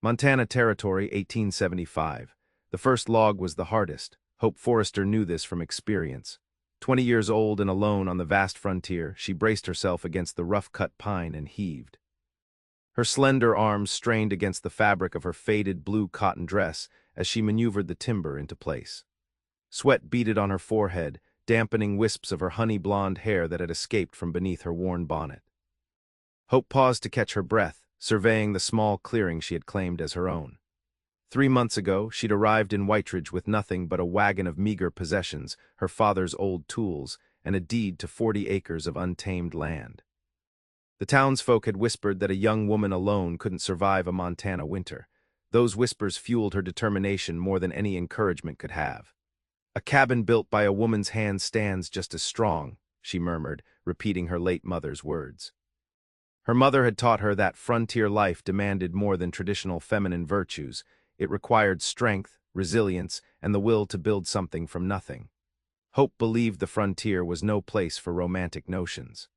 Montana Territory, 1875. The first log was the hardest. Hope Forrester knew this from experience. 20 years old and alone on the vast frontier, she braced herself against the rough-cut pine and heaved. Her slender arms strained against the fabric of her faded blue cotton dress as she maneuvered the timber into place. Sweat beaded on her forehead, dampening wisps of her honey-blonde hair that had escaped from beneath her worn bonnet. Hope paused to catch her breath, surveying the small clearing she had claimed as her own. 3 months ago, she'd arrived in Whiteridge with nothing but a wagon of meager possessions, her father's old tools, and a deed to 40 acres of untamed land. The townsfolk had whispered that a young woman alone couldn't survive a Montana winter. Those whispers fueled her determination more than any encouragement could have. "A cabin built by a woman's hand stands just as strong," she murmured, repeating her late mother's words. Her mother had taught her that frontier life demanded more than traditional feminine virtues. It required strength, resilience, and the will to build something from nothing. Hope believed the frontier was no place for romantic notions.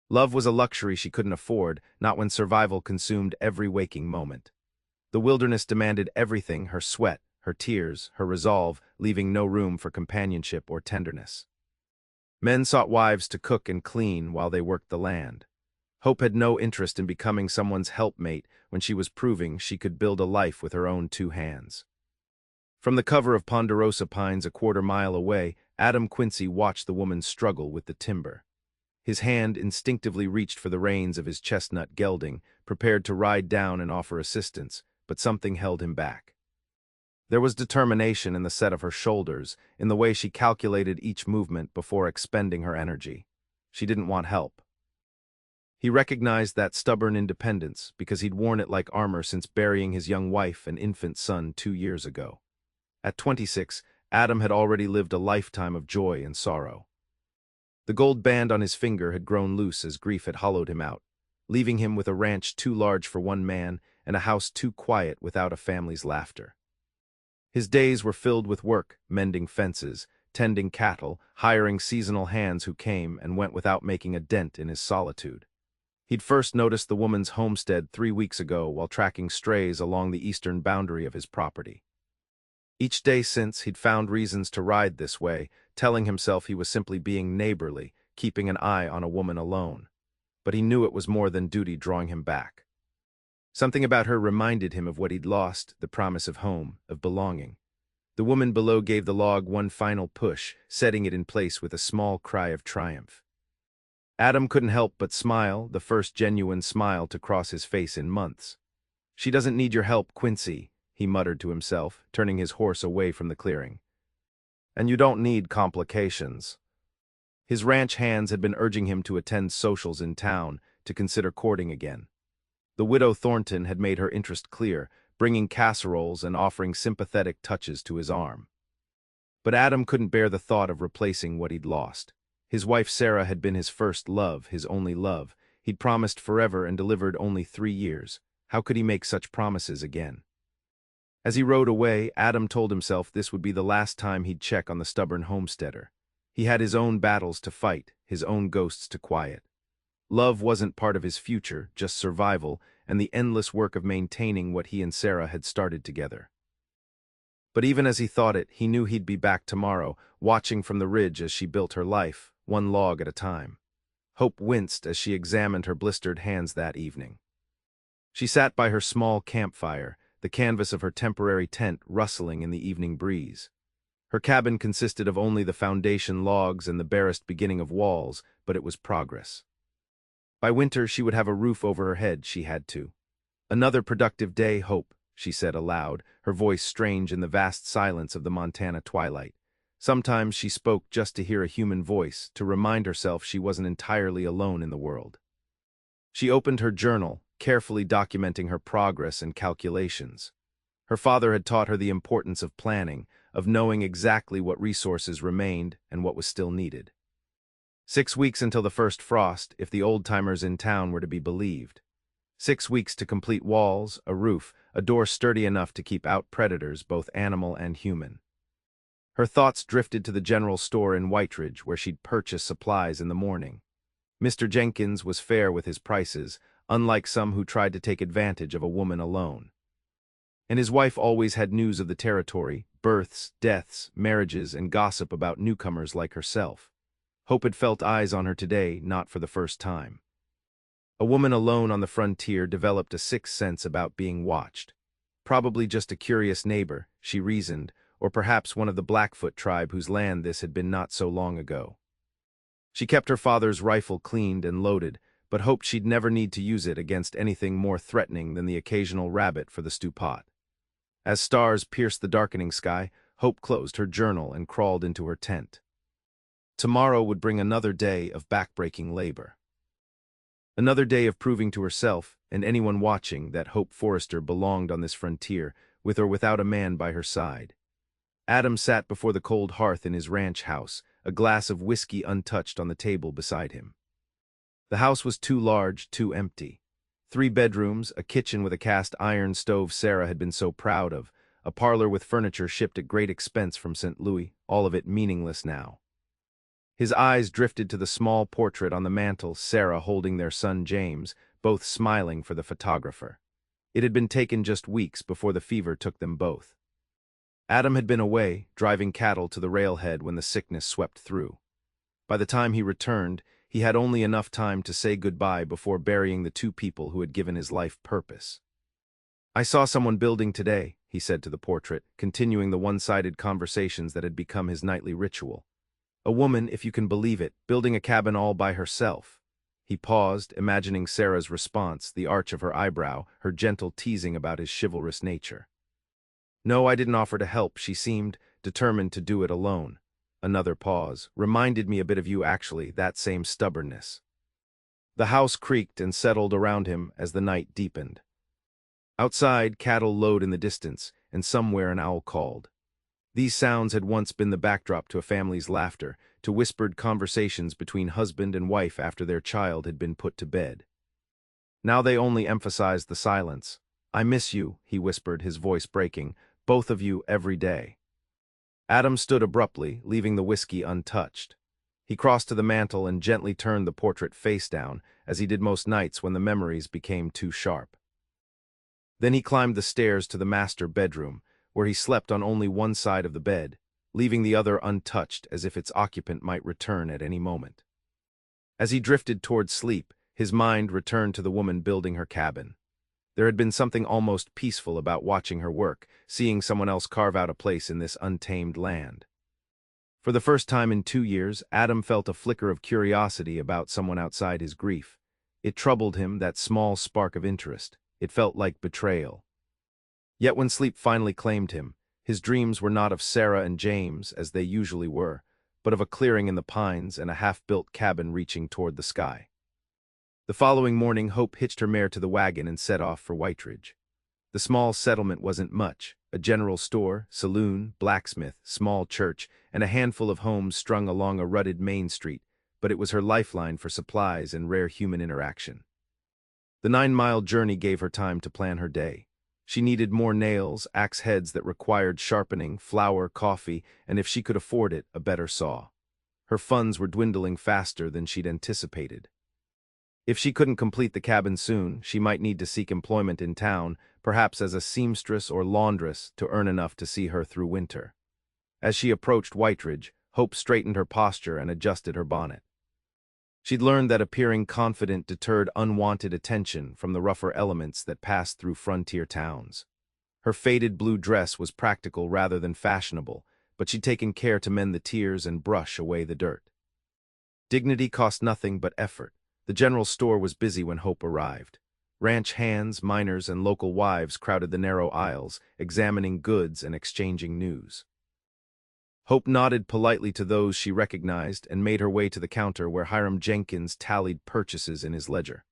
Love was a luxury she couldn't afford, not when survival consumed every waking moment. The wilderness demanded everything: her sweat, her tears, her resolve, leaving no room for companionship or tenderness. Men sought wives to cook and clean while they worked the land. Hope had no interest in becoming someone's helpmate when she was proving she could build a life with her own 2 hands. From the cover of ponderosa pines a quarter-mile away, Adam Quincy watched the woman struggle with the timber. His hand instinctively reached for the reins of his chestnut gelding, prepared to ride down and offer assistance, but something held him back. There was determination in the set of her shoulders, in the way she calculated each movement before expending her energy. She didn't want help. He recognized that stubborn independence because he'd worn it like armor since burying his young wife and infant son 2 years ago. At 26, Adam had already lived a lifetime of joy and sorrow. The gold band on his finger had grown loose as grief had hollowed him out, leaving him with a ranch too large for one man and a house too quiet without a family's laughter. His days were filled with work, mending fences, tending cattle, hiring seasonal hands who came and went without making a dent in his solitude. He'd first noticed the woman's homestead 3 weeks ago while tracking strays along the eastern boundary of his property. Each day since, he'd found reasons to ride this way, telling himself he was simply being neighborly, keeping an eye on a woman alone. But he knew it was more than duty drawing him back. Something about her reminded him of what he'd lost, the promise of home, of belonging. The woman below gave the log one final push, setting it in place with a small cry of triumph. Adam couldn't help but smile, the first genuine smile to cross his face in months. "She doesn't need your help, Quincy," he muttered to himself, turning his horse away from the clearing. "And you don't need complications." His ranch hands had been urging him to attend socials in town, to consider courting again. The widow Thornton had made her interest clear, bringing casseroles and offering sympathetic touches to his arm. But Adam couldn't bear the thought of replacing what he'd lost. His wife Sarah had been his first love, his only love. He'd promised forever and delivered only 3 years. How could he make such promises again? As he rode away, Adam told himself this would be the last time he'd check on the stubborn homesteader. He had his own battles to fight, his own ghosts to quiet. Love wasn't part of his future, just survival, and the endless work of maintaining what he and Sarah had started together. But even as he thought it, he knew he'd be back tomorrow, watching from the ridge as she built her life, one log at a time. Hope winced as she examined her blistered hands that evening. She sat by her small campfire, the canvas of her temporary tent rustling in the evening breeze. Her cabin consisted of only the foundation logs and the barest beginning of walls, but it was progress. By winter she would have a roof over her head, she had to. "Another productive day, Hope," she said aloud, her voice strange in the vast silence of the Montana twilight. Sometimes she spoke just to hear a human voice, to remind herself she wasn't entirely alone in the world. She opened her journal, carefully documenting her progress and calculations. Her father had taught her the importance of planning, of knowing exactly what resources remained and what was still needed. 6 weeks until the first frost, if the old-timers in town were to be believed. 6 weeks to complete walls, a roof, a door sturdy enough to keep out predators, both animal and human. Her thoughts drifted to the general store in Whiteridge, where she'd purchase supplies in the morning. Mr. Jenkins was fair with his prices, unlike some who tried to take advantage of a woman alone. And his wife always had news of the territory, births, deaths, marriages, and gossip about newcomers like herself. Hope had felt eyes on her today, not for the first time. A woman alone on the frontier developed a sixth sense about being watched. Probably just a curious neighbor, she reasoned, or perhaps one of the Blackfoot tribe whose land this had been not so long ago. She kept her father's rifle cleaned and loaded, but hoped she'd never need to use it against anything more threatening than the occasional rabbit for the stew pot. As stars pierced the darkening sky, Hope closed her journal and crawled into her tent. Tomorrow would bring another day of backbreaking labor. Another day of proving to herself, and anyone watching, that Hope Forrester belonged on this frontier, with or without a man by her side. Adam sat before the cold hearth in his ranch house, a glass of whiskey untouched on the table beside him. The house was too large, too empty. 3 bedrooms, a kitchen with a cast iron stove Sarah had been so proud of, a parlor with furniture shipped at great expense from St. Louis, all of it meaningless now. His eyes drifted to the small portrait on the mantel, Sarah holding their son James, both smiling for the photographer. It had been taken just weeks before the fever took them both. Adam had been away, driving cattle to the railhead when the sickness swept through. By the time he returned, he had only enough time to say goodbye before burying the 2 people who had given his life purpose. "I saw someone building today," he said to the portrait, continuing the one-sided conversations that had become his nightly ritual. "A woman, if you can believe it, building a cabin all by herself." He paused, imagining Sarah's response, the arch of her eyebrow, her gentle teasing about his chivalrous nature. "No, I didn't offer to help," she seemed, determined to do it alone. Another pause. "Reminded me a bit of you, actually, that same stubbornness." The house creaked and settled around him as the night deepened. Outside, cattle lowed in the distance, and somewhere an owl called. These sounds had once been the backdrop to a family's laughter, to whispered conversations between husband and wife after their child had been put to bed. Now they only emphasized the silence. "I miss you," he whispered, his voice breaking, "both of you every day." Adam stood abruptly, leaving the whiskey untouched. He crossed to the mantel and gently turned the portrait face down, as he did most nights when the memories became too sharp. Then he climbed the stairs to the master bedroom, where he slept on only one side of the bed, leaving the other untouched as if its occupant might return at any moment. As he drifted toward sleep, his mind returned to the woman building her cabin. There had been something almost peaceful about watching her work, seeing someone else carve out a place in this untamed land. For the first time in 2 years, Adam felt a flicker of curiosity about someone outside his grief. It troubled him, that small spark of interest. It felt like betrayal. Yet when sleep finally claimed him, his dreams were not of Sarah and James, as they usually were, but of a clearing in the pines and a half-built cabin reaching toward the sky. The following morning, Hope hitched her mare to the wagon and set off for Whiteridge. The small settlement wasn't much: a general store, saloon, blacksmith, small church, and a handful of homes strung along a rutted main street, but it was her lifeline for supplies and rare human interaction. The 9-mile journey gave her time to plan her day. She needed more nails, axe heads that required sharpening, flour, coffee, and if she could afford it, a better saw. Her funds were dwindling faster than she'd anticipated. If she couldn't complete the cabin soon, she might need to seek employment in town, perhaps as a seamstress or laundress, to earn enough to see her through winter. As she approached Whiteridge, Hope straightened her posture and adjusted her bonnet. She'd learned that appearing confident deterred unwanted attention from the rougher elements that passed through frontier towns. Her faded blue dress was practical rather than fashionable, but she'd taken care to mend the tears and brush away the dirt. Dignity cost nothing but effort. The general store was busy when Hope arrived. Ranch hands, miners, and local wives crowded the narrow aisles, examining goods and exchanging news. Hope nodded politely to those she recognized and made her way to the counter where Hiram Jenkins tallied purchases in his ledger.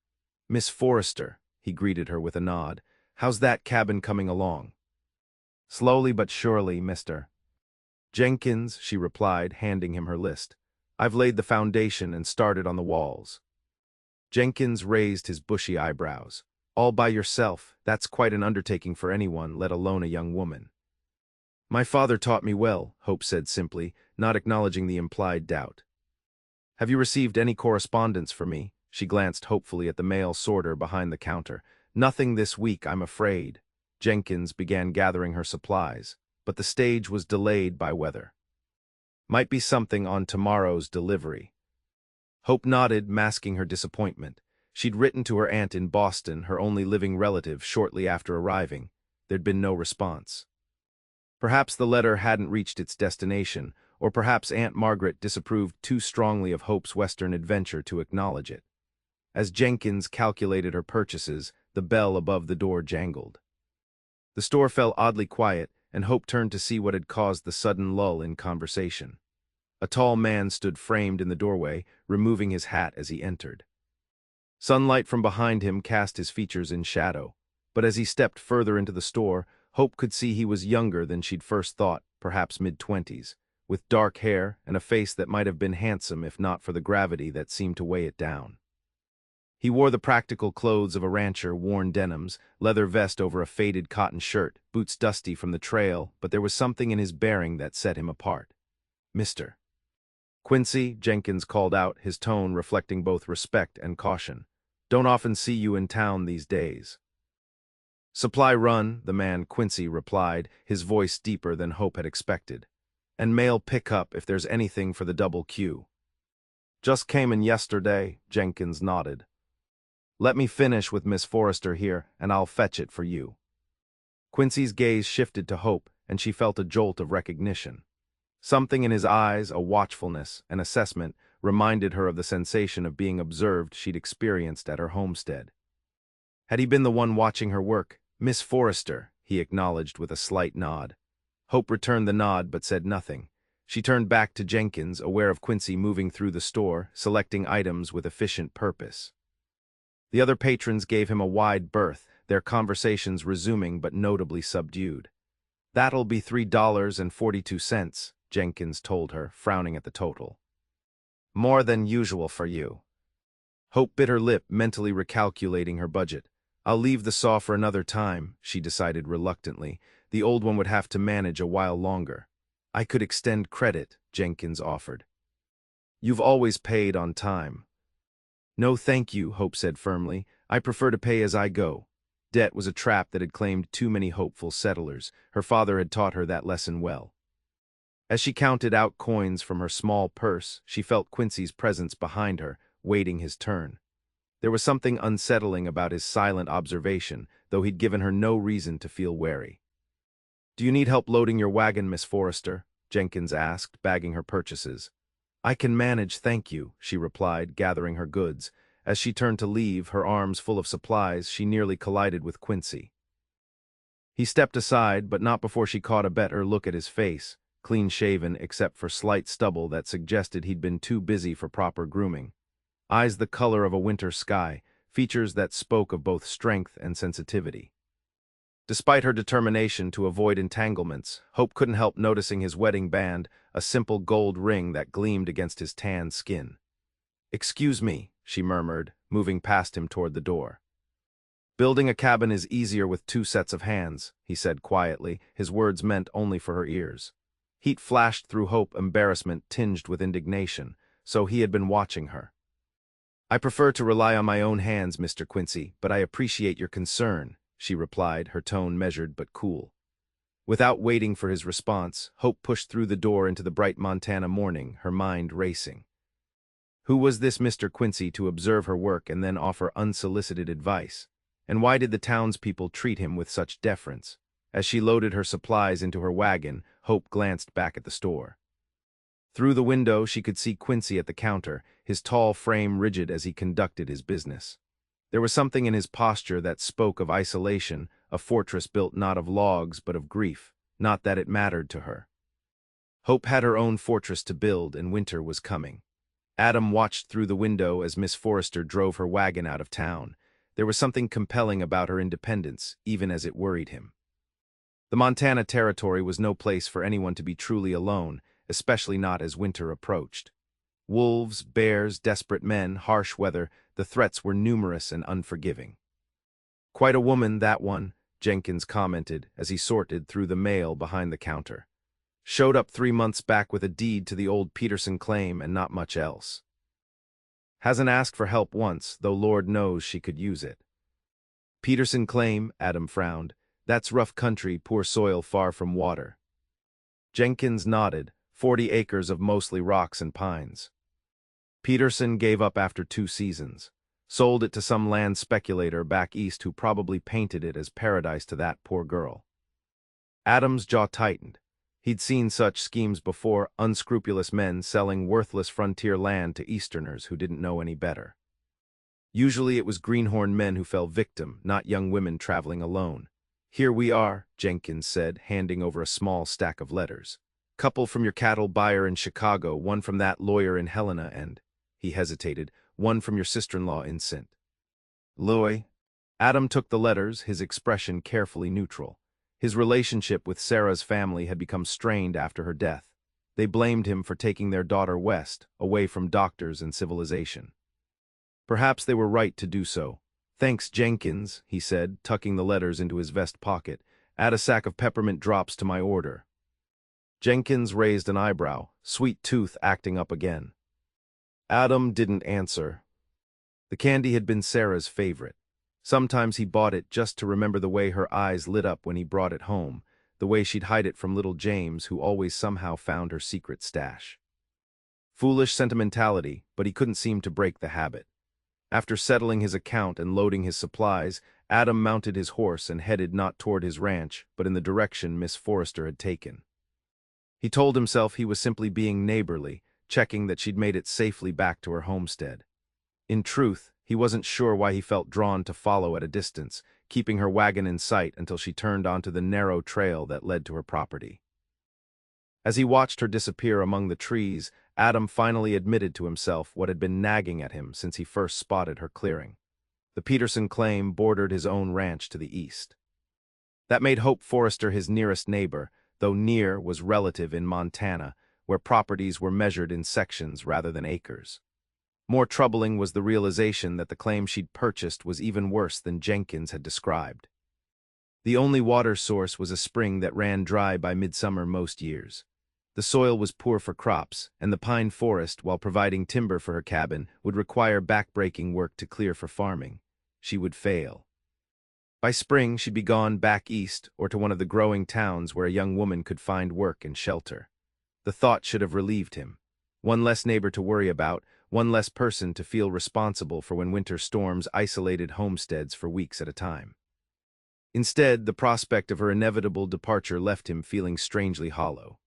"Miss Forrester," he greeted her with a nod, "how's that cabin coming along?" "Slowly but surely, mister." "Jenkins," she replied, handing him her list. "I've laid the foundation and started on the walls." Jenkins raised his bushy eyebrows. "All by yourself? That's quite an undertaking for anyone, let alone a young woman." "My father taught me well," Hope said simply, not acknowledging the implied doubt. "Have you received any correspondence for me?" She glanced hopefully at the mail sorter behind the counter. "Nothing this week, I'm afraid." Jenkins began gathering her supplies, but the stage was delayed by weather. Might be something on tomorrow's delivery. Hope nodded, masking her disappointment. She'd written to her aunt in Boston, her only living relative, shortly after arriving. There'd been no response. Perhaps the letter hadn't reached its destination, or perhaps Aunt Margaret disapproved too strongly of Hope's Western adventure to acknowledge it. As Jenkins calculated her purchases, the bell above the door jangled. The store fell oddly quiet, and Hope turned to see what had caused the sudden lull in conversation. A tall man stood framed in the doorway, removing his hat as he entered. Sunlight from behind him cast his features in shadow, but as he stepped further into the store, Hope could see he was younger than she'd first thought, perhaps mid-20s, with dark hair and a face that might have been handsome if not for the gravity that seemed to weigh it down. He wore the practical clothes of a rancher, worn denims, leather vest over a faded cotton shirt, boots dusty from the trail, but there was something in his bearing that set him apart. "Mr. Quincy," Jenkins called out, his tone reflecting both respect and caution. "Don't often see you in town these days." "Supply run," the man Quincy replied, his voice deeper than Hope had expected. "And mail pick up if there's anything for the double queue." "Just came in yesterday," Jenkins nodded. "Let me finish with Miss Forrester here, and I'll fetch it for you." Quincy's gaze shifted to Hope, and she felt a jolt of recognition. Something in his eyes, a watchfulness, an assessment, reminded her of the sensation of being observed she'd experienced at her homestead. Had he been the one watching her work? "Miss Forrester," he acknowledged with a slight nod. Hope returned the nod but said nothing. She turned back to Jenkins, aware of Quincy moving through the store, selecting items with efficient purpose. The other patrons gave him a wide berth, their conversations resuming but notably subdued. "That'll be $3.42, Jenkins told her, frowning at the total. "More than usual for you." Hope bit her lip, mentally recalculating her budget. "I'll leave the saw for another time," she decided reluctantly. The old one would have to manage a while longer. "I could extend credit," Jenkins offered. "You've always paid on time." "No thank you," Hope said firmly. "I prefer to pay as I go." Debt was a trap that had claimed too many hopeful settlers. Her father had taught her that lesson well. As she counted out coins from her small purse, she felt Quincy's presence behind her, waiting his turn. There was something unsettling about his silent observation, though he'd given her no reason to feel wary. "Do you need help loading your wagon, Miss Forrester?" Jenkins asked, bagging her purchases. "I can manage, thank you," she replied, gathering her goods. As she turned to leave, her arms full of supplies, she nearly collided with Quincy. He stepped aside, but not before she caught a better look at his face, clean-shaven except for slight stubble that suggested he'd been too busy for proper grooming. Eyes the color of a winter sky, features that spoke of both strength and sensitivity. Despite her determination to avoid entanglements, Hope couldn't help noticing his wedding band, a simple gold ring that gleamed against his tan skin. "Excuse me," she murmured, moving past him toward the door. "Building a cabin is easier with two sets of hands," he said quietly, his words meant only for her ears. Heat flashed through Hope, embarrassment tinged with indignation, so he had been watching her. "I prefer to rely on my own hands, Mr. Quincy, but I appreciate your concern," she replied, her tone measured but cool. Without waiting for his response, Hope pushed through the door into the bright Montana morning, her mind racing. Who was this Mr. Quincy to observe her work and then offer unsolicited advice? And why did the townspeople treat him with such deference? As she loaded her supplies into her wagon, Hope glanced back at the store. Through the window, she could see Quincy at the counter, his tall frame rigid as he conducted his business. There was something in his posture that spoke of isolation, a fortress built not of logs but of grief, not that it mattered to her. Hope had her own fortress to build, and winter was coming. Adam watched through the window as Miss Forrester drove her wagon out of town. There was something compelling about her independence, even as it worried him. The Montana Territory was no place for anyone to be truly alone, especially not as winter approached. Wolves, bears, desperate men, harsh weather, the threats were numerous and unforgiving. "Quite a woman, that one," Jenkins commented as he sorted through the mail behind the counter. "Showed up 3 months back with a deed to the old Peterson claim and not much else. Hasn't asked for help once, though Lord knows she could use it." "Peterson claim," Adam frowned. That's rough country, poor soil far from water. Jenkins nodded, 40 acres of mostly rocks and pines. Peterson gave up after 2 seasons. Sold it to some land speculator back east who probably painted it as paradise to that poor girl. Adam's jaw tightened. He'd seen such schemes before, unscrupulous men selling worthless frontier land to Easterners who didn't know any better. Usually it was greenhorn men who fell victim, not young women traveling alone. "Here we are," Jenkins said, handing over a small stack of letters. "Couple from your cattle buyer in Chicago, one from that lawyer in Helena, and," he hesitated, "one from your sister-in-law in St. Louis." Adam took the letters, his expression carefully neutral. His relationship with Sarah's family had become strained after her death. They blamed him for taking their daughter west, away from doctors and civilization. Perhaps they were right to do so. "Thanks, Jenkins," he said, tucking the letters into his vest pocket. "Add a sack of peppermint drops to my order." Jenkins raised an eyebrow, sweet tooth acting up again. Adam didn't answer. The candy had been Sarah's favorite. Sometimes he bought it just to remember the way her eyes lit up when he brought it home, the way she'd hide it from little James, who always somehow found her secret stash. Foolish sentimentality, but he couldn't seem to break the habit. After settling his account and loading his supplies, Adam mounted his horse and headed not toward his ranch, but in the direction Miss Forrester had taken. He told himself he was simply being neighborly, checking that she'd made it safely back to her homestead. In truth, he wasn't sure why he felt drawn to follow at a distance, keeping her wagon in sight until she turned onto the narrow trail that led to her property. As he watched her disappear among the trees, Adam finally admitted to himself what had been nagging at him since he first spotted her clearing. The Peterson claim bordered his own ranch to the east. That made Hope Forrester his nearest neighbor, though near was relative in Montana, where properties were measured in sections rather than acres. More troubling was the realization that the claim she'd purchased was even worse than Jenkins had described. The only water source was a spring that ran dry by midsummer most years. The soil was poor for crops, and the pine forest, while providing timber for her cabin, would require backbreaking work to clear for farming. She would fail. By spring, she'd be gone back east or to one of the growing towns where a young woman could find work and shelter. The thought should have relieved him. One less neighbor to worry about, one less person to feel responsible for when winter storms isolated homesteads for weeks at a time. Instead, the prospect of her inevitable departure left him feeling strangely hollow.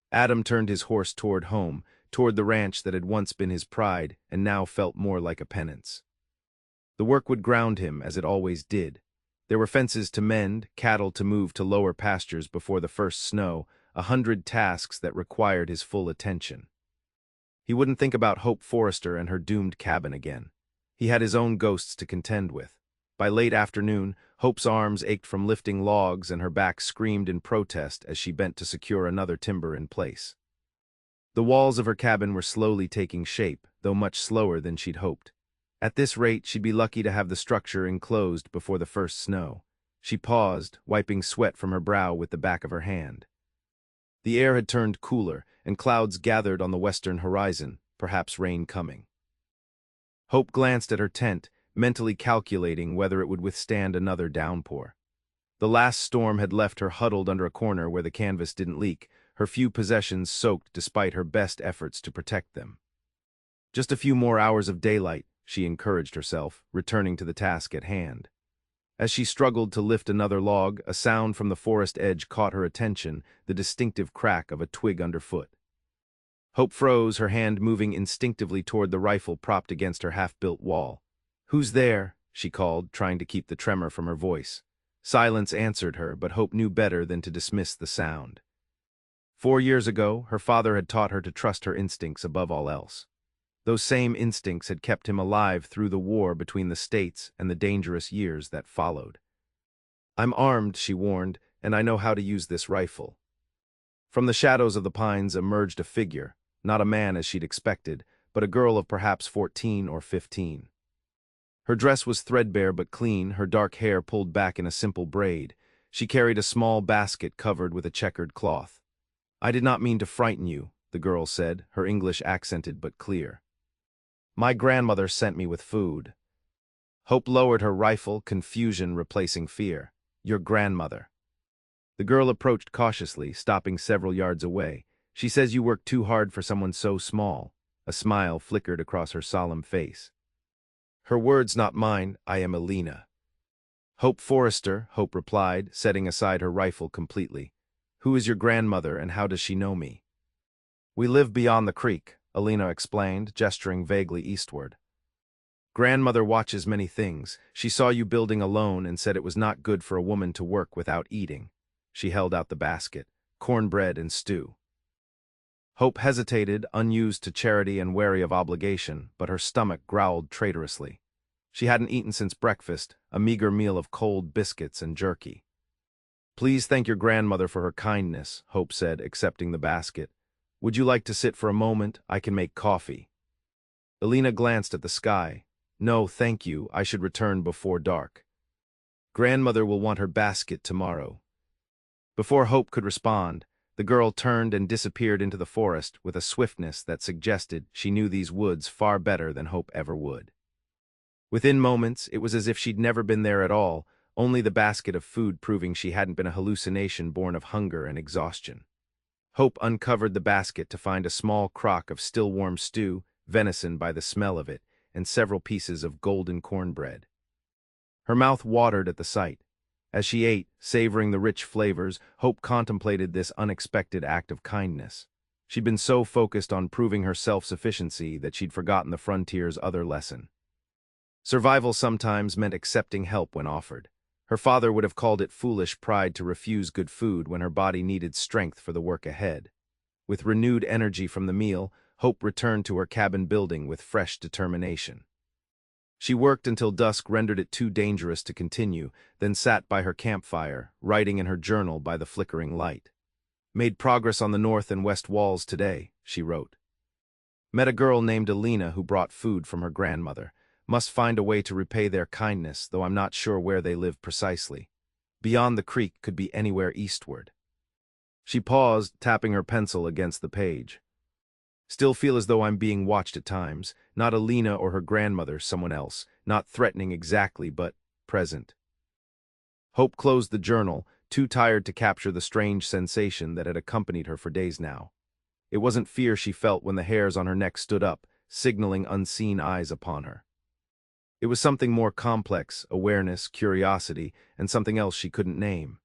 Adam turned his horse toward home, toward the ranch that had once been his pride and now felt more like a penance. The work would ground him, as it always did. There were fences to mend, cattle to move to lower pastures before the first snow, 100 tasks that required his full attention. He wouldn't think about Hope Forrester and her doomed cabin again. He had his own ghosts to contend with. By late afternoon, Hope's arms ached from lifting logs and her back screamed in protest as she bent to secure another timber in place. The walls of her cabin were slowly taking shape, though much slower than she'd hoped. At this rate, she'd be lucky to have the structure enclosed before the first snow. She paused, wiping sweat from her brow with the back of her hand. The air had turned cooler, and clouds gathered on the western horizon, perhaps rain coming. Hope glanced at her tent, mentally calculating whether it would withstand another downpour. The last storm had left her huddled under a corner where the canvas didn't leak, her few possessions soaked despite her best efforts to protect them. Just a few more hours of daylight, she encouraged herself, returning to the task at hand. As she struggled to lift another log, a sound from the forest edge caught her attention, the distinctive crack of a twig underfoot. Hope froze, her hand moving instinctively toward the rifle propped against her half-built wall. "Who's there?" she called, trying to keep the tremor from her voice. Silence answered her, but Hope knew better than to dismiss the sound. 4 years ago, her father had taught her to trust her instincts above all else. Those same instincts had kept him alive through the war between the states and the dangerous years that followed. "I'm armed," she warned, "and I know how to use this rifle." From the shadows of the pines emerged a figure, not a man as she'd expected, but a girl of perhaps 14 or 15. Her dress was threadbare but clean, her dark hair pulled back in a simple braid. She carried a small basket covered with a checkered cloth. "I did not mean to frighten you," the girl said, her English accented but clear. "My grandmother sent me with food." Hope lowered her rifle, confusion replacing fear. "Your grandmother." The girl approached cautiously, stopping several yards away. She says you work too hard for someone so small. A smile flickered across her solemn face. Her words, not mine. I am Alina. Hope Forrester, Hope replied, setting aside her rifle completely. Who is your grandmother and how does she know me? We live beyond the creek, Alina explained, gesturing vaguely eastward. Grandmother watches many things. She saw you building alone and said it was not good for a woman to work without eating. She held out the basket, cornbread and stew. Hope hesitated, unused to charity and wary of obligation, but her stomach growled traitorously. She hadn't eaten since breakfast, a meager meal of cold biscuits and jerky. Please thank your grandmother for her kindness, Hope said, accepting the basket. Would you like to sit for a moment? I can make coffee. Alina glanced at the sky. No, thank you. I should return before dark. Grandmother will want her basket tomorrow. Before Hope could respond, the girl turned and disappeared into the forest with a swiftness that suggested she knew these woods far better than Hope ever would. Within moments, it was as if she'd never been there at all, only the basket of food proving she hadn't been a hallucination born of hunger and exhaustion. Hope uncovered the basket to find a small crock of still-warm stew, venison by the smell of it, and several pieces of golden cornbread. Her mouth watered at the sight. As she ate, savoring the rich flavors, Hope contemplated this unexpected act of kindness. She'd been so focused on proving her self-sufficiency that she'd forgotten the frontier's other lesson. Survival sometimes meant accepting help when offered. Her father would have called it foolish pride to refuse good food when her body needed strength for the work ahead. With renewed energy from the meal, Hope returned to her cabin building with fresh determination. She worked until dusk rendered it too dangerous to continue, then sat by her campfire, writing in her journal by the flickering light. Made progress on the north and west walls today, she wrote. Met a girl named Alina who brought food from her grandmother. Must find a way to repay their kindness, though I'm not sure where they live precisely. Beyond the creek could be anywhere eastward. She paused, tapping her pencil against the page. Still feel as though I'm being watched at times, not Alina or her grandmother, someone else, not threatening exactly, but present. Hope closed the journal, too tired to capture the strange sensation that had accompanied her for days now. It wasn't fear she felt when the hairs on her neck stood up, signaling unseen eyes upon her. It was something more complex, awareness, curiosity, and something else she couldn't name.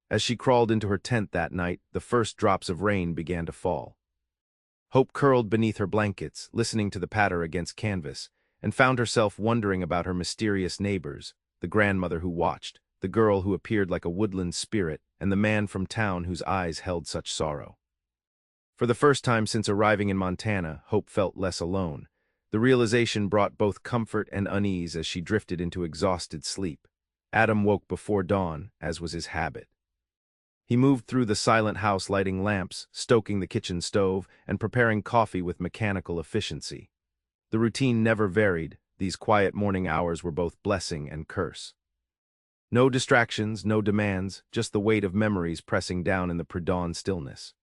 As she crawled into her tent that night, the first drops of rain began to fall. Hope curled beneath her blankets, listening to the patter against canvas, and found herself wondering about her mysterious neighbors, the grandmother who watched, the girl who appeared like a woodland spirit, and the man from town whose eyes held such sorrow. For the first time since arriving in Montana, Hope felt less alone. The realization brought both comfort and unease as she drifted into exhausted sleep. Adam woke before dawn, as was his habit. He moved through the silent house lighting lamps, stoking the kitchen stove, and preparing coffee with mechanical efficiency. The routine never varied. These quiet morning hours were both blessing and curse. No distractions, no demands, just the weight of memories pressing down in the pre-dawn stillness.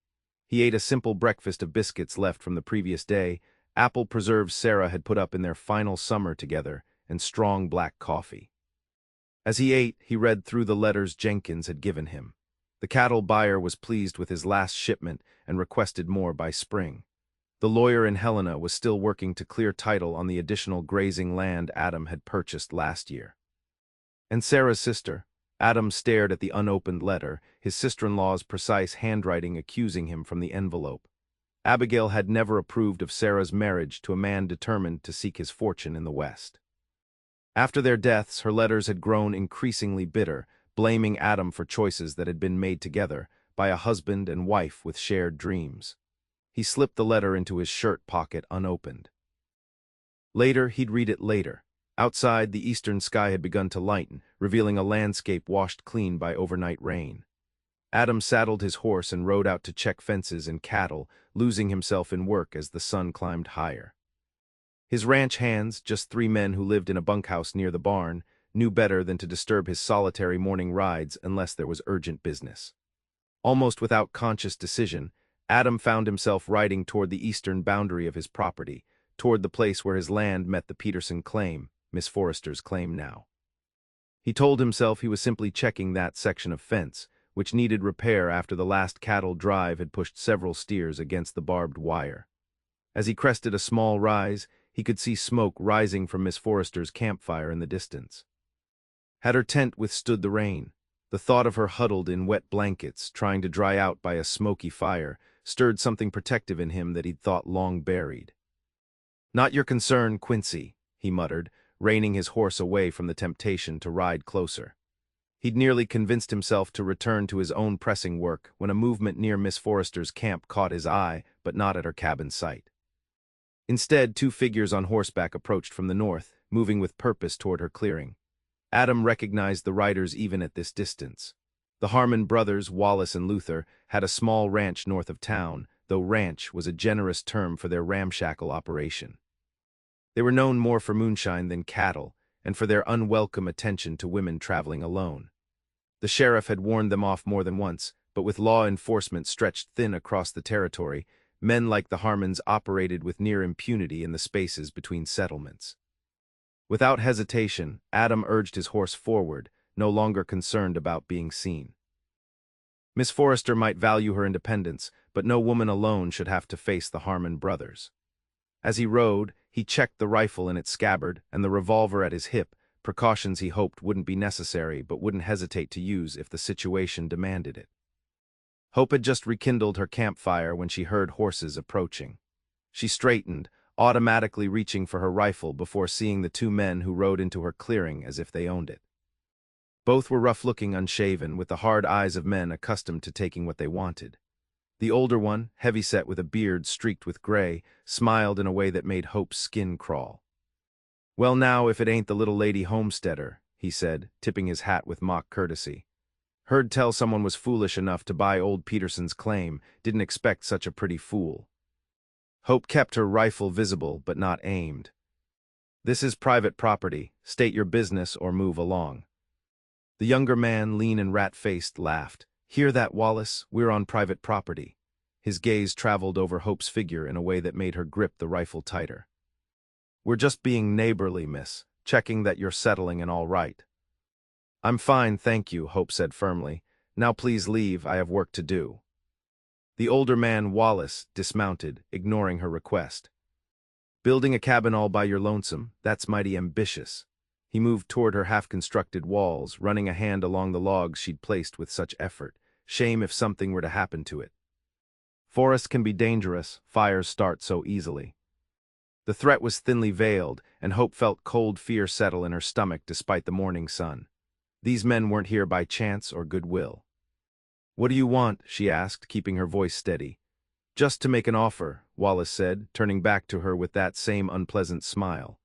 He ate a simple breakfast of biscuits left from the previous day, apple preserves Sarah had put up in their final summer together, and strong black coffee. As he ate, he read through the letters Jenkins had given him. The cattle buyer was pleased with his last shipment and requested more by spring. The lawyer in Helena was still working to clear title on the additional grazing land Adam had purchased last year. And Sarah's sister. Adam stared at the unopened letter, his sister-in-law's precise handwriting accusing him from the envelope. Abigail had never approved of Sarah's marriage to a man determined to seek his fortune in the West. After their deaths, her letters had grown increasingly bitter, blaming Adam for choices that had been made together by a husband and wife with shared dreams. He slipped the letter into his shirt pocket unopened. Later, he'd read it later. Outside, the eastern sky had begun to lighten, revealing a landscape washed clean by overnight rain. Adam saddled his horse and rode out to check fences and cattle, losing himself in work as the sun climbed higher. His ranch hands, just 3 men who lived in a bunkhouse near the barn, knew better than to disturb his solitary morning rides unless there was urgent business. Almost without conscious decision, Adam found himself riding toward the eastern boundary of his property, toward the place where his land met the Peterson claim, Miss Forrester's claim now. He told himself he was simply checking that section of fence, which needed repair after the last cattle drive had pushed several steers against the barbed wire. As he crested a small rise, he could see smoke rising from Miss Forrester's campfire in the distance. Had her tent withstood the rain? The thought of her huddled in wet blankets, trying to dry out by a smoky fire, stirred something protective in him that he'd thought long buried. "Not your concern, Quincy," he muttered, reining his horse away from the temptation to ride closer. He'd nearly convinced himself to return to his own pressing work when a movement near Miss Forrester's camp caught his eye, but not at her cabin site. Instead, two figures on horseback approached from the north, moving with purpose toward her clearing. Adam recognized the riders even at this distance. The Harmon brothers, Wallace and Luther, had a small ranch north of town, though ranch was a generous term for their ramshackle operation. They were known more for moonshine than cattle, and for their unwelcome attention to women traveling alone. The sheriff had warned them off more than once, but with law enforcement stretched thin across the territory, men like the Harmons operated with near impunity in the spaces between settlements. Without hesitation, Adam urged his horse forward, no longer concerned about being seen. Miss Forrester might value her independence, but no woman alone should have to face the Harmon brothers. As he rode, he checked the rifle in its scabbard and the revolver at his hip, precautions he hoped wouldn't be necessary but wouldn't hesitate to use if the situation demanded it. Hope had just rekindled her campfire when she heard horses approaching. She straightened, automatically reaching for her rifle before seeing the two men who rode into her clearing as if they owned it. Both were rough-looking, unshaven, with the hard eyes of men accustomed to taking what they wanted. The older one, heavyset with a beard streaked with gray, smiled in a way that made Hope's skin crawl. "Well now, if it ain't the little lady homesteader," he said, tipping his hat with mock courtesy. "Heard tell someone was foolish enough to buy old Peterson's claim, didn't expect such a pretty fool." Hope kept her rifle visible but not aimed. "This is private property. State your business or move along." The younger man, lean and rat-faced, laughed. "Hear that, Wallace? We're on private property." His gaze traveled over Hope's figure in a way that made her grip the rifle tighter. "We're just being neighborly, miss, checking that you're settling and all right." "I'm fine, thank you," Hope said firmly. "Now please leave, I have work to do." The older man, Wallace, dismounted, ignoring her request. "Building a cabin all by your lonesome, that's mighty ambitious." He moved toward her half-constructed walls, running a hand along the logs she'd placed with such effort. Shame if something were to happen to it. Forests can be dangerous, fires start so easily. The threat was thinly veiled, and Hope felt cold fear settle in her stomach despite the morning sun. These men weren't here by chance or goodwill. "What do you want?" she asked, keeping her voice steady. "Just to make an offer," Wallace said, turning back to her with that same unpleasant smile.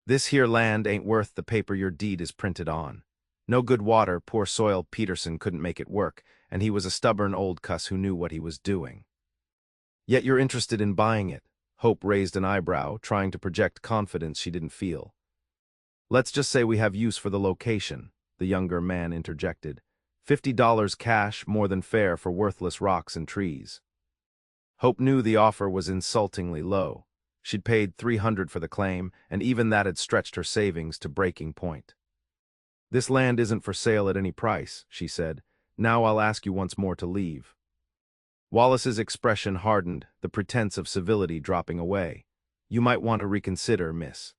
"This here land ain't worth the paper your deed is printed on. No good water, poor soil, Peterson couldn't make it work, and he was a stubborn old cuss who knew what he was doing. Yet you're interested in buying it." Hope raised an eyebrow, trying to project confidence she didn't feel. "Let's just say we have use for the location," the younger man interjected. $50 cash, more than fair for worthless rocks and trees." Hope knew the offer was insultingly low. She'd paid $300 for the claim, and even that had stretched her savings to breaking point. "This land isn't for sale at any price," she said. "Now I'll ask you once more to leave." Wallace's expression hardened, the pretense of civility dropping away. "You might want to reconsider, miss.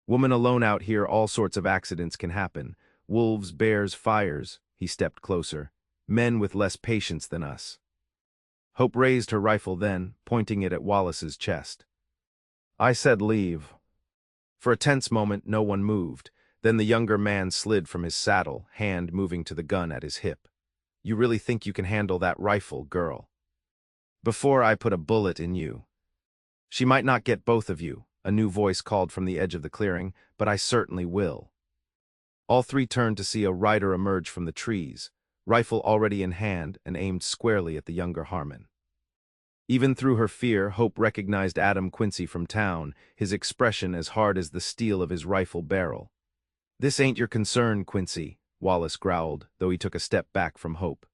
Woman alone out here, all sorts of accidents can happen. Wolves, bears, fires." He stepped closer. "Men with less patience than us." Hope raised her rifle then, pointing it at Wallace's chest. "I said leave." For a tense moment, no one moved. Then the younger man slid from his saddle, hand moving to the gun at his hip. "You really think you can handle that rifle, girl? Before I put a bullet in you." "She might not get both of you," a new voice called from the edge of the clearing, "but I certainly will." All three turned to see a rider emerge from the trees, rifle already in hand and aimed squarely at the younger Harmon. Even through her fear, Hope recognized Adam Quincy from town, his expression as hard as the steel of his rifle barrel. "This ain't your concern, Quincy," Wallace growled, though he took a step back from Hope.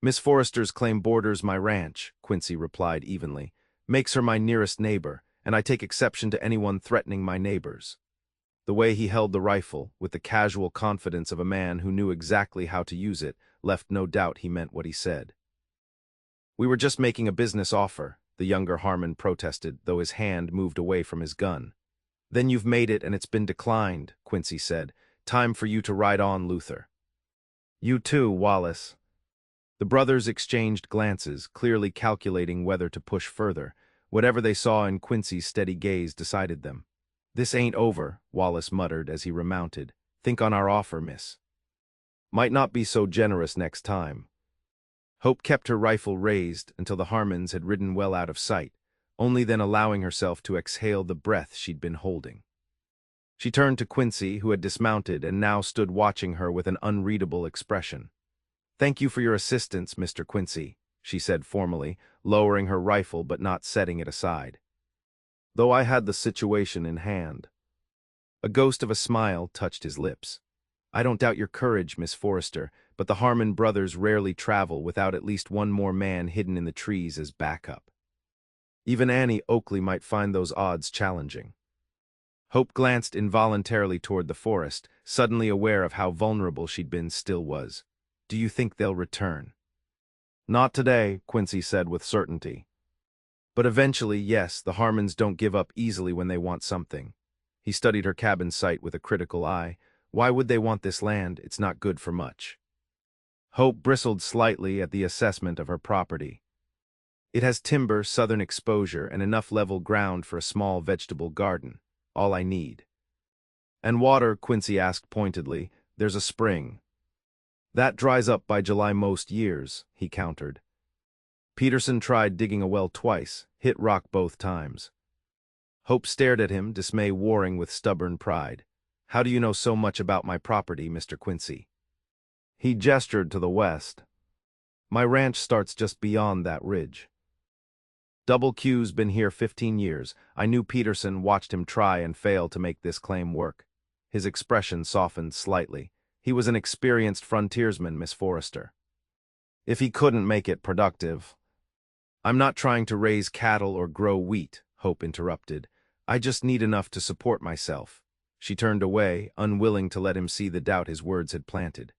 "Miss Forrester's claim borders my ranch," Quincy replied evenly. "Makes her my nearest neighbor, and I take exception to anyone threatening my neighbors." The way he held the rifle, with the casual confidence of a man who knew exactly how to use it, left no doubt he meant what he said. "We were just making a business offer," the younger Harmon protested, though his hand moved away from his gun. "Then you've made it and it's been declined," Quincy said. "Time for you to ride on, Luther." "You too, Wallace." The brothers exchanged glances, clearly calculating whether to push further. Whatever they saw in Quincy's steady gaze decided them. "This ain't over," Wallace muttered as he remounted. "Think on our offer, miss. Might not be so generous next time." Hope kept her rifle raised until the Harmons had ridden well out of sight, only then allowing herself to exhale the breath she'd been holding. She turned to Quincy, who had dismounted and now stood watching her with an unreadable expression. "Thank you for your assistance, Mr. Quincy," she said formally, lowering her rifle but not setting it aside. "Though I had the situation in hand." A ghost of a smile touched his lips. "I don't doubt your courage, Miss Forrester, but the Harmon brothers rarely travel without at least one more man hidden in the trees as backup. Even Annie Oakley might find those odds challenging." Hope glanced involuntarily toward the forest, suddenly aware of how vulnerable she'd been still was. "Do you think they'll return?" "Not today," Quincy said with certainty. "But eventually, yes, the Harmons don't give up easily when they want something." He studied her cabin site with a critical eye. "Why would they want this land? It's not good for much." Hope bristled slightly at the assessment of her property. "It has timber, southern exposure, and enough level ground for a small vegetable garden. All I need." "And water?" Quincy asked pointedly. "There's a spring." "That dries up by July most years," he countered. "Peterson tried digging a well twice, hit rock both times." Hope stared at him, dismay warring with stubborn pride. "How do you know so much about my property, Mr. Quincy?" He gestured to the west. "My ranch starts just beyond that ridge. Double Q's been here 15 years. I knew Peterson, watched him try and fail to make this claim work." His expression softened slightly. "He was an experienced frontiersman, Miss Forrester. If he couldn't make it productive—" "I'm not trying to raise cattle or grow wheat," Hope interrupted. "I just need enough to support myself." She turned away, unwilling to let him see the doubt his words had planted.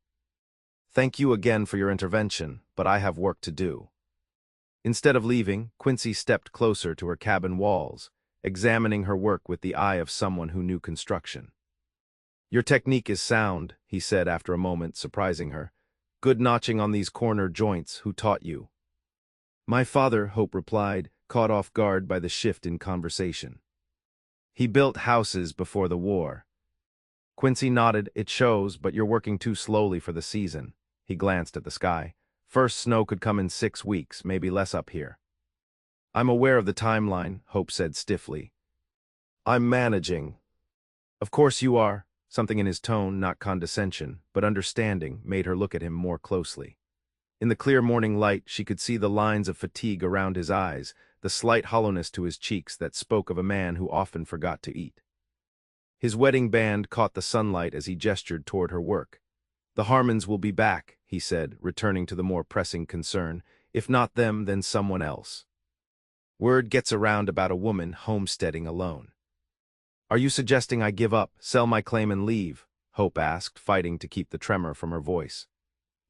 "Thank you again for your intervention, but I have work to do." Instead of leaving, Quincy stepped closer to her cabin walls, examining her work with the eye of someone who knew construction. "Your technique is sound," he said after a moment, surprising her. "Good notching on these corner joints. Who taught you?" "My father," Hope replied, caught off guard by the shift in conversation. "He built houses before the war." Quincy nodded. "It shows, but you're working too slowly for the season." He glanced at the sky. "First snow could come in 6 weeks, maybe less up here." "I'm aware of the timeline," Hope said stiffly. "I'm managing." "Of course you are." Something in his tone, not condescension, but understanding, made her look at him more closely. In the clear morning light, she could see the lines of fatigue around his eyes, the slight hollowness to his cheeks that spoke of a man who often forgot to eat. His wedding band caught the sunlight as he gestured toward her work. "The Harmons will be back," he said, returning to the more pressing concern. "If not them, then someone else. Word gets around about a woman homesteading alone." "Are you suggesting I give up, sell my claim and leave?" Hope asked, fighting to keep the tremor from her voice.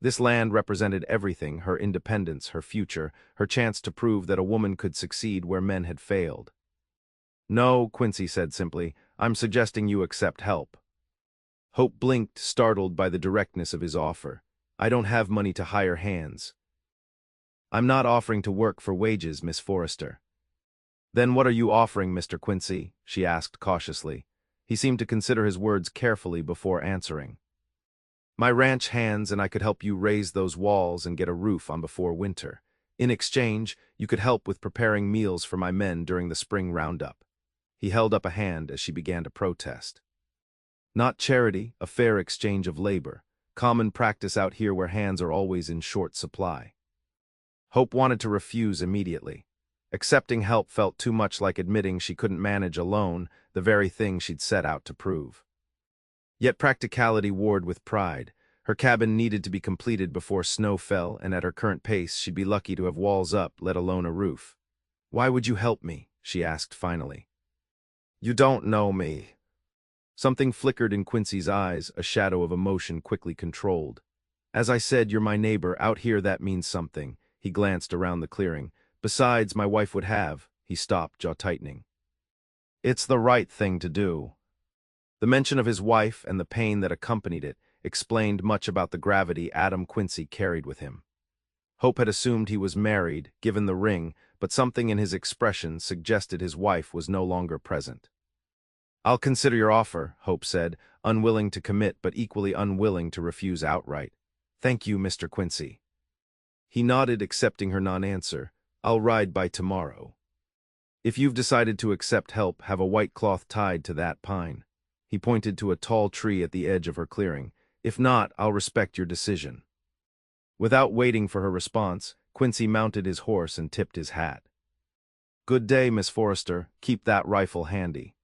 This land represented everything: her independence, her future, her chance to prove that a woman could succeed where men had failed. "No," Quincy said simply. "I'm suggesting you accept help." Hope blinked, startled by the directness of his offer. "I don't have money to hire hands." "I'm not offering to work for wages, Miss Forrester." "Then what are you offering, Mr. Quincy?" she asked cautiously. He seemed to consider his words carefully before answering. "My ranch hands, and I could help you raise those walls and get a roof on before winter. In exchange, you could help with preparing meals for my men during the spring roundup." He held up a hand as she began to protest. "Not charity, a fair exchange of labor. Common practice out here where hands are always in short supply." Hope wanted to refuse immediately. Accepting help felt too much like admitting she couldn't manage alone, the very thing she'd set out to prove. Yet practicality warred with pride. Her cabin needed to be completed before snow fell, and at her current pace she'd be lucky to have walls up, let alone a roof. "Why would you help me?" she asked finally. "You don't know me." Something flickered in Quincy's eyes, a shadow of emotion quickly controlled. As I said, you're my neighbor. Out here, that means something. He glanced around the clearing. Besides, my wife would have. He stopped, jaw tightening. It's the right thing to do. The mention of his wife and the pain that accompanied it explained much about the gravity Adam Quincy carried with him. Hope had assumed he was married, given the ring, but something in his expression suggested his wife was no longer present. I'll consider your offer, Hope said, unwilling to commit but equally unwilling to refuse outright. Thank you, Mr. Quincy. He nodded, accepting her non-answer. I'll ride by tomorrow. If you've decided to accept help, have a white cloth tied to that pine. He pointed to a tall tree at the edge of her clearing. If not, I'll respect your decision. Without waiting for her response, Quincy mounted his horse and tipped his hat. Good day, Miss Forrester. Keep that rifle handy.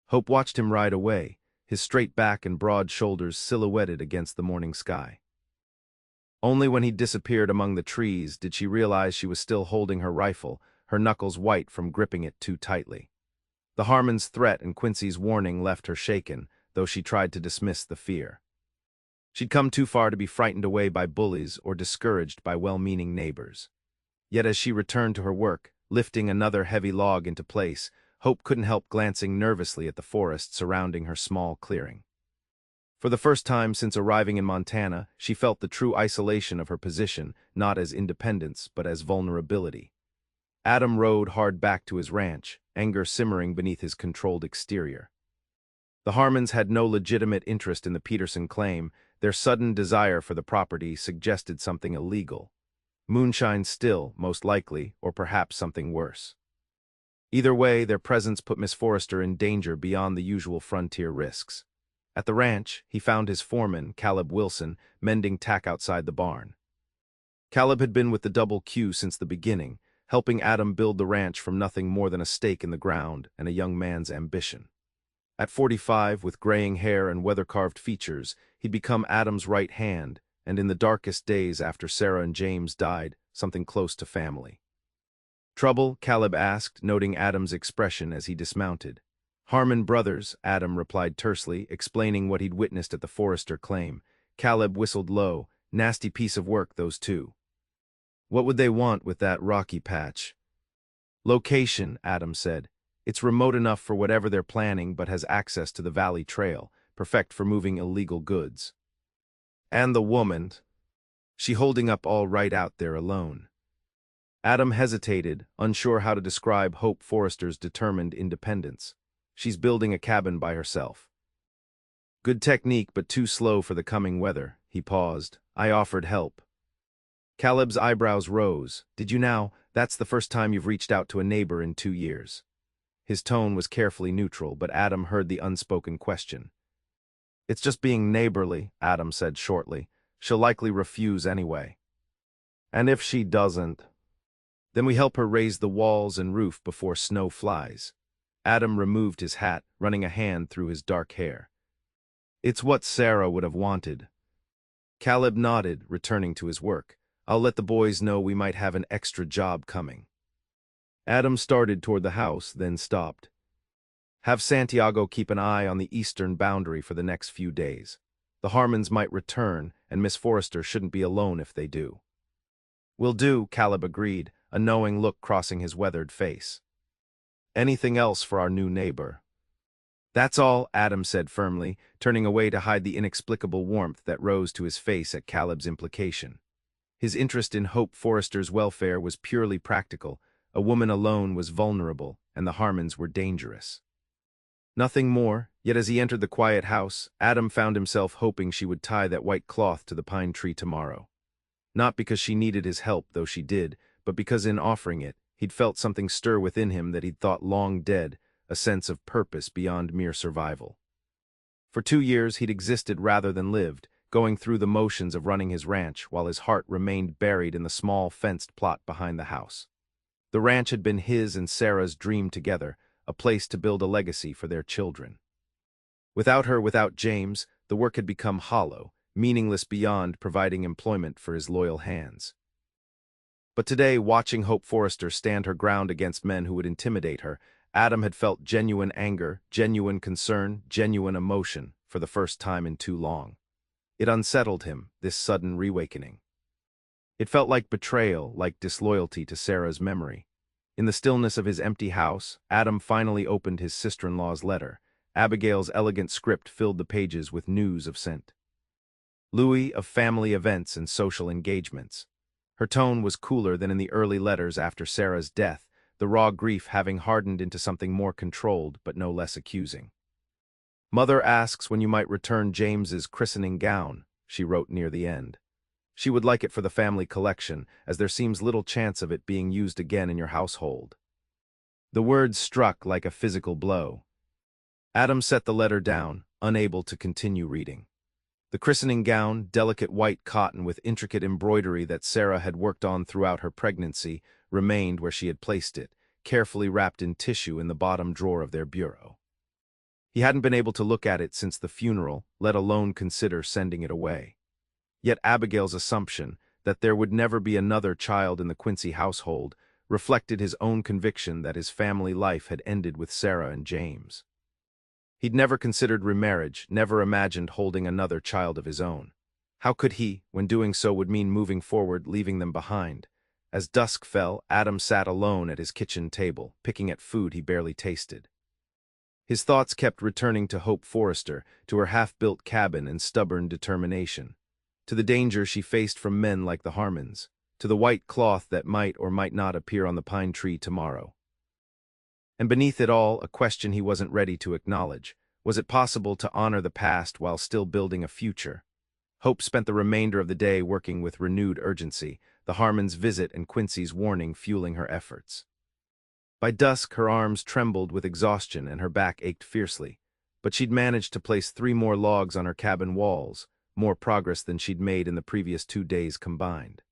Hope watched him ride away, his straight back and broad shoulders silhouetted against the morning sky. Only when he disappeared among the trees did she realize she was still holding her rifle, her knuckles white from gripping it too tightly. The Harmon's threat and Quincy's warning left her shaken, though she tried to dismiss the fear. She'd come too far to be frightened away by bullies or discouraged by well-meaning neighbors. Yet as she returned to her work, lifting another heavy log into place, Hope couldn't help glancing nervously at the forest surrounding her small clearing. For the first time since arriving in Montana, she felt the true isolation of her position, not as independence but as vulnerability. Adam rode hard back to his ranch, anger simmering beneath his controlled exterior. The Harmons had no legitimate interest in the Peterson claim. Their sudden desire for the property suggested something illegal. Moonshine still, most likely, or perhaps something worse. Either way, their presence put Miss Forrester in danger beyond the usual frontier risks. At the ranch, he found his foreman, Caleb Wilson, mending tack outside the barn. Caleb had been with the Double Q since the beginning, helping Adam build the ranch from nothing more than a stake in the ground and a young man's ambition. At 45, with graying hair and weather-carved features, he'd become Adam's right hand, and in the darkest days after Sarah and James died, something close to family. Trouble? Caleb asked, noting Adam's expression as he dismounted. Harmon brothers, Adam replied tersely, explaining what he'd witnessed at the Forrester claim. Caleb whistled low. Nasty piece of work, those two. What would they want with that rocky patch? Location, Adam said. It's remote enough for whatever they're planning but has access to the Valley Trail, perfect for moving illegal goods. And the woman? She holding up all right out there alone. Adam hesitated, unsure how to describe Hope Forrester's determined independence. She's building a cabin by herself. Good technique, but too slow for the coming weather. He paused. I offered help. Caleb's eyebrows rose. Did you now? That's the first time you've reached out to a neighbor in 2 years. His tone was carefully neutral, but Adam heard the unspoken question. It's just being neighborly, Adam said shortly. She'll likely refuse anyway. And if she doesn't? Then we help her raise the walls and roof before snow flies. Adam removed his hat, running a hand through his dark hair. It's what Sarah would have wanted. Caleb nodded, returning to his work. I'll let the boys know we might have an extra job coming. Adam started toward the house, then stopped. Have Santiago keep an eye on the eastern boundary for the next few days. The Harmons might return, and Miss Forrester shouldn't be alone if they do. Will do, Caleb agreed, a knowing look crossing his weathered face. Anything else for our new neighbor? That's all, Adam said firmly, turning away to hide the inexplicable warmth that rose to his face at Caleb's implication. His interest in Hope Forrester's welfare was purely practical. A woman alone was vulnerable, and the Harmons were dangerous. Nothing more, yet as he entered the quiet house, Adam found himself hoping she would tie that white cloth to the pine tree tomorrow. Not because she needed his help, though she did, but because in offering it, he'd felt something stir within him that he'd thought long dead, a sense of purpose beyond mere survival. For 2 years he'd existed rather than lived, going through the motions of running his ranch while his heart remained buried in the small fenced plot behind the house. The ranch had been his and Sarah's dream together, a place to build a legacy for their children. Without her, without James, the work had become hollow, meaningless beyond providing employment for his loyal hands. But today, watching Hope Forrester stand her ground against men who would intimidate her, Adam had felt genuine anger, genuine concern, genuine emotion, for the first time in too long. It unsettled him, this sudden reawakening. It felt like betrayal, like disloyalty to Sarah's memory. In the stillness of his empty house, Adam finally opened his sister-in-law's letter. Abigail's elegant script filled the pages with news of St. Louis, of family events and social engagements. Her tone was cooler than in the early letters after Sarah's death, the raw grief having hardened into something more controlled but no less accusing. "Mother asks when you might return James's christening gown," she wrote near the end. "She would like it for the family collection, as there seems little chance of it being used again in your household." The words struck like a physical blow. Adam set the letter down, unable to continue reading. The christening gown, delicate white cotton with intricate embroidery that Sarah had worked on throughout her pregnancy, remained where she had placed it, carefully wrapped in tissue in the bottom drawer of their bureau. He hadn't been able to look at it since the funeral, let alone consider sending it away. Yet Abigail's assumption that there would never be another child in the Quincy household reflected his own conviction that his family life had ended with Sarah and James. He'd never considered remarriage, never imagined holding another child of his own. How could he, when doing so would mean moving forward, leaving them behind? As dusk fell, Adam sat alone at his kitchen table, picking at food he barely tasted. His thoughts kept returning to Hope Forrester, to her half-built cabin and stubborn determination, to the danger she faced from men like the Harmons, to the white cloth that might or might not appear on the pine tree tomorrow. And beneath it all, a question he wasn't ready to acknowledge. Was it possible to honor the past while still building a future? Hope spent the remainder of the day working with renewed urgency, the Harmons' visit and Quincy's warning fueling her efforts. By dusk, her arms trembled with exhaustion and her back ached fiercely, but she'd managed to place 3 more logs on her cabin walls, more progress than she'd made in the previous 2 days combined.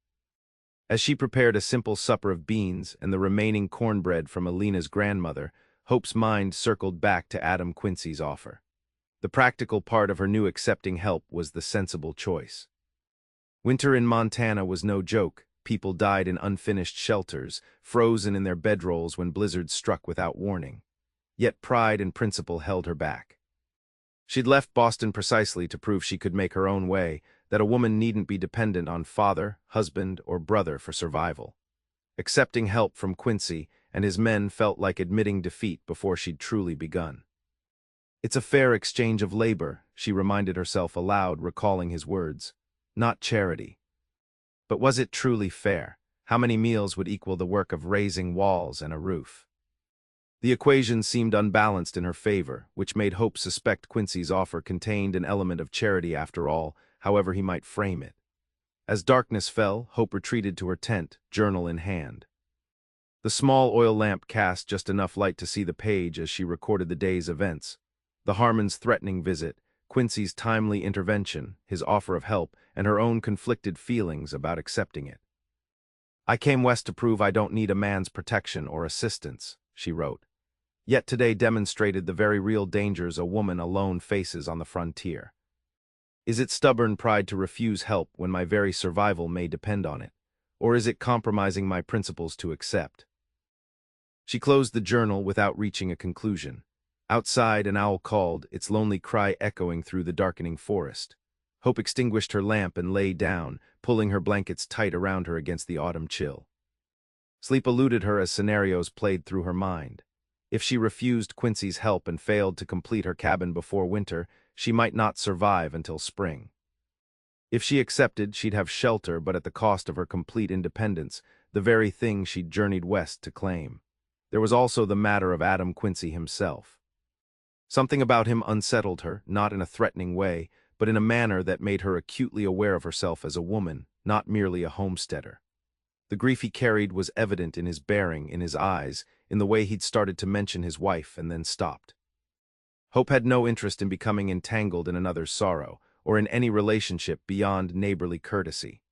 As she prepared a simple supper of beans and the remaining cornbread from Alina's grandmother, Hope's mind circled back to Adam Quincy's offer. The practical part of her new accepting help was the sensible choice. Winter in Montana was no joke. People died in unfinished shelters, frozen in their bedrolls when blizzards struck without warning. Yet pride and principle held her back. She'd left Boston precisely to prove she could make her own way, that a woman needn't be dependent on father, husband, or brother for survival. Accepting help from Quincy and his men felt like admitting defeat before she'd truly begun. "It's a fair exchange of labor," she reminded herself aloud, recalling his words. "Not charity." But was it truly fair? How many meals would equal the work of raising walls and a roof? The equation seemed unbalanced in her favor, which made Hope suspect Quincy's offer contained an element of charity after all, however he might frame it. As darkness fell, Hope retreated to her tent, journal in hand. The small oil lamp cast just enough light to see the page as she recorded the day's events. The Harmons' threatening visit, Quincy's timely intervention, his offer of help, and her own conflicted feelings about accepting it. "I came west to prove I don't need a man's protection or assistance," she wrote. Yet today demonstrated the very real dangers a woman alone faces on the frontier. Is it stubborn pride to refuse help when my very survival may depend on it? Or is it compromising my principles to accept? She closed the journal without reaching a conclusion. Outside, an owl called, its lonely cry echoing through the darkening forest. Hope extinguished her lamp and lay down, pulling her blankets tight around her against the autumn chill. Sleep eluded her as scenarios played through her mind. If she refused Quincy's help and failed to complete her cabin before winter, she might not survive until spring. If she accepted, she'd have shelter, but at the cost of her complete independence, the very thing she'd journeyed west to claim. There was also the matter of Adam Quincy himself. Something about him unsettled her, not in a threatening way, but in a manner that made her acutely aware of herself as a woman, not merely a homesteader. The grief he carried was evident in his bearing, in his eyes, in the way he'd started to mention his wife and then stopped. Hope had no interest in becoming entangled in another's sorrow, or in any relationship beyond neighborly courtesy.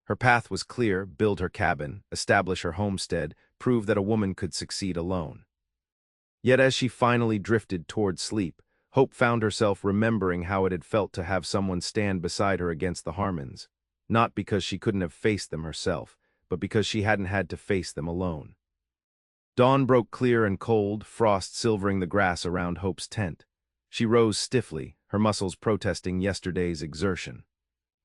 Her path was clear: build her cabin, establish her homestead, prove that a woman could succeed alone. Yet as she finally drifted toward sleep, Hope found herself remembering how it had felt to have someone stand beside her against the Harmons, not because she couldn't have faced them herself, but because she hadn't had to face them alone. Dawn broke clear and cold, frost silvering the grass around Hope's tent. She rose stiffly, her muscles protesting yesterday's exertion.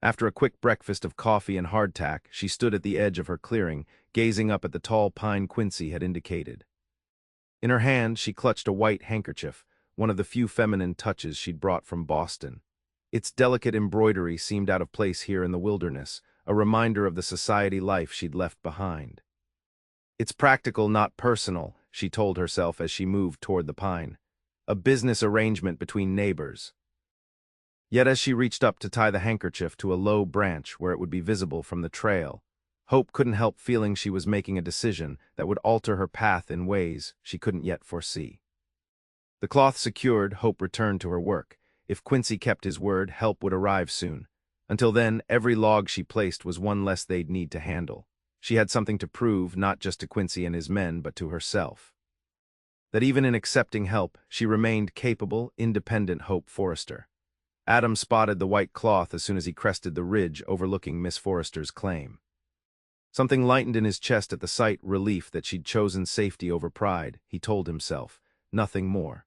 After a quick breakfast of coffee and hardtack, she stood at the edge of her clearing, gazing up at the tall pine Quincy had indicated. In her hand, she clutched a white handkerchief, one of the few feminine touches she'd brought from Boston. Its delicate embroidery seemed out of place here in the wilderness, a reminder of the society life she'd left behind. It's practical, not personal, she told herself as she moved toward the pine. A business arrangement between neighbors. Yet as she reached up to tie the handkerchief to a low branch where it would be visible from the trail, Hope couldn't help feeling she was making a decision that would alter her path in ways she couldn't yet foresee. The cloth secured, Hope returned to her work. If Quincy kept his word, help would arrive soon. Until then, every log she placed was one less they'd need to handle. She had something to prove, not just to Quincy and his men, but to herself. That even in accepting help, she remained capable, independent Hope Forrester. Adam spotted the white cloth as soon as he crested the ridge overlooking Miss Forrester's claim. Something lightened in his chest at the sight, relief that she'd chosen safety over pride, he told himself. Nothing more.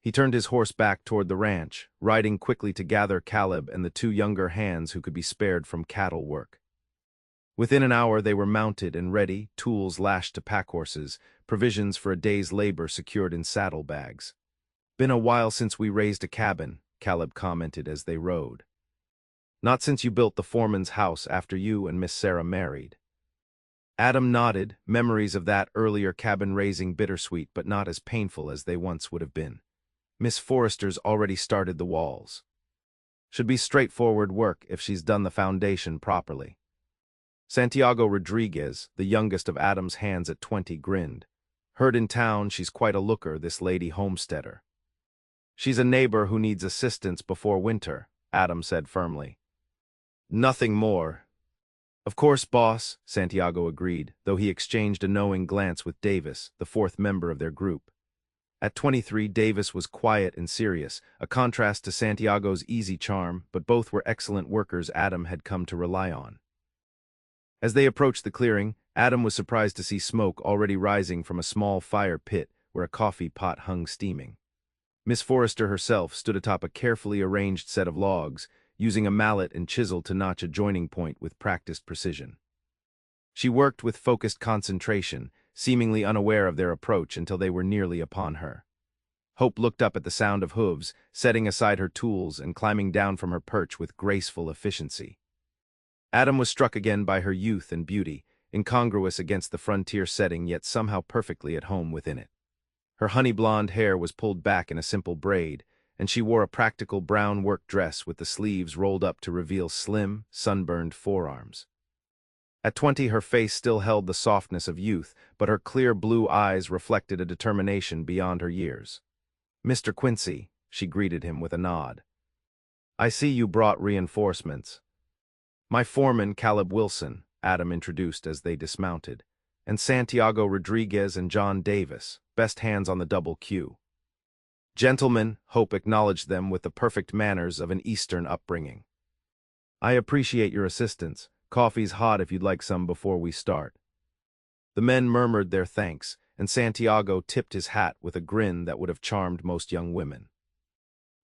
He turned his horse back toward the ranch, riding quickly to gather Caleb and the two younger hands who could be spared from cattle work. Within an hour they were mounted and ready, tools lashed to packhorses, provisions for a day's labor secured in saddlebags. "Been a while since we raised a cabin," Caleb commented as they rode. "Not since you built the foreman's house after you and Miss Sarah married." Adam nodded, memories of that earlier cabin raising bittersweet but not as painful as they once would have been. Miss Forrester's already started the walls. Should be straightforward work if she's done the foundation properly. Santiago Rodriguez, the youngest of Adam's hands at 20, grinned. "Heard in town she's quite a looker, this lady homesteader." "She's a neighbor who needs assistance before winter," Adam said firmly. "Nothing more." "Of course, boss," Santiago agreed, though he exchanged a knowing glance with Davis, the fourth member of their group. At 23, Davis was quiet and serious, a contrast to Santiago's easy charm, but both were excellent workers Adam had come to rely on. As they approached the clearing, Adam was surprised to see smoke already rising from a small fire pit where a coffee pot hung steaming. Miss Forrester herself stood atop a carefully arranged set of logs, using a mallet and chisel to notch a joining point with practiced precision. She worked with focused concentration, seemingly unaware of their approach until they were nearly upon her. Hope looked up at the sound of hooves, setting aside her tools and climbing down from her perch with graceful efficiency. Adam was struck again by her youth and beauty, incongruous against the frontier setting yet somehow perfectly at home within it. Her honey-blonde hair was pulled back in a simple braid, and she wore a practical brown work dress with the sleeves rolled up to reveal slim, sunburned forearms. At 20, her face still held the softness of youth, but her clear blue eyes reflected a determination beyond her years. "Mr. Quincy," she greeted him with a nod. "I see you brought reinforcements." "My foreman, Caleb Wilson," Adam introduced as they dismounted, "and Santiago Rodriguez and John Davis, best hands on the double Q." "Gentlemen," Hope acknowledged them with the perfect manners of an Eastern upbringing. "I appreciate your assistance. Coffee's hot if you'd like some before we start." The men murmured their thanks, and Santiago tipped his hat with a grin that would have charmed most young women.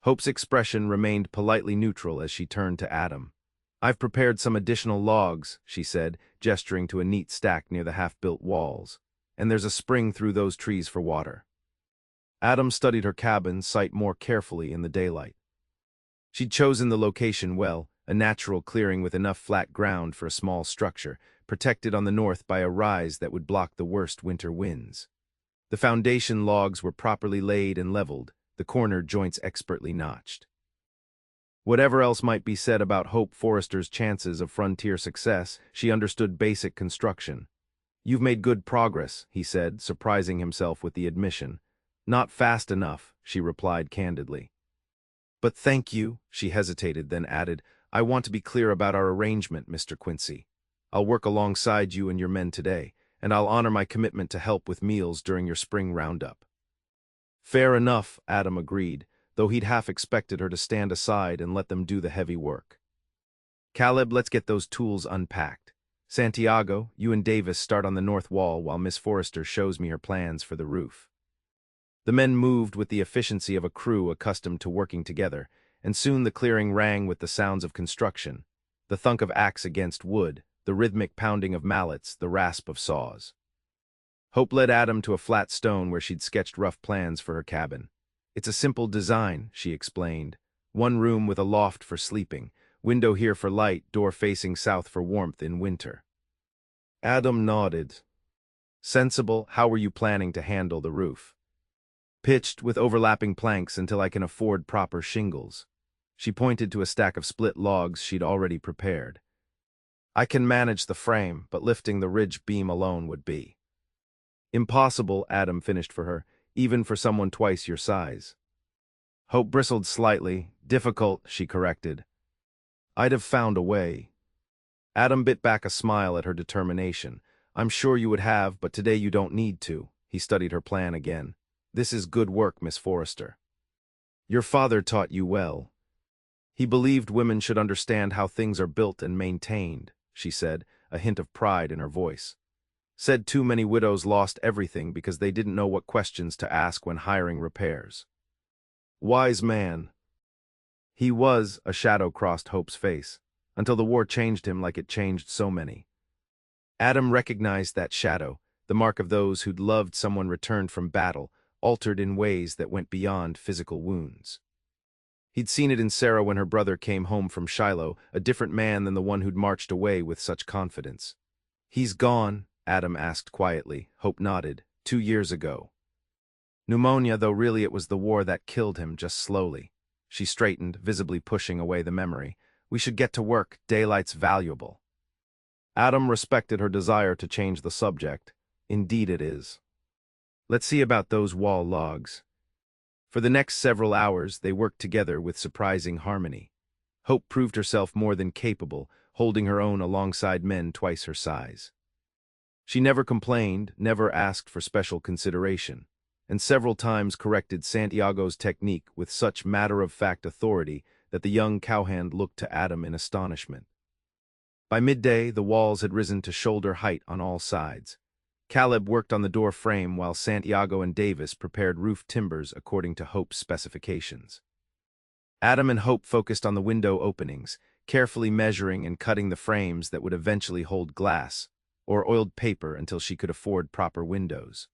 Hope's expression remained politely neutral as she turned to Adam. "I've prepared some additional logs," she said, gesturing to a neat stack near the half-built walls, "and there's a spring through those trees for water." Adam studied her cabin site more carefully in the daylight. She'd chosen the location well, a natural clearing with enough flat ground for a small structure, protected on the north by a rise that would block the worst winter winds. The foundation logs were properly laid and leveled, the corner joints expertly notched. Whatever else might be said about Hope Forrester's chances of frontier success, she understood basic construction. "You've made good progress," he said, surprising himself with the admission. "Not fast enough," she replied candidly. "But thank you," she hesitated, then added, "I want to be clear about our arrangement, Mr. Quincy. I'll work alongside you and your men today, and I'll honor my commitment to help with meals during your spring roundup." "Fair enough," Adam agreed, though he'd half expected her to stand aside and let them do the heavy work. "Caleb, let's get those tools unpacked. Santiago, you and Davis start on the north wall while Miss Forrester shows me her plans for the roof." The men moved with the efficiency of a crew accustomed to working together, and soon the clearing rang with the sounds of construction. the thunk of axe against wood, the rhythmic pounding of mallets, the rasp of saws. Hope led Adam to a flat stone where she'd sketched rough plans for her cabin. "It's a simple design," she explained. "One room with a loft for sleeping, window here for light, door facing south for warmth in winter." Adam nodded. "Sensible. How were you planning to handle the roof?" "Pitched with overlapping planks until I can afford proper shingles." She pointed to a stack of split logs she'd already prepared. "I can manage the frame, but lifting the ridge beam alone would be." "Impossible," Adam finished for her, "even for someone twice your size." Hope bristled slightly. "Difficult," she corrected. "I'd have found a way." Adam bit back a smile at her determination. "I'm sure you would have, but today you don't need to." He studied her plan again. "This is good work, Miss Forrester. Your father taught you well." "He believed women should understand how things are built and maintained," she said, a hint of pride in her voice. "Said too many widows lost everything because they didn't know what questions to ask when hiring repairs." "Wise man." He was. A shadow crossed Hope's face, until the war changed him like it changed so many. Adam recognized that shadow, the mark of those who'd loved someone returned from battle, altered in ways that went beyond physical wounds. He'd seen it in Sarah when her brother came home from Shiloh, a different man than the one who'd marched away with such confidence. "He's gone?" Adam asked quietly. Hope nodded. 2 years ago. "Pneumonia, though really it was the war that killed him, just slowly." She straightened, visibly pushing away the memory. "We should get to work. Daylight's valuable." Adam respected her desire to change the subject. "Indeed it is. Let's see about those wall logs." For the next several hours, they worked together with surprising harmony. Hope proved herself more than capable, holding her own alongside men twice her size. She never complained, never asked for special consideration, and several times corrected Santiago's technique with such matter-of-fact authority that the young cowhand looked to Adam in astonishment. By midday, the walls had risen to shoulder height on all sides. Caleb worked on the door frame while Santiago and Davis prepared roof timbers according to Hope's specifications. Adam and Hope focused on the window openings, carefully measuring and cutting the frames that would eventually hold glass, or oiled paper until she could afford proper windows.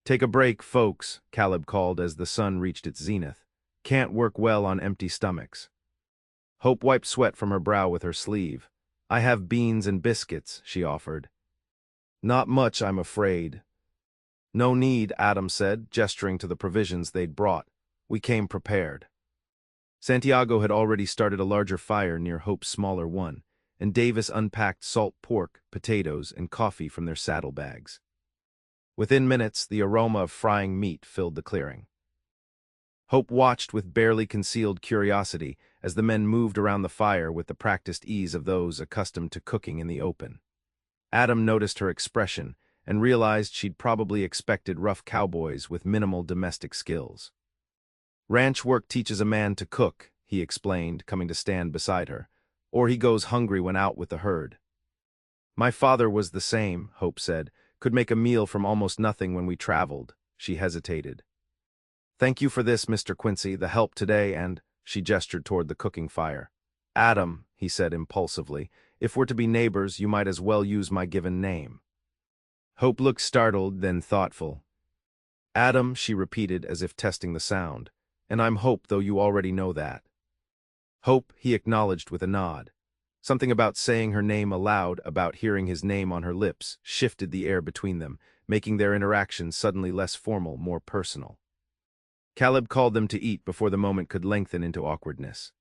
"Take a break, folks," Caleb called as the sun reached its zenith. "Can't work well on empty stomachs." Hope wiped sweat from her brow with her sleeve. "I have beans and biscuits," she offered. "Not much, I'm afraid." "No need," Adam said, gesturing to the provisions they'd brought. "We came prepared." Santiago had already started a larger fire near Hope's smaller one, and Davis unpacked salt pork, potatoes, and coffee from their saddlebags. Within minutes, the aroma of frying meat filled the clearing. Hope watched with barely concealed curiosity as the men moved around the fire with the practiced ease of those accustomed to cooking in the open. Adam noticed her expression and realized she'd probably expected rough cowboys with minimal domestic skills. "Ranch work teaches a man to cook," he explained, coming to stand beside her, "or he goes hungry when out with the herd." "My father was the same," Hope said, "could make a meal from almost nothing when we traveled." She hesitated. "Thank you for this, Mr. Quincy, the help today, and—" she gestured toward the cooking fire. "Adam," he said impulsively, "if we're to be neighbors, you might as well use my given name." Hope looked startled, then thoughtful. "Adam," she repeated as if testing the sound, "and I'm Hope, though you already know that." "Hope," he acknowledged with a nod. Something about saying her name aloud, about hearing his name on her lips, shifted the air between them, making their interaction suddenly less formal, more personal. Caleb called them to eat before the moment could lengthen into awkwardness.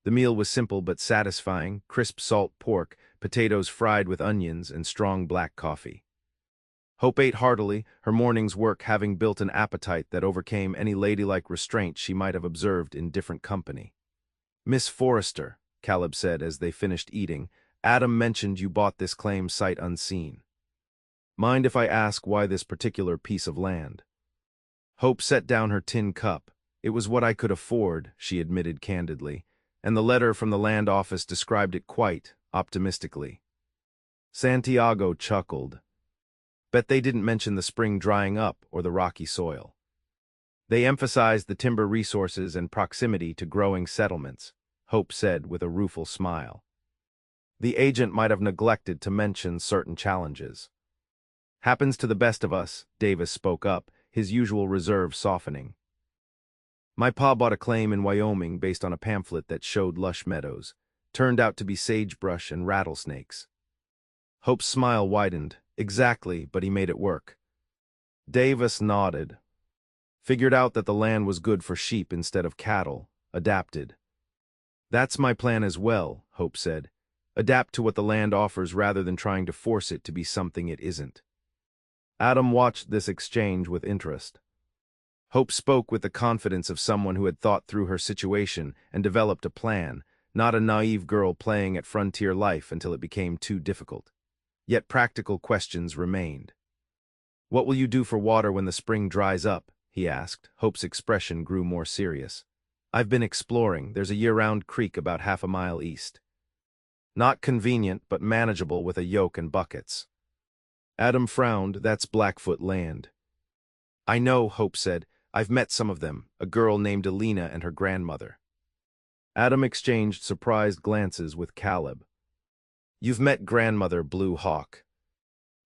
The meal was simple but satisfying: crisp salt pork, potatoes fried with onions, and strong black coffee. Hope ate heartily, her morning's work having built an appetite that overcame any ladylike restraint she might have observed in different company. "Miss Forrester," Caleb said as they finished eating, "Adam mentioned you bought this claim sight unseen. Mind if I ask why this particular piece of land?" Hope set down her tin cup. "It was what I could afford," she admitted candidly, and the letter from the land office described it quite optimistically. Santiago chuckled. "Bet they didn't mention the spring drying up or the rocky soil. They emphasized the timber resources and proximity to growing settlements," Hope said with a rueful smile. The agent might have neglected to mention certain challenges. Happens to the best of us, Davis spoke up, his usual reserve softening. My pa bought a claim in Wyoming based on a pamphlet that showed lush meadows. Turned out to be sagebrush and rattlesnakes. Hope's smile widened. Exactly, but he made it work. Davis nodded. Figured out that the land was good for sheep instead of cattle. Adapted. That's my plan as well, Hope said. Adapt to what the land offers rather than trying to force it to be something it isn't. Adam watched this exchange with interest. Hope spoke with the confidence of someone who had thought through her situation and developed a plan, not a naive girl playing at frontier life until it became too difficult. Yet practical questions remained. What will you do for water when the spring dries up? He asked. Hope's expression grew more serious. I've been exploring. There's a year-round creek about half a mile east. Not convenient, but manageable with a yoke and buckets. Adam frowned. That's Blackfoot land. I know, Hope said. I've met some of them, a girl named Alina and her grandmother. Adam exchanged surprised glances with Caleb. You've met grandmother Blue Hawk.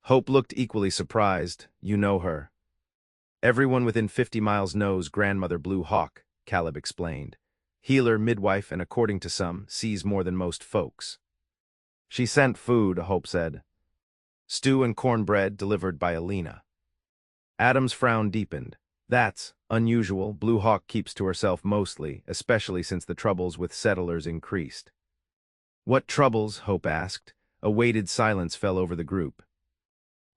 Hope looked equally surprised. You know her. Everyone within 50 miles knows grandmother Blue Hawk, Caleb explained. Healer, midwife, and according to some, sees more than most folks. She sent food, Hope said. Stew and cornbread delivered by Alina. Adam's frown deepened. That's unusual. Blue Hawk keeps to herself mostly, especially since the troubles with settlers increased. What troubles? Hope asked. A weighted silence fell over the group.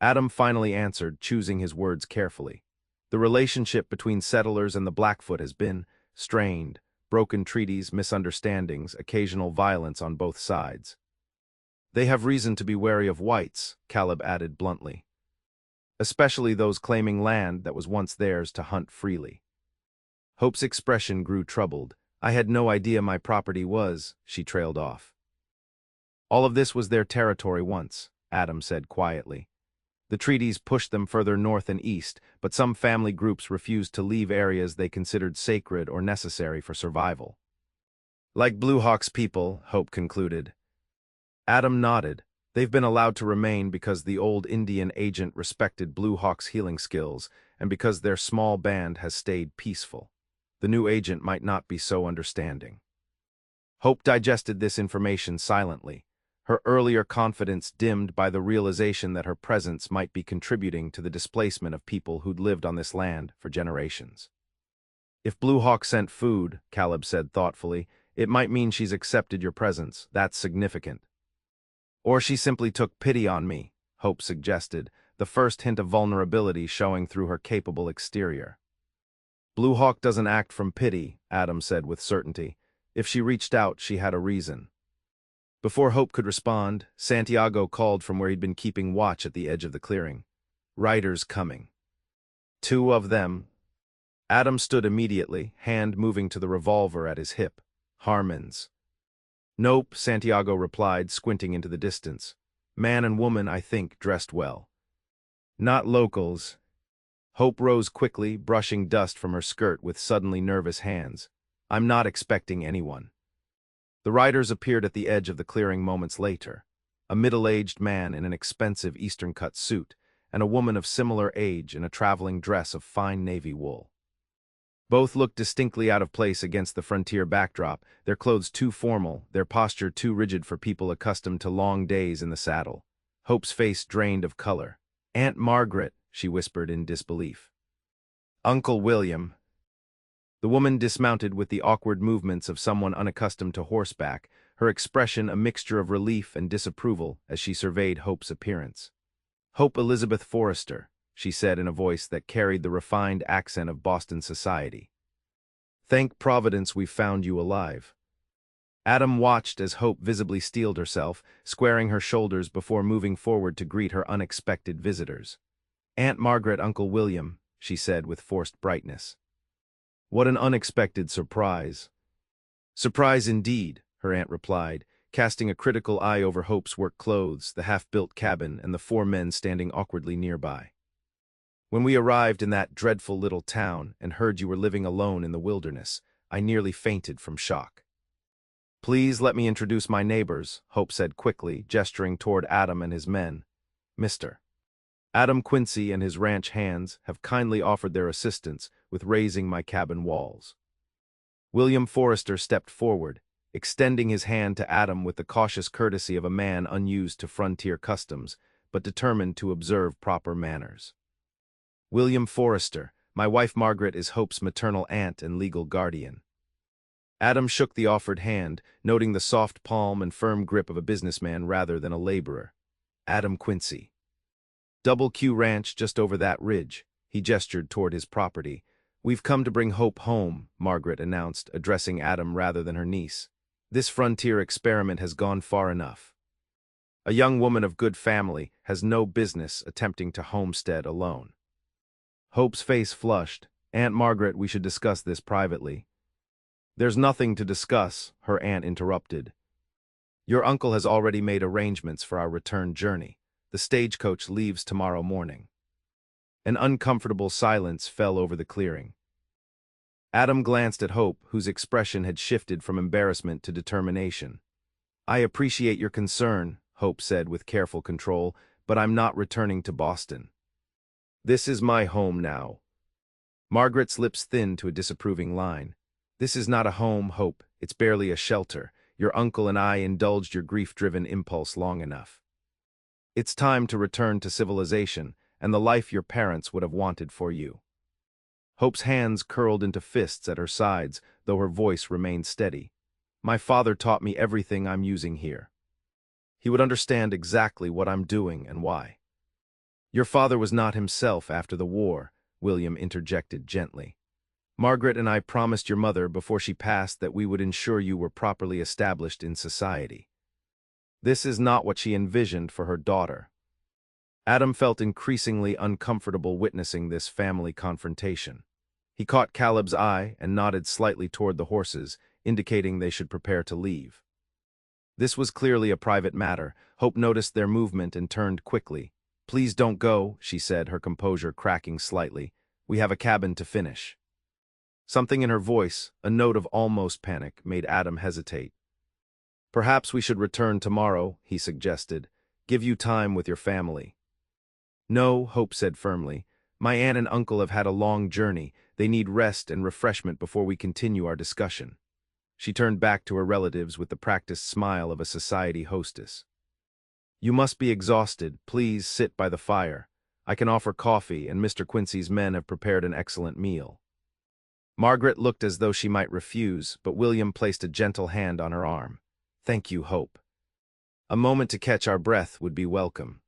Adam finally answered, choosing his words carefully. The relationship between settlers and the Blackfoot has been strained, broken treaties, misunderstandings, occasional violence on both sides. They have reason to be wary of whites, Caleb added bluntly. Especially those claiming land that was once theirs to hunt freely. Hope's expression grew troubled. I had no idea my property was, she trailed off. All of this was their territory once, Adam said quietly. The treaties pushed them further north and east, but some family groups refused to leave areas they considered sacred or necessary for survival. Like Blue Hawk's people, Hope concluded. Adam nodded. They've been allowed to remain because the old Indian agent respected Blue Hawk's healing skills and because their small band has stayed peaceful. The new agent might not be so understanding. Hope digested this information silently, her earlier confidence dimmed by the realization that her presence might be contributing to the displacement of people who'd lived on this land for generations. If Blue Hawk sent food, Caleb said thoughtfully, it might mean she's accepted your presence. That's significant. Or she simply took pity on me, Hope suggested, the first hint of vulnerability showing through her capable exterior. Blue Hawk doesn't act from pity, Adam said with certainty. If she reached out, she had a reason. Before Hope could respond, Santiago called from where he'd been keeping watch at the edge of the clearing. Riders coming. 2 of them. Adam stood immediately, hand moving to the revolver at his hip. Harmons. Nope, Santiago replied, squinting into the distance. Man and woman, I think, dressed well. Not locals. Hope rose quickly, brushing dust from her skirt with suddenly nervous hands. I'm not expecting anyone. The riders appeared at the edge of the clearing moments later. A middle-aged man in an expensive Eastern-cut suit, and a woman of similar age in a traveling dress of fine navy wool. Both looked distinctly out of place against the frontier backdrop, their clothes too formal, their posture too rigid for people accustomed to long days in the saddle. Hope's face drained of color. Aunt Margaret, she whispered in disbelief. Uncle William. The woman dismounted with the awkward movements of someone unaccustomed to horseback, her expression a mixture of relief and disapproval as she surveyed Hope's appearance. Hope Elizabeth Forrester, she said in a voice that carried the refined accent of Boston society. Thank Providence we found you alive. Adam watched as Hope visibly steeled herself, squaring her shoulders before moving forward to greet her unexpected visitors. Aunt Margaret, Uncle William, she said with forced brightness. What an unexpected surprise. Surprise indeed, her aunt replied, casting a critical eye over Hope's work clothes, the half-built cabin, and the 4 men standing awkwardly nearby. When we arrived in that dreadful little town and heard you were living alone in the wilderness, I nearly fainted from shock. Please let me introduce my neighbors, Hope said quickly, gesturing toward Adam and his men. Mr. Adam Quincy and his ranch hands have kindly offered their assistance with raising my cabin walls. William Forrester stepped forward, extending his hand to Adam with the cautious courtesy of a man unused to frontier customs, but determined to observe proper manners. William Forrester, my wife Margaret is Hope's maternal aunt and legal guardian. Adam shook the offered hand, noting the soft palm and firm grip of a businessman rather than a laborer. Adam Quincy. Double Q Ranch just over that ridge. He gestured toward his property. We've come to bring Hope home, Margaret announced, addressing Adam rather than her niece. This frontier experiment has gone far enough. A young woman of good family has no business attempting to homestead alone. Hope's face flushed. Aunt Margaret, we should discuss this privately. There's nothing to discuss, her aunt interrupted. Your uncle has already made arrangements for our return journey. The stagecoach leaves tomorrow morning. An uncomfortable silence fell over the clearing. Adam glanced at Hope, whose expression had shifted from embarrassment to determination. I appreciate your concern, Hope said with careful control, but I'm not returning to Boston. This is my home now. Margaret's lips thinned to a disapproving line. This is not a home, Hope. It's barely a shelter. Your uncle and I indulged your grief-driven impulse long enough. It's time to return to civilization and the life your parents would have wanted for you. Hope's hands curled into fists at her sides, though her voice remained steady. My father taught me everything I'm using here. He would understand exactly what I'm doing and why. Your father was not himself after the war, William interjected gently. Margaret and I promised your mother before she passed that we would ensure you were properly established in society. This is not what she envisioned for her daughter. Adam felt increasingly uncomfortable witnessing this family confrontation. He caught Caleb's eye and nodded slightly toward the horses, indicating they should prepare to leave. This was clearly a private matter. Hope noticed their movement and turned quickly. Please don't go, she said, her composure cracking slightly. We have a cabin to finish. Something in her voice, a note of almost panic, made Adam hesitate. Perhaps we should return tomorrow, he suggested. Give you time with your family. No, Hope said firmly. My aunt and uncle have had a long journey. They need rest and refreshment before we continue our discussion. She turned back to her relatives with the practiced smile of a society hostess. You must be exhausted. Please sit by the fire. I can offer coffee, and Mr. Quincy's men have prepared an excellent meal. Margaret looked as though she might refuse, but William placed a gentle hand on her arm. Thank you, Hope. A moment to catch our breath would be welcome.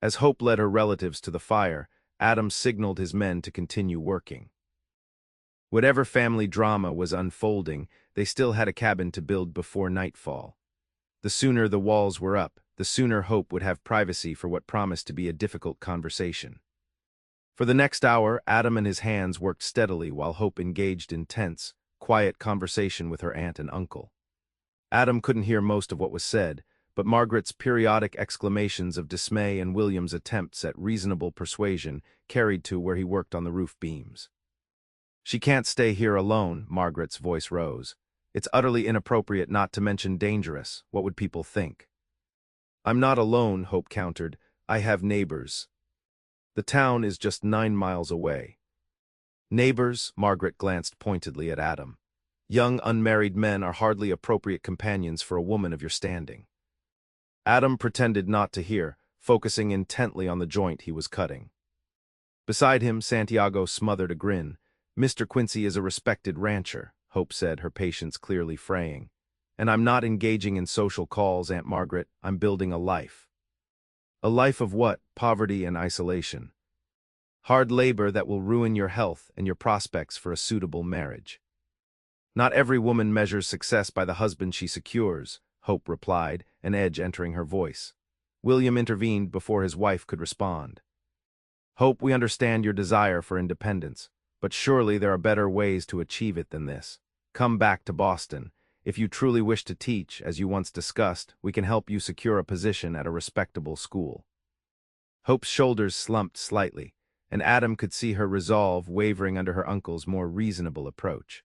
As Hope led her relatives to the fire, Adam signaled his men to continue working. Whatever family drama was unfolding, they still had a cabin to build before nightfall. The sooner the walls were up, the sooner Hope would have privacy for what promised to be a difficult conversation. For the next hour, Adam and his hands worked steadily while Hope engaged in tense, quiet conversation with her aunt and uncle. Adam couldn't hear most of what was said, but Margaret's periodic exclamations of dismay and William's attempts at reasonable persuasion carried to where he worked on the roof beams. She can't stay here alone, Margaret's voice rose. It's utterly inappropriate, not to mention dangerous. What would people think? I'm not alone, Hope countered. I have neighbors. The town is just 9 miles away. Neighbors? Margaret glanced pointedly at Adam. Young unmarried men are hardly appropriate companions for a woman of your standing. Adam pretended not to hear, focusing intently on the joint he was cutting. Beside him, Santiago smothered a grin. Mr. Quincy is a respected rancher, Hope said, her patience clearly fraying. And I'm not engaging in social calls, Aunt Margaret. I'm building a life. A life of what? Poverty and isolation. Hard labor that will ruin your health and your prospects for a suitable marriage. Not every woman measures success by the husband she secures, Hope replied, an edge entering her voice. William intervened before his wife could respond. Hope, we understand your desire for independence, but surely there are better ways to achieve it than this. Come back to Boston. If you truly wish to teach, as you once discussed, we can help you secure a position at a respectable school. Hope's shoulders slumped slightly, and Adam could see her resolve wavering under her uncle's more reasonable approach.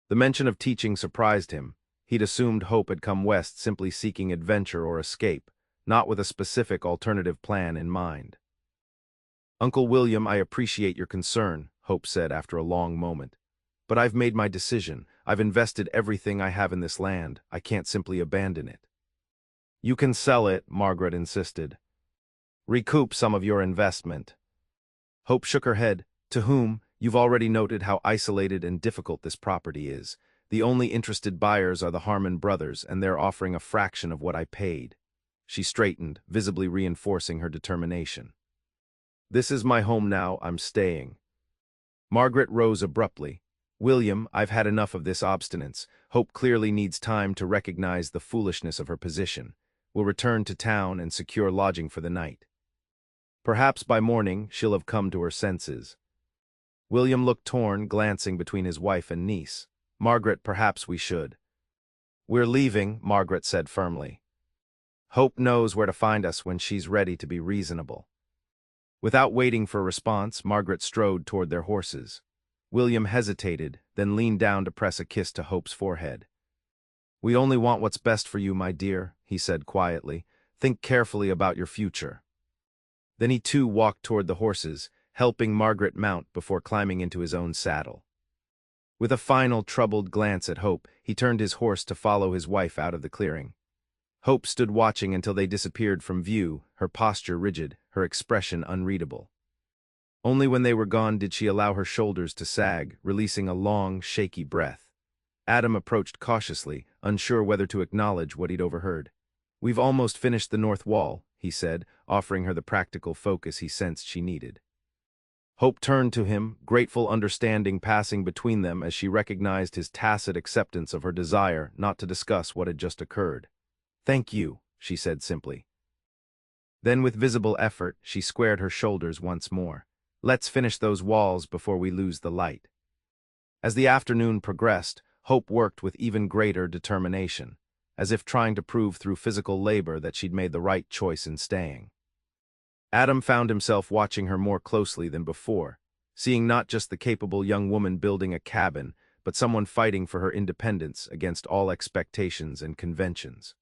The mention of teaching surprised him. He'd assumed Hope had come west simply seeking adventure or escape, not with a specific alternative plan in mind. "Uncle William, I appreciate your concern," Hope said after a long moment. "But I've made my decision. I've invested everything I have in this land. I can't simply abandon it." "You can sell it," Margaret insisted. "Recoup some of your investment." Hope shook her head. "To whom? You've already noted how isolated and difficult this property is. The only interested buyers are the Harmon brothers, and they're offering a fraction of what I paid." She straightened, visibly reinforcing her determination. "This is my home now. I'm staying." Margaret rose abruptly. "William, I've had enough of this obstinance. Hope clearly needs time to recognize the foolishness of her position. We'll return to town and secure lodging for the night. Perhaps by morning she'll have come to her senses." William looked torn, glancing between his wife and niece. "Margaret, perhaps we should." "We're leaving," Margaret said firmly. "Hope knows where to find us when she's ready to be reasonable." Without waiting for a response, Margaret strode toward their horses. William hesitated, then leaned down to press a kiss to Hope's forehead. "We only want what's best for you, my dear," he said quietly. "Think carefully about your future." Then he too walked toward the horses, helping Margaret mount before climbing into his own saddle. With a final troubled glance at Hope, he turned his horse to follow his wife out of the clearing. Hope stood watching until they disappeared from view, her posture rigid, her expression unreadable. Only when they were gone did she allow her shoulders to sag, releasing a long, shaky breath. Adam approached cautiously, unsure whether to acknowledge what he'd overheard. "We've almost finished the north wall," he said, offering her the practical focus he sensed she needed. Hope turned to him, grateful understanding passing between them as she recognized his tacit acceptance of her desire not to discuss what had just occurred. "Thank you," she said simply. Then with visible effort, she squared her shoulders once more. "Let's finish those walls before we lose the light." As the afternoon progressed, Hope worked with even greater determination, as if trying to prove through physical labor that she'd made the right choice in staying. Adam found himself watching her more closely than before, seeing not just the capable young woman building a cabin, but someone fighting for her independence against all expectations and conventions.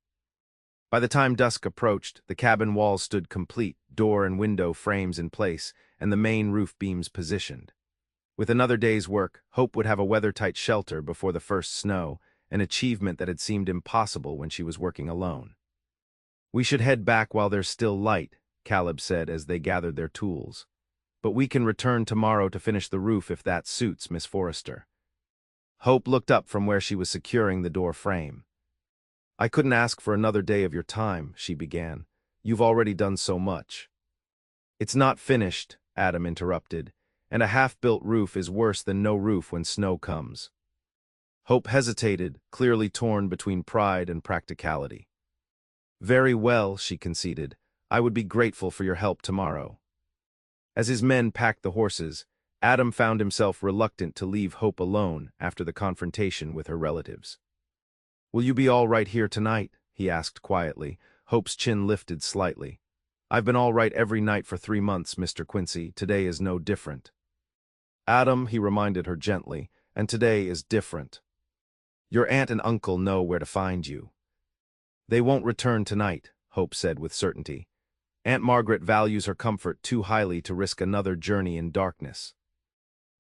By the time dusk approached, the cabin walls stood complete, door and window frames in place, and the main roof beams positioned. With another day's work, Hope would have a weather-tight shelter before the first snow, an achievement that had seemed impossible when she was working alone. "We should head back while there's still light," Caleb said as they gathered their tools. "But we can return tomorrow to finish the roof if that suits, Miss Forrester." Hope looked up from where she was securing the door frame. "I couldn't ask for another day of your time," she began. "You've already done so much." "It's not finished," Adam interrupted, "and a half-built roof is worse than no roof when snow comes." Hope hesitated, clearly torn between pride and practicality. "Very well," she conceded. "I would be grateful for your help tomorrow." As his men packed the horses, Adam found himself reluctant to leave Hope alone after the confrontation with her relatives. "Will you be all right here tonight?" he asked quietly. Hope's chin lifted slightly. "I've been all right every night for 3 months, Mr. Quincy. Today is no different." "Adam," he reminded her gently, "and today is different. Your aunt and uncle know where to find you." "They won't return tonight," Hope said with certainty. "Aunt Margaret values her comfort too highly to risk another journey in darkness.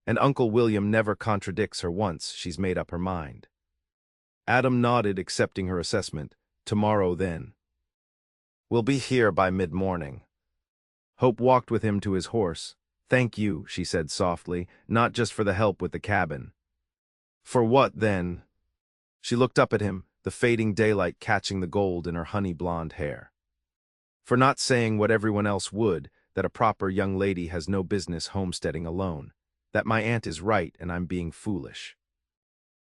And Uncle William never contradicts her once she's made up her mind." Adam nodded, accepting her assessment. "Tomorrow, then." "We'll be here by mid-morning." Hope walked with him to his horse. "Thank you," she said softly, "not just for the help with the cabin." "For what, then?" She looked up at him, the fading daylight catching the gold in her honey-blonde hair. "For not saying what everyone else would, that a proper young lady has no business homesteading alone. That my aunt is right and I'm being foolish."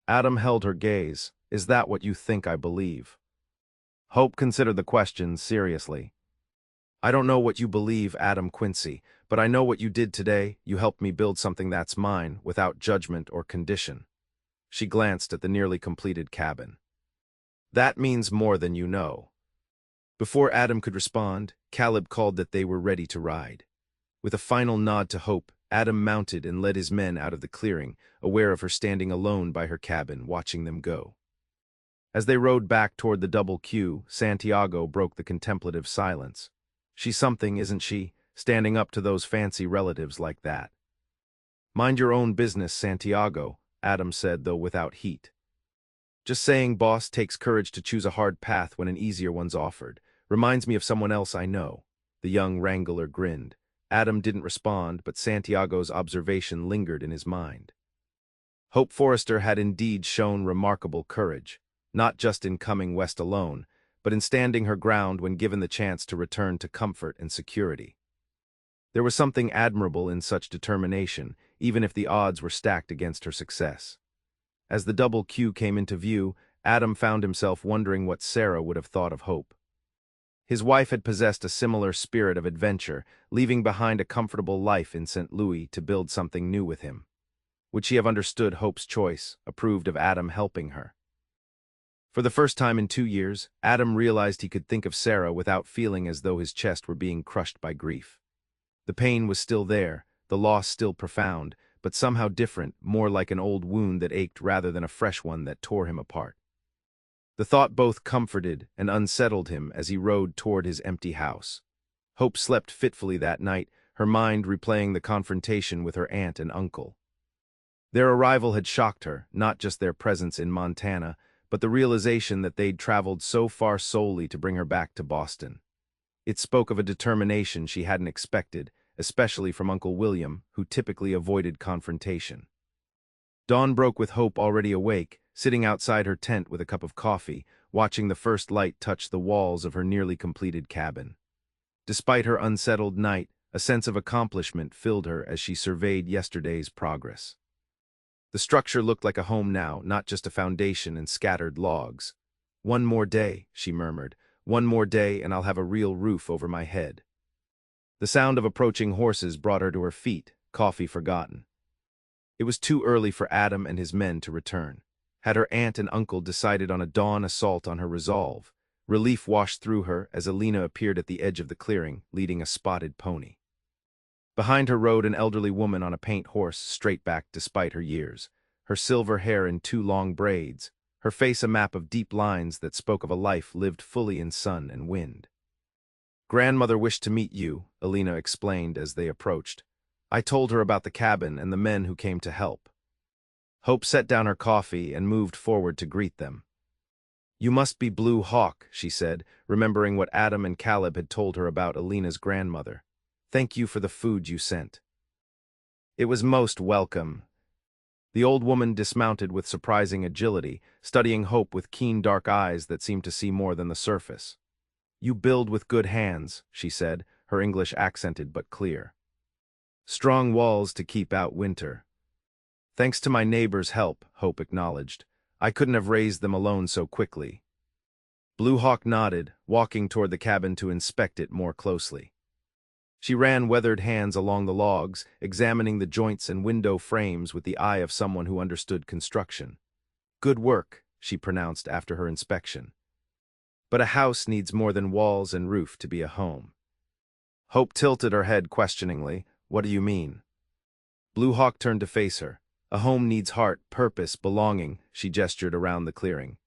Adam held her gaze. "Is that what you think I believe?" Hope considered the question seriously. "I don't know what you believe, Adam Quincy, but I know what you did today. You helped me build something that's mine, without judgment or condition." She glanced at the nearly completed cabin. "That means more than you know." Before Adam could respond, Caleb called that they were ready to ride. With a final nod to Hope, Adam mounted and led his men out of the clearing, aware of her standing alone by her cabin, watching them go. As they rode back toward the double queue, Santiago broke the contemplative silence. She's something, isn't she, standing up to those fancy relatives like that? Mind your own business, Santiago, Adam said, though without heat. Just saying, boss, takes courage to choose a hard path when an easier one's offered. Reminds me of someone else I know. The young wrangler grinned. Adam didn't respond, but Santiago's observation lingered in his mind. Hope Forrester had indeed shown remarkable courage, not just in coming west alone, but in standing her ground when given the chance to return to comfort and security. There was something admirable in such determination, even if the odds were stacked against her success. As the double queue came into view, Adam found himself wondering what Sarah would have thought of Hope. His wife had possessed a similar spirit of adventure, leaving behind a comfortable life in St. Louis to build something new with him. Would she have understood Hope's choice, approved of Adam helping her? For the first time in 2 years, Adam realized he could think of Sarah without feeling as though his chest were being crushed by grief. The pain was still there, the loss still profound, but somehow different, more like an old wound that ached rather than a fresh one that tore him apart. The thought both comforted and unsettled him as he rode toward his empty house. Hope slept fitfully that night, her mind replaying the confrontation with her aunt and uncle. Their arrival had shocked her, not just their presence in Montana, but the realization that they'd traveled so far solely to bring her back to Boston. It spoke of a determination she hadn't expected, especially from Uncle William, who typically avoided confrontation. Dawn broke with Hope already awake, sitting outside her tent with a cup of coffee, watching the first light touch the walls of her nearly completed cabin. Despite her unsettled night, a sense of accomplishment filled her as she surveyed yesterday's progress. The structure looked like a home now, not just a foundation and scattered logs. "One more day," she murmured. "One more day and I'll have a real roof over my head." The sound of approaching horses brought her to her feet, coffee forgotten. It was too early for Adam and his men to return. Had her aunt and uncle decided on a dawn assault on her resolve? Relief washed through her as Alina appeared at the edge of the clearing, leading a spotted pony. Behind her rode an elderly woman on a paint horse, straight-backed despite her years, her silver hair in 2 long braids, her face a map of deep lines that spoke of a life lived fully in sun and wind. "Grandmother wished to meet you," Alina explained as they approached. "I told her about the cabin and the men who came to help." Hope set down her coffee and moved forward to greet them. "You must be Blue Hawk," she said, remembering what Adam and Caleb had told her about Alina's grandmother. "Thank you for the food you sent." "It was most welcome." The old woman dismounted with surprising agility, studying Hope with keen dark eyes that seemed to see more than the surface. "You build with good hands," she said, her English accented but clear. "Strong walls to keep out winter." "Thanks to my neighbor's help," Hope acknowledged. "I couldn't have raised them alone so quickly." Blue Hawk nodded, walking toward the cabin to inspect it more closely. She ran weathered hands along the logs, examining the joints and window frames with the eye of someone who understood construction. "Good work," she pronounced after her inspection. "But a house needs more than walls and roof to be a home." Hope tilted her head questioningly. "What do you mean?" Blue Hawk turned to face her. "A home needs heart, purpose, belonging," she gestured around the clearing.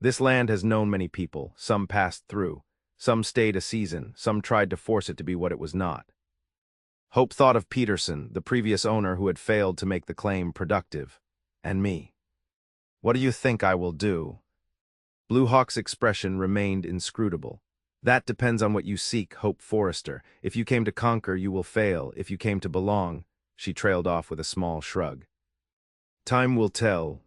"This land has known many people, some passed through, some stayed a season, some tried to force it to be what it was not." Hope thought of Peterson, the previous owner who had failed to make the claim productive. "And me. What do you think I will do?" Blue Hawk's expression remained inscrutable. "That depends on what you seek, Hope Forrester. If you came to conquer, you will fail. If you came to belong," she trailed off with a small shrug. "Time will tell."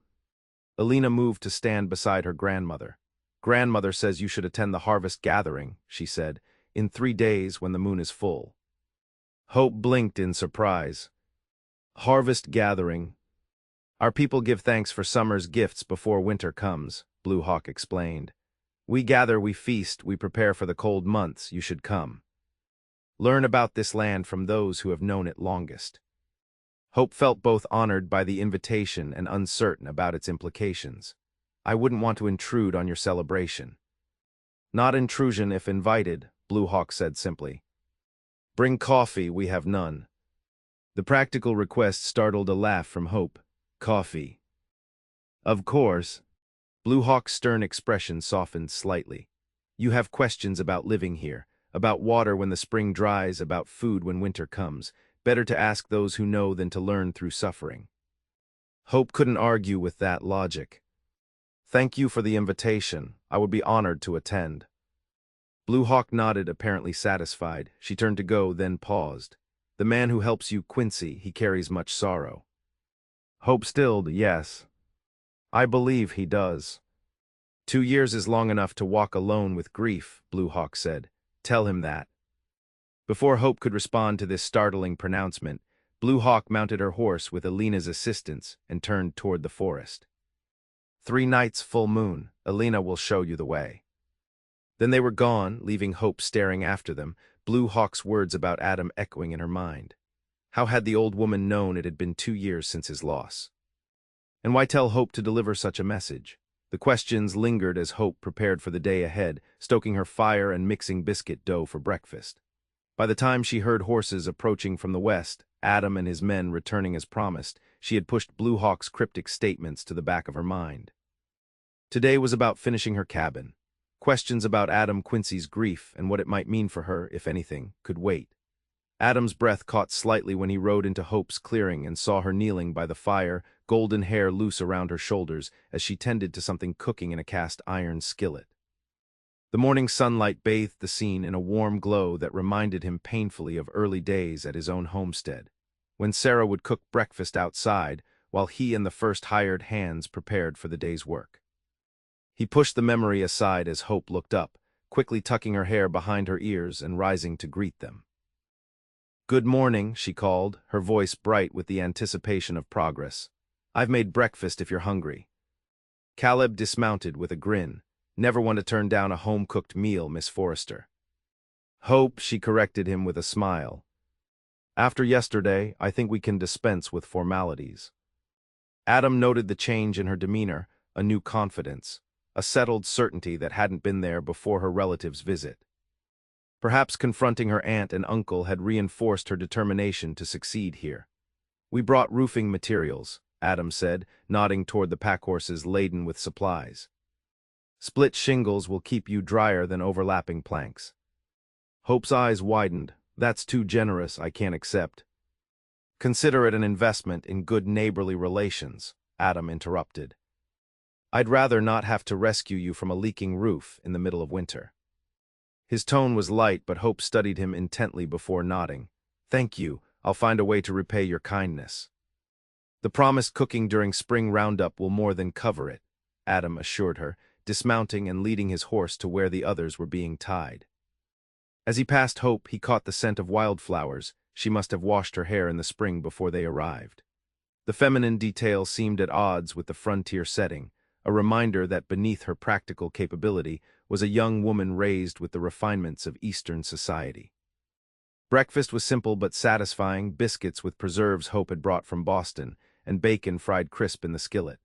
Alina moved to stand beside her grandmother. "Grandmother says you should attend the harvest gathering," she said, "in 3 days when the moon is full." Hope blinked in surprise. "Harvest gathering. Our people give thanks for summer's gifts before winter comes," Blue Hawk explained. "We gather, we feast, we prepare for the cold months. You should come. Learn about this land from those who have known it longest." Hope felt both honored by the invitation and uncertain about its implications. "I wouldn't want to intrude on your celebration." "Not intrusion if invited," Blue Hawk said simply. "Bring coffee, we have none." The practical request startled a laugh from Hope. "Coffee." "Of course." Blue Hawk's stern expression softened slightly. You have questions about living here, about water when the spring dries, about food when winter comes. Better to ask those who know than to learn through suffering. Hope couldn't argue with that logic. Thank you for the invitation. I would be honored to attend. Blue Hawk nodded, apparently satisfied. She turned to go, then paused. The man who helps you, Quincy, he carries much sorrow. Hope stilled, yes. I believe he does. 2 years is long enough to walk alone with grief, Blue Hawk said. Tell him that. Before Hope could respond to this startling pronouncement, Blue Hawk mounted her horse with Alina's assistance and turned toward the forest. 3 nights full moon, Alina will show you the way. Then they were gone, leaving Hope staring after them, Blue Hawk's words about Adam echoing in her mind. How had the old woman known it had been 2 years since his loss? And why tell Hope to deliver such a message? The questions lingered as Hope prepared for the day ahead, stoking her fire and mixing biscuit dough for breakfast. By the time she heard horses approaching from the west, Adam and his men returning as promised, she had pushed Blue Hawk's cryptic statements to the back of her mind. Today was about finishing her cabin. Questions about Adam Quincy's grief and what it might mean for her, if anything, could wait. Adam's breath caught slightly when he rode into Hope's clearing and saw her kneeling by the fire, golden hair loose around her shoulders as she tended to something cooking in a cast-iron skillet. The morning sunlight bathed the scene in a warm glow that reminded him painfully of early days at his own homestead, when Sarah would cook breakfast outside while he and the first hired hands prepared for the day's work. He pushed the memory aside as Hope looked up, quickly tucking her hair behind her ears and rising to greet them. "Good morning," she called, her voice bright with the anticipation of progress. "I've made breakfast if you're hungry." Caleb dismounted with a grin. "Never want to turn down a home-cooked meal, Miss Forrester." "Hope," she corrected him with a smile. "After yesterday, I think we can dispense with formalities." Adam noted the change in her demeanor, a new confidence, a settled certainty that hadn't been there before her relative's visit. Perhaps confronting her aunt and uncle had reinforced her determination to succeed here. "We brought roofing materials," Adam said, nodding toward the packhorses laden with supplies. "Split shingles will keep you drier than overlapping planks." Hope's eyes widened. "That's too generous, I can't accept." "Consider it an investment in good neighborly relations," Adam interrupted. "I'd rather not have to rescue you from a leaking roof in the middle of winter." His tone was light, but Hope studied him intently before nodding. "Thank you, I'll find a way to repay your kindness." "The promised cooking during spring roundup will more than cover it," Adam assured her, dismounting and leading his horse to where the others were being tied. As he passed Hope, he caught the scent of wildflowers. She must have washed her hair in the spring before they arrived. The feminine detail seemed at odds with the frontier setting, a reminder that beneath her practical capability was a young woman raised with the refinements of Eastern society. Breakfast was simple but satisfying: biscuits with preserves Hope had brought from Boston, and bacon fried crisp in the skillet.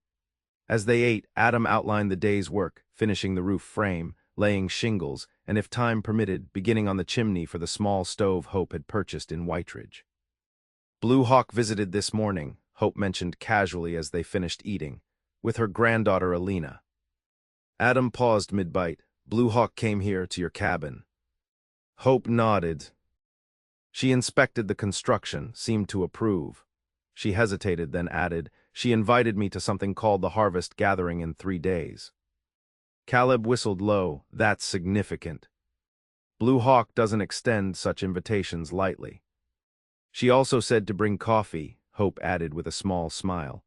As they ate, Adam outlined the day's work, finishing the roof frame, laying shingles, and if time permitted, beginning on the chimney for the small stove Hope had purchased in Whiteridge. "Blue Hawk visited this morning," Hope mentioned casually as they finished eating, "with her granddaughter Alina." Adam paused mid-bite. "Blue Hawk came here to your cabin." Hope nodded. She inspected the construction, seemed to approve. She hesitated, then added, "She invited me to something called the Harvest Gathering in 3 days. Caleb whistled low. "That's significant. Blue Hawk doesn't extend such invitations lightly." "She also said to bring coffee," Hope added with a small smile.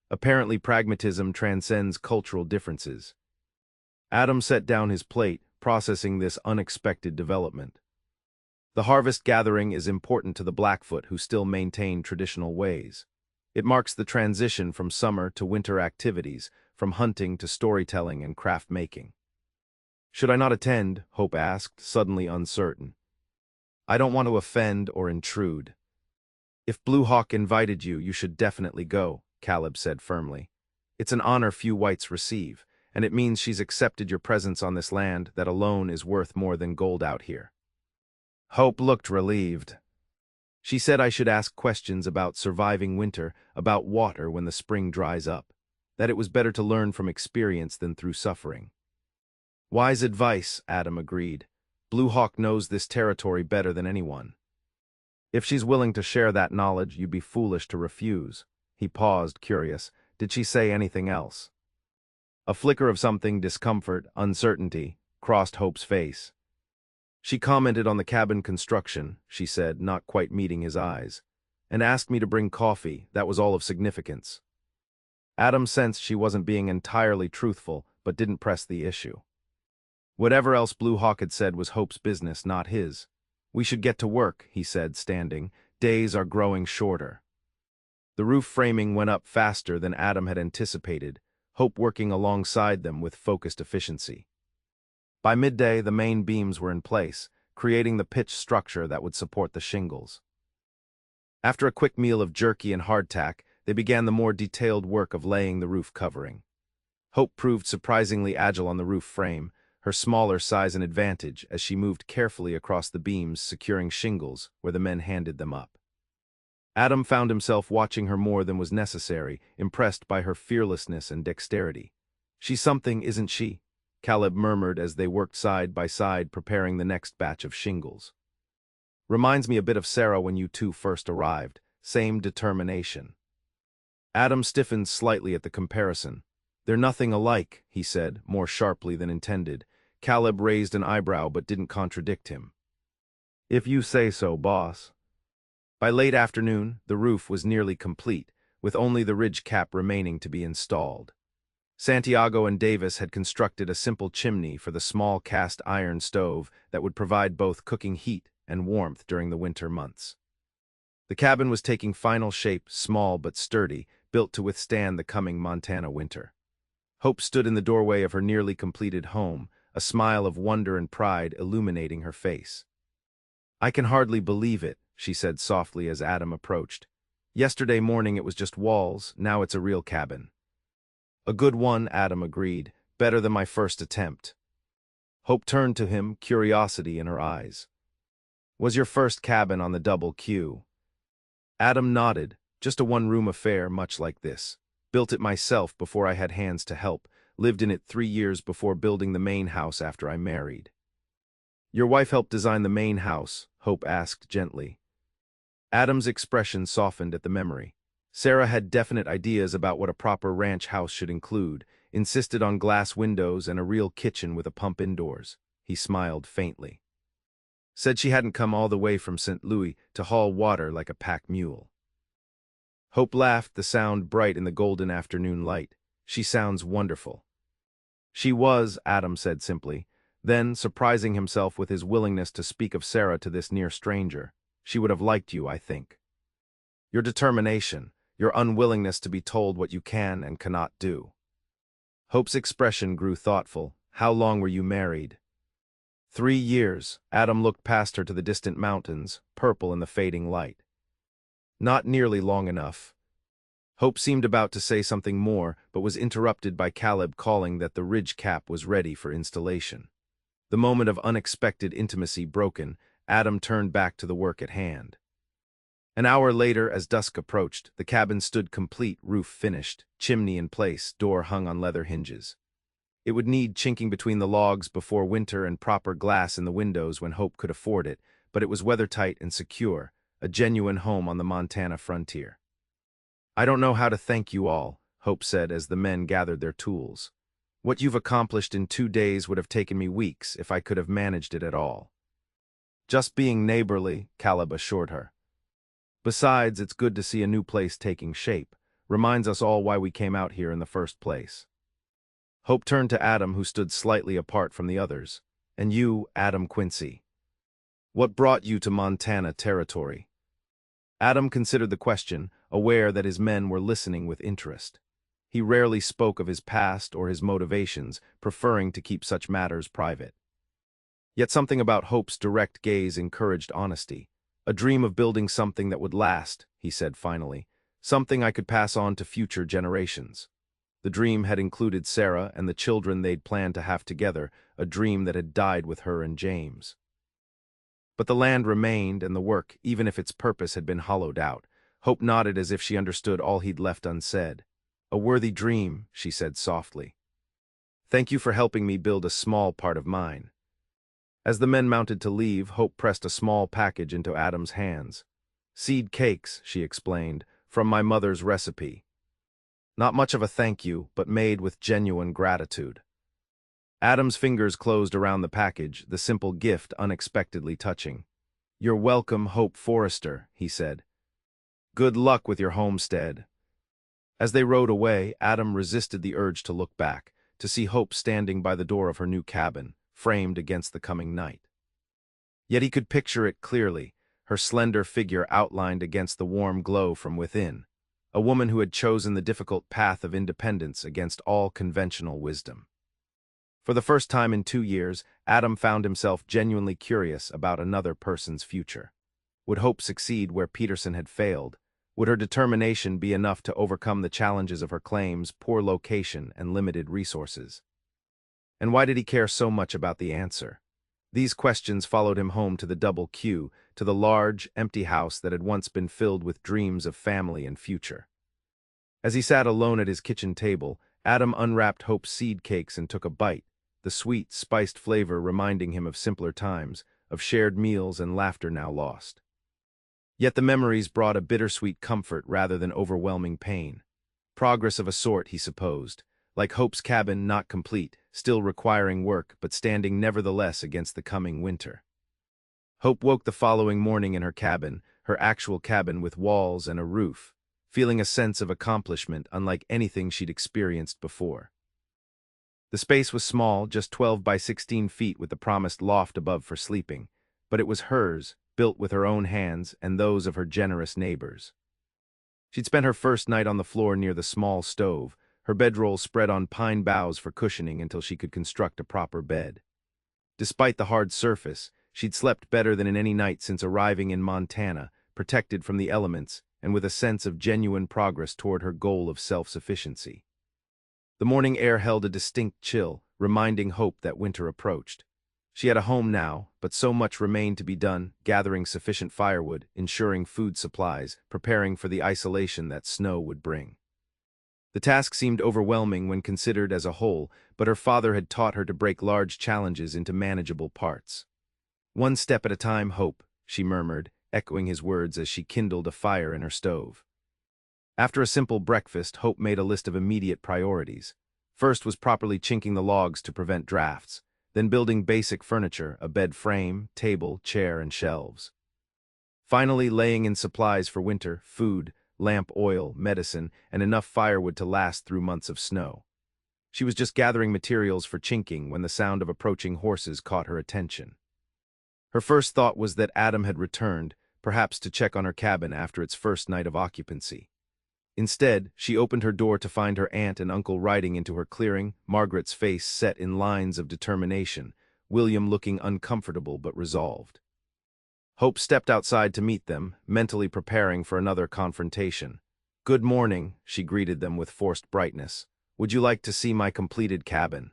"Apparently pragmatism transcends cultural differences." Adam set down his plate, processing this unexpected development. The harvest gathering is important to the Blackfoot, who still maintain traditional ways. It marks the transition from summer to winter activities, from hunting to storytelling and craft-making. "Should I not attend?" Hope asked, suddenly uncertain. "I don't want to offend or intrude." "If Blue Hawk invited you, you should definitely go," Caleb said firmly. "It's an honor few whites receive, and it means she's accepted your presence on this land that alone is worth more than gold out here." Hope looked relieved. "She said I should ask questions about surviving winter, about water when the spring dries up. that it was better to learn from experience than through suffering. Wise advice, Adam agreed. Blue Hawk knows this territory better than anyone. If she's willing to share that knowledge, you'd be foolish to refuse. He paused, curious. Did she say anything else? A flicker of something, discomfort, uncertainty, crossed Hope's face. She commented on the cabin construction, she said, not quite meeting his eyes, and asked me to bring coffee. That was all of significance. Adam sensed she wasn't being entirely truthful, but didn't press the issue. Whatever else Blue Hawk had said was Hope's business, not his. We should get to work, he said, standing. Days are growing shorter. The roof framing went up faster than Adam had anticipated, Hope working alongside them with focused efficiency. By midday, the main beams were in place, creating the pitched structure that would support the shingles. After a quick meal of jerky and hardtack, they began the more detailed work of laying the roof covering. Hope proved surprisingly agile on the roof frame, her smaller size an advantage as she moved carefully across the beams, securing shingles where the men handed them up. Adam found himself watching her more than was necessary, impressed by her fearlessness and dexterity. She's something, isn't she? Caleb murmured as they worked side by side preparing the next batch of shingles. Reminds me a bit of Sarah when you two first arrived. Same determination. Adam stiffened slightly at the comparison. They're nothing alike, he said, more sharply than intended. Caleb raised an eyebrow but didn't contradict him. If you say so, boss. By late afternoon, the roof was nearly complete, with only the ridge cap remaining to be installed. Santiago and Davis had constructed a simple chimney for the small cast iron stove that would provide both cooking heat and warmth during the winter months. The cabin was taking final shape, small but sturdy, built to withstand the coming Montana winter. Hope stood in the doorway of her nearly completed home, a smile of wonder and pride illuminating her face. I can hardly believe it, she said softly as Adam approached. Yesterday morning it was just walls, now it's a real cabin. A good one, Adam agreed, better than my first attempt. Hope turned to him, curiosity in her eyes. Was your first cabin on the double Q? Adam nodded, just a one-room affair much like this. Built it myself before I had hands to help, lived in it 3 years before building the main house after I married. Your wife helped design the main house, Hope asked gently. Adam's expression softened at the memory. Sarah had definite ideas about what a proper ranch house should include, insisted on glass windows and a real kitchen with a pump indoors. He smiled faintly. Said she hadn't come all the way from St. Louis to haul water like a pack mule. Hope laughed, the sound bright in the golden afternoon light. She sounds wonderful. She was, Adam said simply. Then, surprising himself with his willingness to speak of Sarah to this near stranger, she would have liked you, I think. Your determination, your unwillingness to be told what you can and cannot do. Hope's expression grew thoughtful. How long were you married? 3 years. Adam looked past her to the distant mountains, purple in the fading light. Not nearly long enough. Hope seemed about to say something more, but was interrupted by Caleb calling that the ridge cap was ready for installation. The moment of unexpected intimacy broken, Adam turned back to the work at hand. An hour later, as dusk approached, the cabin stood complete, roof finished, chimney in place, door hung on leather hinges. It would need chinking between the logs before winter and proper glass in the windows when Hope could afford it, but it was weathertight and secure, a genuine home on the Montana frontier. I don't know how to thank you all, Hope said as the men gathered their tools. What you've accomplished in 2 days would have taken me weeks if I could have managed it at all. Just being neighborly, Caleb assured her. Besides, it's good to see a new place taking shape. Reminds us all why we came out here in the first place. Hope turned to Adam, who stood slightly apart from the others. And you, Adam Quincy. What brought you to Montana territory? Adam considered the question, aware that his men were listening with interest. He rarely spoke of his past or his motivations, preferring to keep such matters private. Yet something about Hope's direct gaze encouraged honesty. A dream of building something that would last, he said finally. Something I could pass on to future generations. The dream had included Sarah and the children they'd planned to have together, a dream that had died with her and James. But the land remained, and the work, even if its purpose had been hollowed out. Hope nodded as if she understood all he'd left unsaid. "A worthy dream," she said softly. "Thank you for helping me build a small part of mine." As the men mounted to leave, Hope pressed a small package into Adam's hands. "Seed cakes," she explained, "from my mother's recipe. Not much of a thank you, but made with genuine gratitude." Adam's fingers closed around the package, the simple gift unexpectedly touching. "You're welcome, Hope Forrester," he said. "Good luck with your homestead." As they rode away, Adam resisted the urge to look back, to see Hope standing by the door of her new cabin, framed against the coming night. Yet he could picture it clearly, her slender figure outlined against the warm glow from within, a woman who had chosen the difficult path of independence against all conventional wisdom. For the first time in 2 years, Adam found himself genuinely curious about another person's future. Would Hope succeed where Peterson had failed? Would her determination be enough to overcome the challenges of her claims, poor location, and limited resources? And why did he care so much about the answer? These questions followed him home to the double Q, to the large, empty house that had once been filled with dreams of family and future. As he sat alone at his kitchen table, Adam unwrapped Hope's seed cakes and took a bite, the sweet, spiced flavor reminding him of simpler times, of shared meals and laughter now lost. Yet the memories brought a bittersweet comfort rather than overwhelming pain. Progress of a sort, he supposed, like Hope's cabin not complete, still requiring work but standing nevertheless against the coming winter. Hope woke the following morning in her cabin, her actual cabin with walls and a roof, feeling a sense of accomplishment unlike anything she'd experienced before. The space was small, just 12 by 16 feet with the promised loft above for sleeping, but it was hers, built with her own hands and those of her generous neighbors. She'd spent her first night on the floor near the small stove, her bedroll spread on pine boughs for cushioning until she could construct a proper bed. Despite the hard surface, she'd slept better than in any night since arriving in Montana, protected from the elements and with a sense of genuine progress toward her goal of self-sufficiency. The morning air held a distinct chill, reminding Hope that winter approached. She had a home now, but so much remained to be done, gathering sufficient firewood, ensuring food supplies, preparing for the isolation that snow would bring. The task seemed overwhelming when considered as a whole, but her father had taught her to break large challenges into manageable parts. "One step at a time, Hope," she murmured, echoing his words as she kindled a fire in her stove. After a simple breakfast, Hope made a list of immediate priorities. First was properly chinking the logs to prevent drafts, then building basic furniture, a bed frame, table, chair, and shelves. Finally, laying in supplies for winter, food, lamp oil, medicine, and enough firewood to last through months of snow. She was just gathering materials for chinking when the sound of approaching horses caught her attention. Her first thought was that Adam had returned, perhaps to check on her cabin after its first night of occupancy. Instead, she opened her door to find her aunt and uncle riding into her clearing, Margaret's face set in lines of determination, William looking uncomfortable but resolved. Hope stepped outside to meet them, mentally preparing for another confrontation. "Good morning," she greeted them with forced brightness. "Would you like to see my completed cabin?"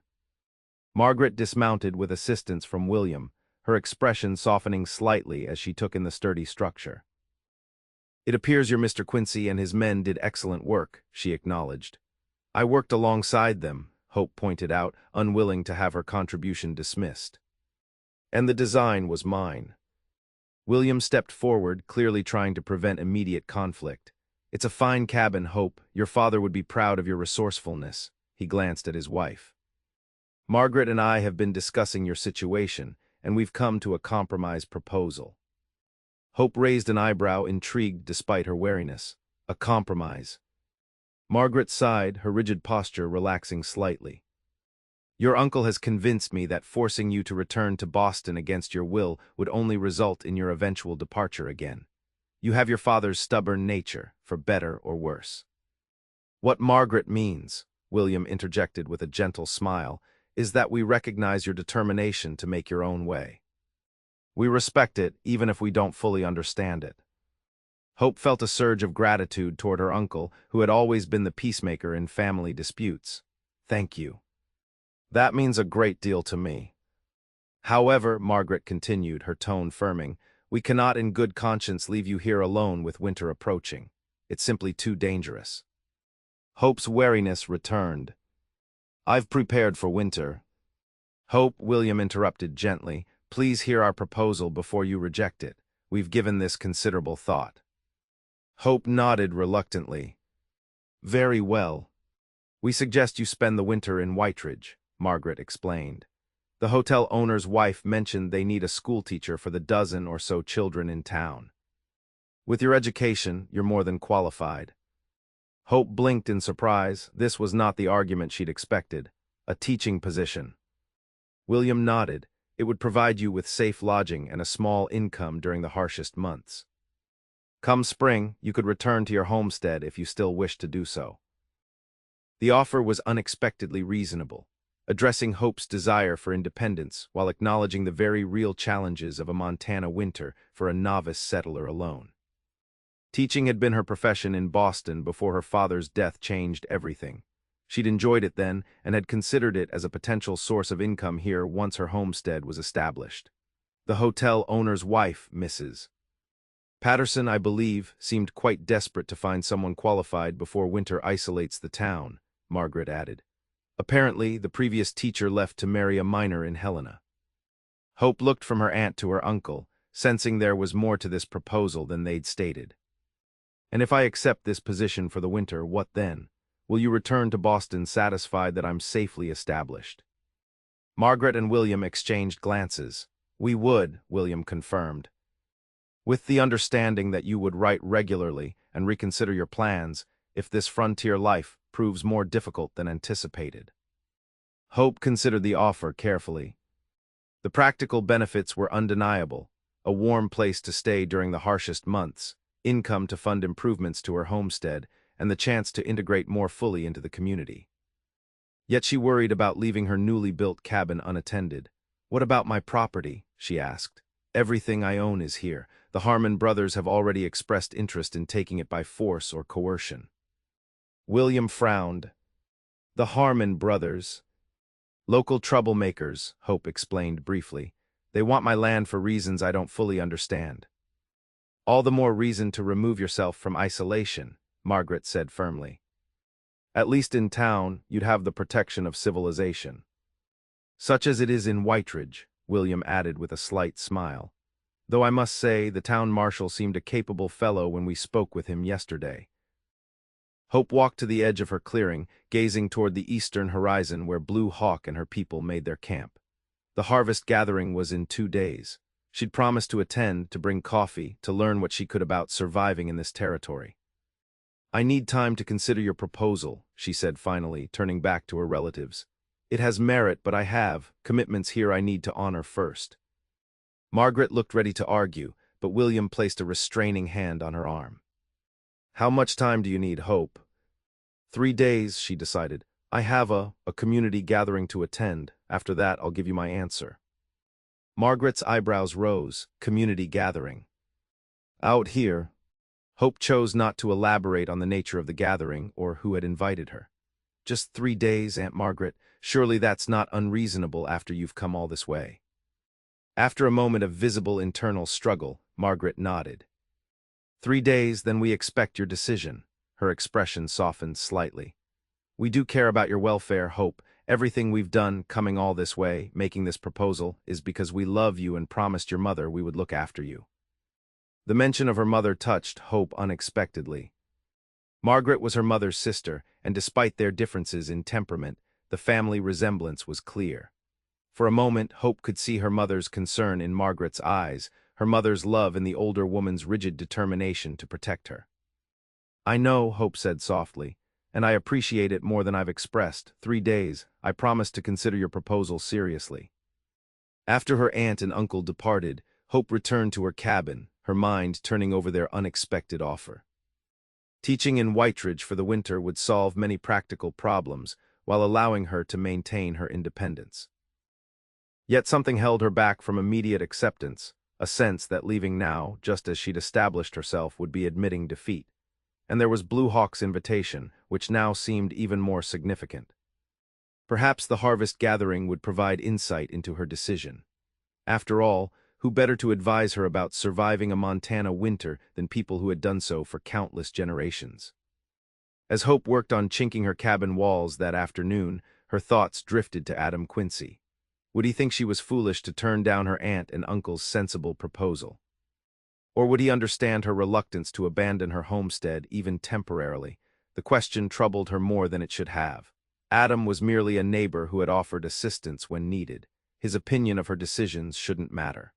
Margaret dismounted with assistance from William, her expression softening slightly as she took in the sturdy structure. "It appears your Mr. Quincy and his men did excellent work," she acknowledged. "I worked alongside them," Hope pointed out, unwilling to have her contribution dismissed. "And the design was mine." William stepped forward, clearly trying to prevent immediate conflict. "It's a fine cabin, Hope. Your father would be proud of your resourcefulness." He glanced at his wife. "Margaret and I have been discussing your situation, and we've come to a compromise proposal." Hope raised an eyebrow, intrigued despite her wariness. "A compromise?" Margaret sighed, her rigid posture relaxing slightly. "Your uncle has convinced me that forcing you to return to Boston against your will would only result in your eventual departure again. You have your father's stubborn nature, for better or worse." "What Margaret means," William interjected with a gentle smile, "is that we recognize your determination to make your own way. We respect it, even if we don't fully understand it." Hope felt a surge of gratitude toward her uncle, who had always been the peacemaker in family disputes. "Thank you. That means a great deal to me. However," Margaret continued, her tone firming, "we cannot in good conscience leave you here alone with winter approaching. It's simply too dangerous." Hope's wariness returned. "I've prepared for winter." "Hope," William interrupted gently, "please hear our proposal before you reject it. We've given this considerable thought." Hope nodded reluctantly. "Very well. We suggest you spend the winter in Whiteridge," Margaret explained. "The hotel owner's wife mentioned they need a schoolteacher for the dozen or so children in town. With your education, you're more than qualified." Hope blinked in surprise. This was not the argument she'd expected. A teaching position. William nodded. "It would provide you with safe lodging and a small income during the harshest months. Come spring, you could return to your homestead if you still wish to do so." The offer was unexpectedly reasonable, addressing Hope's desire for independence while acknowledging the very real challenges of a Montana winter for a novice settler alone. Teaching had been her profession in Boston before her father's death changed everything. She'd enjoyed it then and had considered it as a potential source of income here once her homestead was established. The hotel owner's wife, Mrs. Patterson, I believe, seemed quite desperate to find someone qualified before winter isolates the town, Margaret added. Apparently, the previous teacher left to marry a miner in Helena. Hope looked from her aunt to her uncle, sensing there was more to this proposal than they'd stated. "And if I accept this position for the winter, what then? Will you return to Boston satisfied that I'm safely established?" Margaret and William exchanged glances. "We would," William confirmed, "with the understanding that you would write regularly and reconsider your plans if this frontier life proves more difficult than anticipated." Hope considered the offer carefully. The practical benefits were undeniable: a warm place to stay during the harshest months, income to fund improvements to her homestead, and the chance to integrate more fully into the community. Yet she worried about leaving her newly built cabin unattended. "What about my property?" she asked. "Everything I own is here. The Harmon brothers have already expressed interest in taking it by force or coercion." William frowned. "The Harmon brothers? Local troublemakers," Hope explained briefly. "They want my land for reasons I don't fully understand." "All the more reason to remove yourself from isolation," Margaret said firmly. "At least in town, you'd have the protection of civilization." "Such as it is in Whiteridge," William added with a slight smile. "Though I must say, the town marshal seemed a capable fellow when we spoke with him yesterday." Hope walked to the edge of her clearing, gazing toward the eastern horizon where Blue Hawk and her people made their camp. The harvest gathering was in 2 days. She'd promised to attend, to bring coffee, to learn what she could about surviving in this territory. "I need time to consider your proposal," she said finally, turning back to her relatives. "It has merit, but I have commitments here I need to honor first." Margaret looked ready to argue, but William placed a restraining hand on her arm. "How much time do you need, Hope?" 3 days, she decided. "I have a community gathering to attend. After that, I'll give you my answer." Margaret's eyebrows rose. Community gathering. "Out here." Hope chose not to elaborate on the nature of the gathering or who had invited her. "Just 3 days, Aunt Margaret. Surely that's not unreasonable after you've come all this way." After a moment of visible internal struggle, Margaret nodded. 3 days, then we expect your decision." Her expression softened slightly. "We do care about your welfare, Hope. Everything we've done, coming all this way, making this proposal, is because we love you and promised your mother we would look after you." The mention of her mother touched Hope unexpectedly. Margaret was her mother's sister, and despite their differences in temperament, the family resemblance was clear. For a moment, Hope could see her mother's concern in Margaret's eyes, her mother's love in the older woman's rigid determination to protect her. "I know," Hope said softly, "and I appreciate it more than I've expressed. 3 days. I promise to consider your proposal seriously." After her aunt and uncle departed, Hope returned to her cabin, her mind turning over their unexpected offer. Teaching in Whiteridge for the winter would solve many practical problems while allowing her to maintain her independence. Yet something held her back from immediate acceptance, a sense that leaving now, just as she'd established herself, would be admitting defeat. And there was Blue Hawk's invitation, which now seemed even more significant. Perhaps the harvest gathering would provide insight into her decision. After all, who better to advise her about surviving a Montana winter than people who had done so for countless generations? As Hope worked on chinking her cabin walls that afternoon, her thoughts drifted to Adam Quincy. Would he think she was foolish to turn down her aunt and uncle's sensible proposal? Or would he understand her reluctance to abandon her homestead, even temporarily? The question troubled her more than it should have. Adam was merely a neighbor who had offered assistance when needed. His opinion of her decisions shouldn't matter.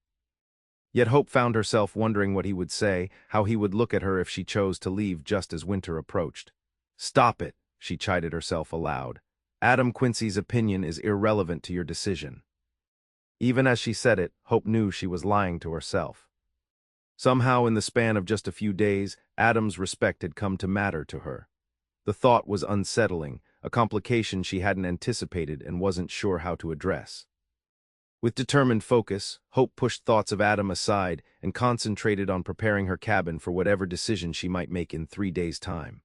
Yet Hope found herself wondering what he would say, how he would look at her if she chose to leave just as winter approached. "Stop it," she chided herself aloud. "Adam Quincy's opinion is irrelevant to your decision." Even as she said it, Hope knew she was lying to herself. Somehow, in the span of just a few days, Adam's respect had come to matter to her. The thought was unsettling, a complication she hadn't anticipated and wasn't sure how to address. With determined focus, Hope pushed thoughts of Adam aside and concentrated on preparing her cabin for whatever decision she might make in 3 days' time.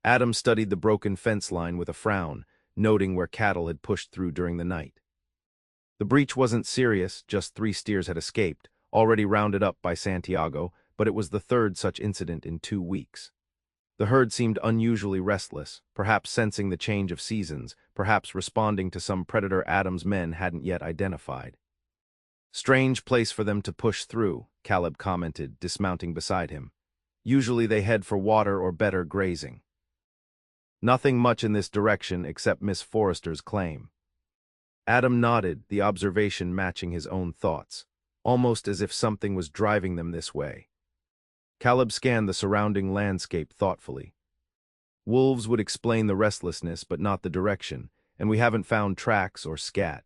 Adam studied the broken fence line with a frown, noting where cattle had pushed through during the night. The breach wasn't serious, just 3 steers had escaped, already rounded up by Santiago, but it was the third such incident in 2 weeks. The herd seemed unusually restless, perhaps sensing the change of seasons, perhaps responding to some predator Adam's men hadn't yet identified. "Strange place for them to push through," Caleb commented, dismounting beside him. "Usually they head for water or better grazing." "Nothing much in this direction except Miss Forrester's claim." Adam nodded, the observation matching his own thoughts, almost as if something was driving them this way. Caleb scanned the surrounding landscape thoughtfully. "Wolves would explain the restlessness but not the direction, and we haven't found tracks or scat."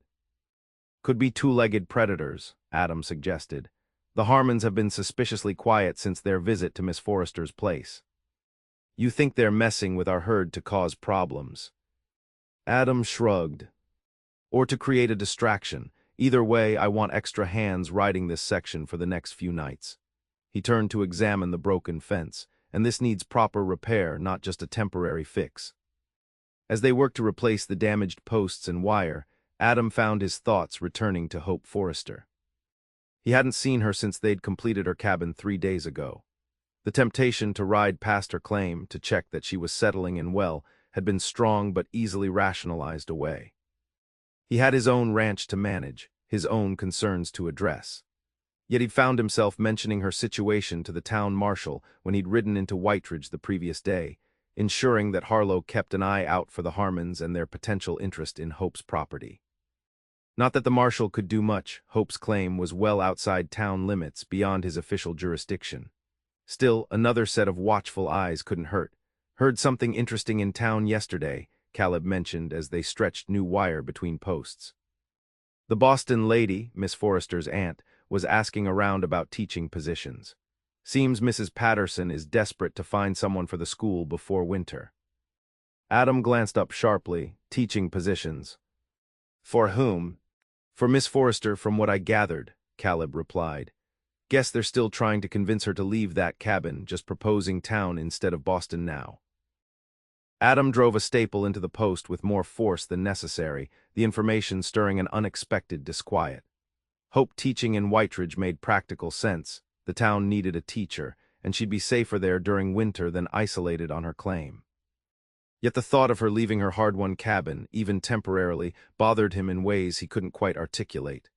"Could be 2-legged predators," Adam suggested. "The Harmons have been suspiciously quiet since their visit to Miss Forrester's place." "You think they're messing with our herd to cause problems?" Adam shrugged. "Or to create a distraction. Either way, I want extra hands riding this section for the next few nights." He turned to examine the broken fence, "and this needs proper repair, not just a temporary fix." As they worked to replace the damaged posts and wire, Adam found his thoughts returning to Hope Forrester. He hadn't seen her since they'd completed her cabin 3 days ago. The temptation to ride past her claim, to check that she was settling in well, had been strong but easily rationalized away. He had his own ranch to manage, his own concerns to address. Yet he'd found himself mentioning her situation to the town marshal when he'd ridden into Whiteridge the previous day, ensuring that Harlow kept an eye out for the Harmons and their potential interest in Hope's property. Not that the marshal could do much. Hope's claim was well outside town limits, beyond his official jurisdiction. Still, another set of watchful eyes couldn't hurt. "Heard something interesting in town yesterday," Caleb mentioned as they stretched new wire between posts. The Boston lady, Miss Forrester's aunt, was asking around about teaching positions. "Seems Mrs. Patterson is desperate to find someone for the school before winter." Adam glanced up sharply. "Teaching positions. For whom?" "For Miss Forrester, from what I gathered," Caleb replied. "Guess they're still trying to convince her to leave that cabin, just proposing town instead of Boston now." Adam drove a staple into the post with more force than necessary, the information stirring an unexpected disquiet. Hope teaching in Whiteridge made practical sense. The town needed a teacher, and she'd be safer there during winter than isolated on her claim. Yet the thought of her leaving her hard-won cabin, even temporarily, bothered him in ways he couldn't quite articulate.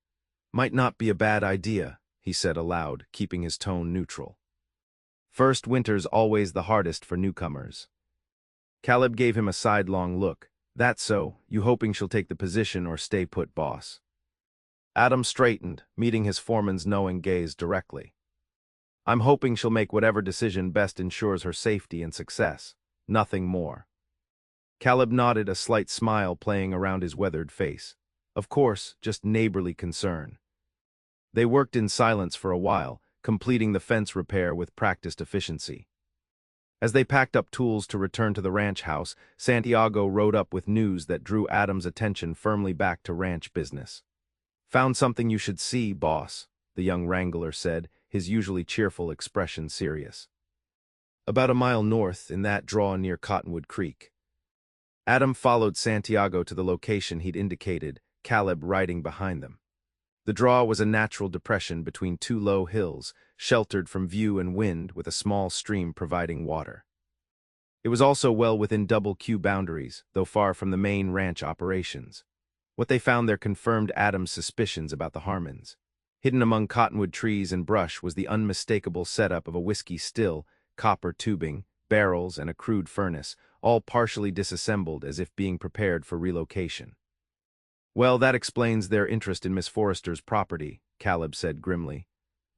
"Might not be a bad idea," he said aloud, keeping his tone neutral. "First winter's always the hardest for newcomers." Caleb gave him a sidelong look. "That's so. You hoping she'll take the position or stay put, boss?" Adam straightened, meeting his foreman's knowing gaze directly. "I'm hoping she'll make whatever decision best ensures her safety and success. Nothing more." Caleb nodded, a slight smile playing around his weathered face. Of course, just neighborly concern. They worked in silence for a while, completing the fence repair with practiced efficiency. As they packed up tools to return to the ranch house, Santiago rode up with news that drew Adam's attention firmly back to ranch business. "Found something you should see, boss," the young wrangler said, his usually cheerful expression serious. "About a mile north, in that draw near Cottonwood Creek." Adam followed Santiago to the location he'd indicated, Caleb riding behind them. The draw was a natural depression between 2 low hills, sheltered from view and wind with a small stream providing water. It was also well within double Q boundaries, though far from the main ranch operations. What they found there confirmed Adam's suspicions about the Harmons. Hidden among cottonwood trees and brush was the unmistakable setup of a whiskey still, copper tubing, barrels, and a crude furnace, all partially disassembled as if being prepared for relocation. "Well, that explains their interest in Miss Forrester's property," Caleb said grimly.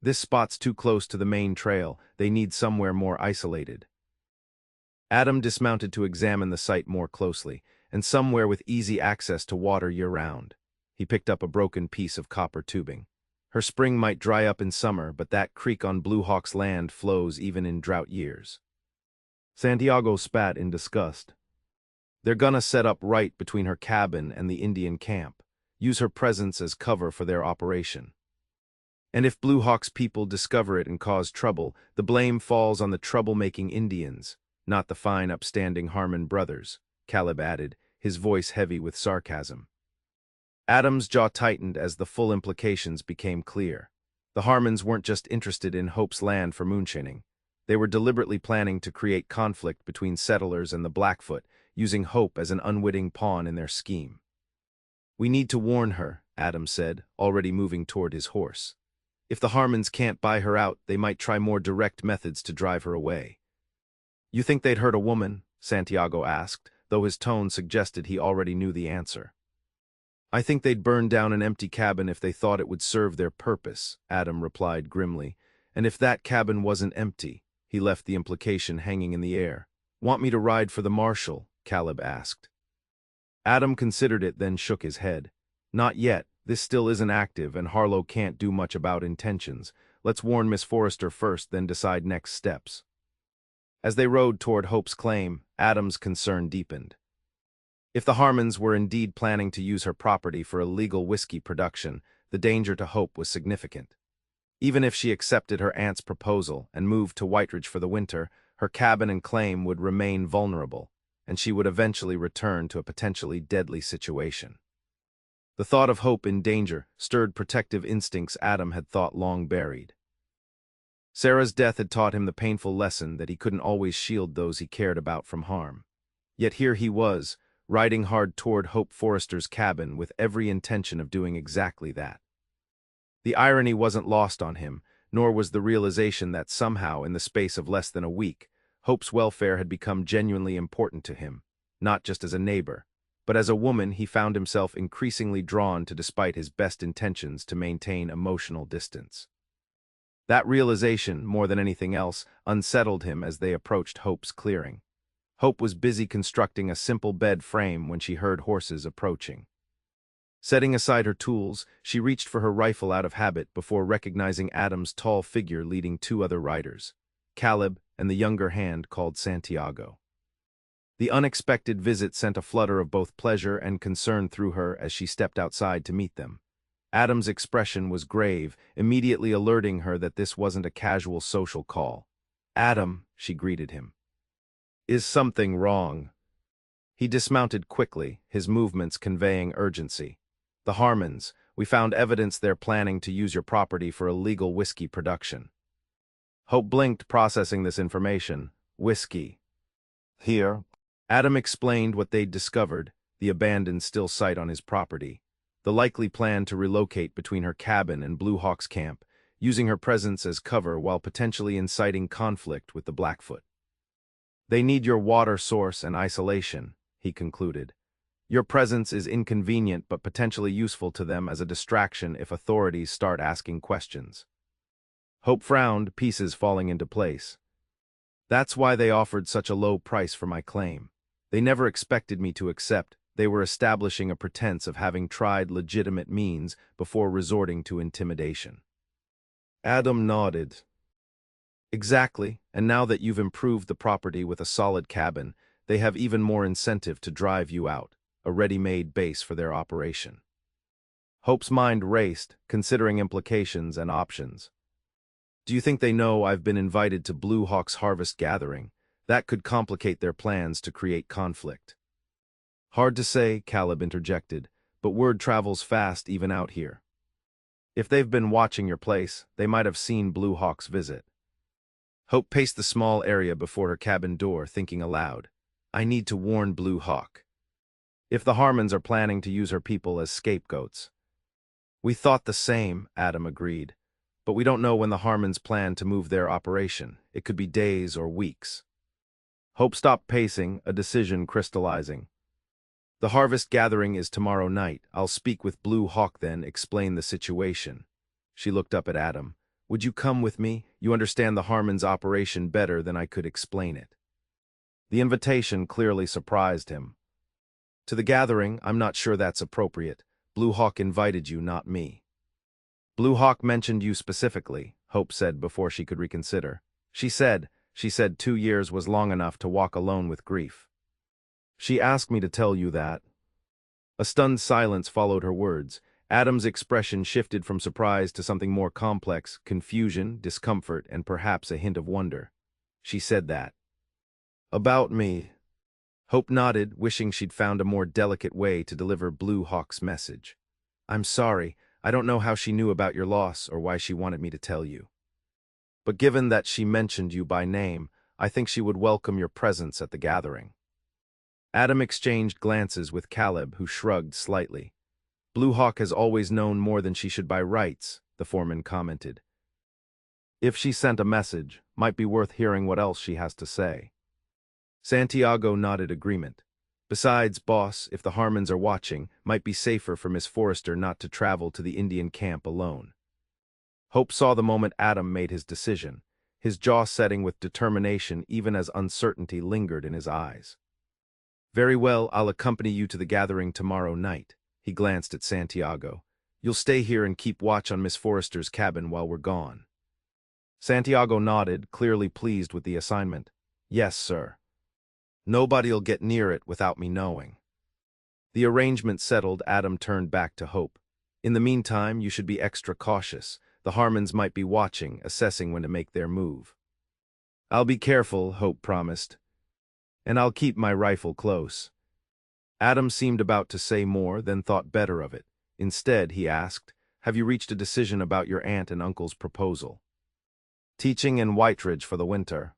"This spot's too close to the main trail. They need somewhere more isolated." Adam dismounted to examine the site more closely, and somewhere with easy access to water year-round. He picked up a broken piece of copper tubing. Her spring might dry up in summer, but that creek on Blue Hawk's land flows even in drought years. Santiago spat in disgust. "They're gonna set up right between her cabin and the Indian camp, use her presence as cover for their operation. And if Blue Hawk's people discover it and cause trouble, the blame falls on the troublemaking Indians, not the fine upstanding Harmon brothers," Caleb added, his voice heavy with sarcasm. Adam's jaw tightened as the full implications became clear. The Harmons weren't just interested in Hope's land for moonshining. They were deliberately planning to create conflict between settlers and the Blackfoot, using Hope as an unwitting pawn in their scheme. "We need to warn her," Adam said, already moving toward his horse. "If the Harmons can't buy her out, they might try more direct methods to drive her away." "You think they'd hurt a woman?" Santiago asked, though his tone suggested he already knew the answer. "I think they'd burn down an empty cabin if they thought it would serve their purpose," Adam replied grimly. "And if that cabin wasn't empty," he left the implication hanging in the air. "Want me to ride for the marshal?" Caleb asked. Adam considered it, then shook his head. "Not yet. This still isn't active, and Harlow can't do much about intentions. Let's warn Miss Forrester first, then decide next steps." As they rode toward Hope's claim, Adam's concern deepened. If the Harmons were indeed planning to use her property for illegal whiskey production, the danger to Hope was significant. Even if she accepted her aunt's proposal and moved to Whiteridge for the winter, her cabin and claim would remain vulnerable, and she would eventually return to a potentially deadly situation. The thought of Hope in danger stirred protective instincts Adam had thought long buried. Sarah's death had taught him the painful lesson that he couldn't always shield those he cared about from harm. Yet here he was, riding hard toward Hope Forrester's cabin with every intention of doing exactly that. The irony wasn't lost on him, nor was the realization that somehow, in the space of less than a week, Hope's welfare had become genuinely important to him, not just as a neighbor, but as a woman he found himself increasingly drawn to despite his best intentions to maintain emotional distance. That realization, more than anything else, unsettled him as they approached Hope's clearing. Hope was busy constructing a simple bed frame when she heard horses approaching. Setting aside her tools, she reached for her rifle out of habit before recognizing Adam's tall figure leading two other riders, Caleb and the younger hand called Santiago. The unexpected visit sent a flutter of both pleasure and concern through her as she stepped outside to meet them. Adam's expression was grave, immediately alerting her that this wasn't a casual social call. "Adam," she greeted him. "Is something wrong?" He dismounted quickly, his movements conveying urgency. "The Harmons, we found evidence they're planning to use your property for illegal whiskey production." Hope blinked, processing this information. "Whiskey." "Here." Adam explained what they'd discovered, the abandoned still site on his property, the likely plan to relocate between her cabin and Blue Hawk's camp, using her presence as cover while potentially inciting conflict with the Blackfoot. "They need your water source and isolation," he concluded. "Your presence is inconvenient but potentially useful to them as a distraction if authorities start asking questions." Hope frowned, pieces falling into place. "That's why they offered such a low price for my claim. They never expected me to accept. They were establishing a pretense of having tried legitimate means before resorting to intimidation." Adam nodded. "Exactly, and now that you've improved the property with a solid cabin, they have even more incentive to drive you out, a ready-made base for their operation." Hope's mind raced, considering implications and options. "Do you think they know I've been invited to Blue Hawk's harvest gathering? That could complicate their plans to create conflict." "Hard to say," Caleb interjected, "but word travels fast even out here. If they've been watching your place, they might have seen Blue Hawk's visit." Hope paced the small area before her cabin door, thinking aloud. I need to warn Blue Hawk. If the Harmons are planning to use her people as scapegoats. We thought the same, Adam agreed. But we don't know when the Harmons plan to move their operation. It could be days or weeks. Hope stopped pacing, a decision crystallizing. The harvest gathering is tomorrow night. I'll speak with Blue Hawk then, explain the situation. She looked up at Adam. Would you come with me? You understand the Harmons' operation better than I could explain it. The invitation clearly surprised him. To the gathering, I'm not sure that's appropriate. Blue Hawk invited you, not me. Blue Hawk mentioned you specifically, Hope said before she could reconsider. She said 2 years was long enough to walk alone with grief. She asked me to tell you that. A stunned silence followed her words. Adam's expression shifted from surprise to something more complex, confusion, discomfort, and perhaps a hint of wonder. She said that. About me. Hope nodded, wishing she'd found a more delicate way to deliver Blue Hawk's message. I'm sorry, I don't know how she knew about your loss or why she wanted me to tell you. But given that she mentioned you by name, I think she would welcome your presence at the gathering. Adam exchanged glances with Caleb, who shrugged slightly. Blue Hawk has always known more than she should by rights, the foreman commented. If she sent a message, might be worth hearing what else she has to say. Santiago nodded agreement. Besides, boss, if the Harmons are watching, might be safer for Miss Forrester not to travel to the Indian camp alone. Hope saw the moment Adam made his decision, his jaw setting with determination even as uncertainty lingered in his eyes. Very well, I'll accompany you to the gathering tomorrow night. He glanced at Santiago. You'll stay here and keep watch on Miss Forrester's cabin while we're gone. Santiago nodded, clearly pleased with the assignment. Yes, sir. Nobody'll get near it without me knowing. The arrangement settled, Adam turned back to Hope. In the meantime, you should be extra cautious. The Harmons might be watching, assessing when to make their move. I'll be careful, Hope promised. And I'll keep my rifle close. Adam seemed about to say more, then thought better of it. Instead, he asked, have you reached a decision about your aunt and uncle's proposal? Teaching in Whiteridge for the winter.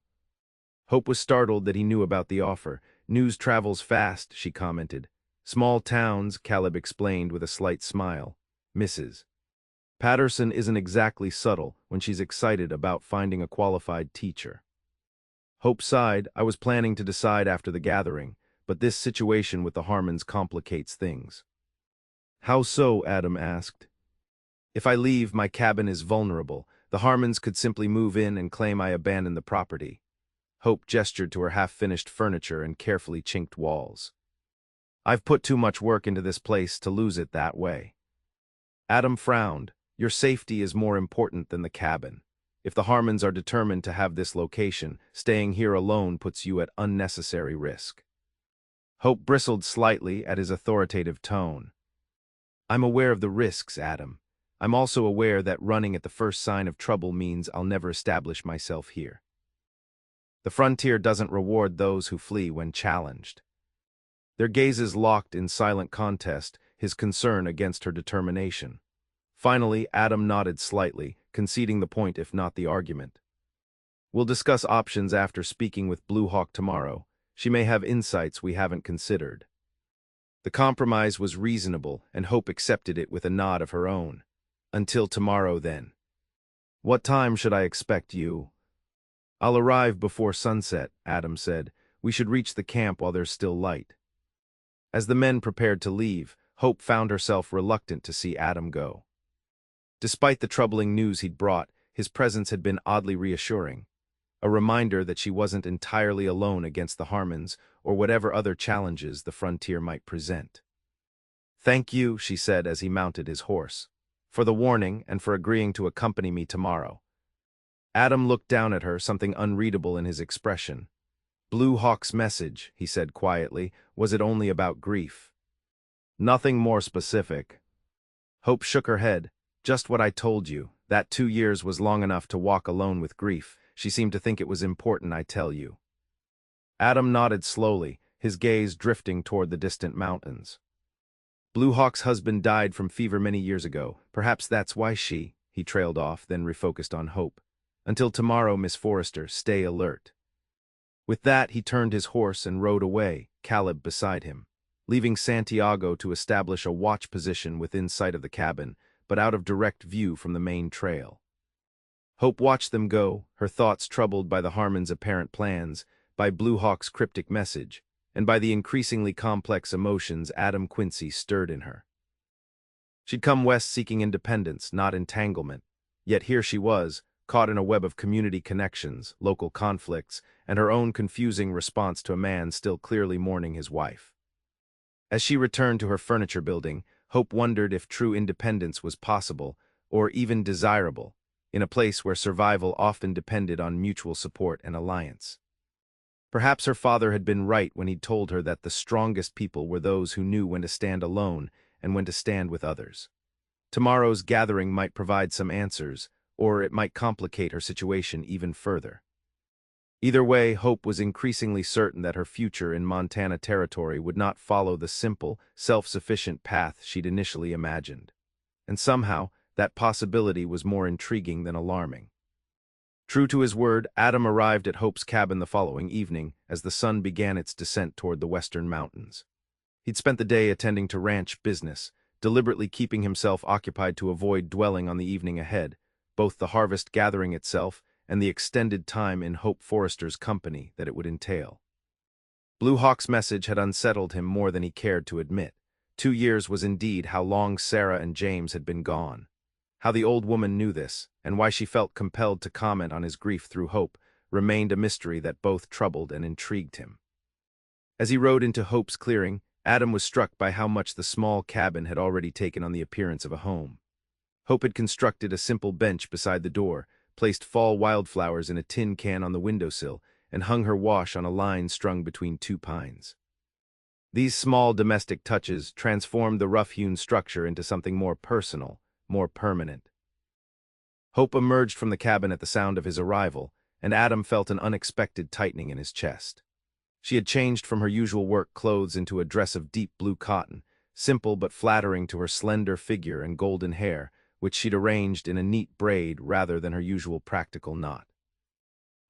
Hope was startled that he knew about the offer. News travels fast, she commented. Small towns, Caleb explained with a slight smile. Mrs. Patterson isn't exactly subtle when she's excited about finding a qualified teacher. Hope sighed. I was planning to decide after the gathering, but this situation with the Harmons complicates things. How so? Adam asked. If I leave, my cabin is vulnerable. The Harmons could simply move in and claim I abandoned the property. Hope gestured to her half-finished furniture and carefully chinked walls. I've put too much work into this place to lose it that way. Adam frowned. Your safety is more important than the cabin. If the Harmons are determined to have this location, staying here alone puts you at unnecessary risk. Hope bristled slightly at his authoritative tone. I'm aware of the risks, Adam. I'm also aware that running at the first sign of trouble means I'll never establish myself here. The frontier doesn't reward those who flee when challenged. Their gazes locked in silent contest, his concern against her determination. Finally, Adam nodded slightly, conceding the point if not the argument. We'll discuss options after speaking with Blue Hawk tomorrow. She may have insights we haven't considered. The compromise was reasonable, and Hope accepted it with a nod of her own. Until tomorrow, then. What time should I expect you? I'll arrive before sunset, Adam said. We should reach the camp while there's still light. As the men prepared to leave, Hope found herself reluctant to see Adam go. Despite the troubling news he'd brought, his presence had been oddly reassuring, a reminder that she wasn't entirely alone against the Harmons or whatever other challenges the frontier might present. Thank you, she said as he mounted his horse, for the warning and for agreeing to accompany me tomorrow. Adam looked down at her, something unreadable in his expression. Blue Hawk's message, he said quietly, was it only about grief? Nothing more specific. Hope shook her head. Just what I told you, that 2 years was long enough to walk alone with grief. She seemed to think it was important I tell you. Adam nodded slowly, his gaze drifting toward the distant mountains. Blue Hawk's husband died from fever many years ago. Perhaps that's why he trailed off, then refocused on Hope. Until tomorrow, Miss Forrester, stay alert." With that, he turned his horse and rode away, Caleb beside him, leaving Santiago to establish a watch position within sight of the cabin, but out of direct view from the main trail. Hope watched them go, her thoughts troubled by the Harmons' apparent plans, by Blue Hawk's cryptic message, and by the increasingly complex emotions Adam Quincy stirred in her. She'd come west seeking independence, not entanglement, yet here she was, caught in a web of community connections, local conflicts, and her own confusing response to a man still clearly mourning his wife. As she returned to her furniture building, Hope wondered if true independence was possible, or even desirable, in a place where survival often depended on mutual support and alliance. Perhaps her father had been right when he told her that the strongest people were those who knew when to stand alone and when to stand with others. Tomorrow's gathering might provide some answers, or it might complicate her situation even further. Either way, Hope was increasingly certain that her future in Montana Territory would not follow the simple, self-sufficient path she'd initially imagined. And somehow, that possibility was more intriguing than alarming. True to his word, Adam arrived at Hope's cabin the following evening as the sun began its descent toward the western mountains. He'd spent the day attending to ranch business, deliberately keeping himself occupied to avoid dwelling on the evening ahead, both the harvest gathering itself and the extended time in Hope Forrester's company that it would entail. Blue Hawk's message had unsettled him more than he cared to admit. 2 years was indeed how long Sarah and James had been gone. How the old woman knew this, and why she felt compelled to comment on his grief through Hope, remained a mystery that both troubled and intrigued him. As he rode into Hope's clearing, Adam was struck by how much the small cabin had already taken on the appearance of a home. Hope had constructed a simple bench beside the door, placed fall wildflowers in a tin can on the windowsill, and hung her wash on a line strung between 2 pines. These small domestic touches transformed the rough-hewn structure into something more personal, more permanent. Hope emerged from the cabin at the sound of his arrival, and Adam felt an unexpected tightening in his chest. She had changed from her usual work clothes into a dress of deep blue cotton, simple but flattering to her slender figure and golden hair, which she'd arranged in a neat braid rather than her usual practical knot.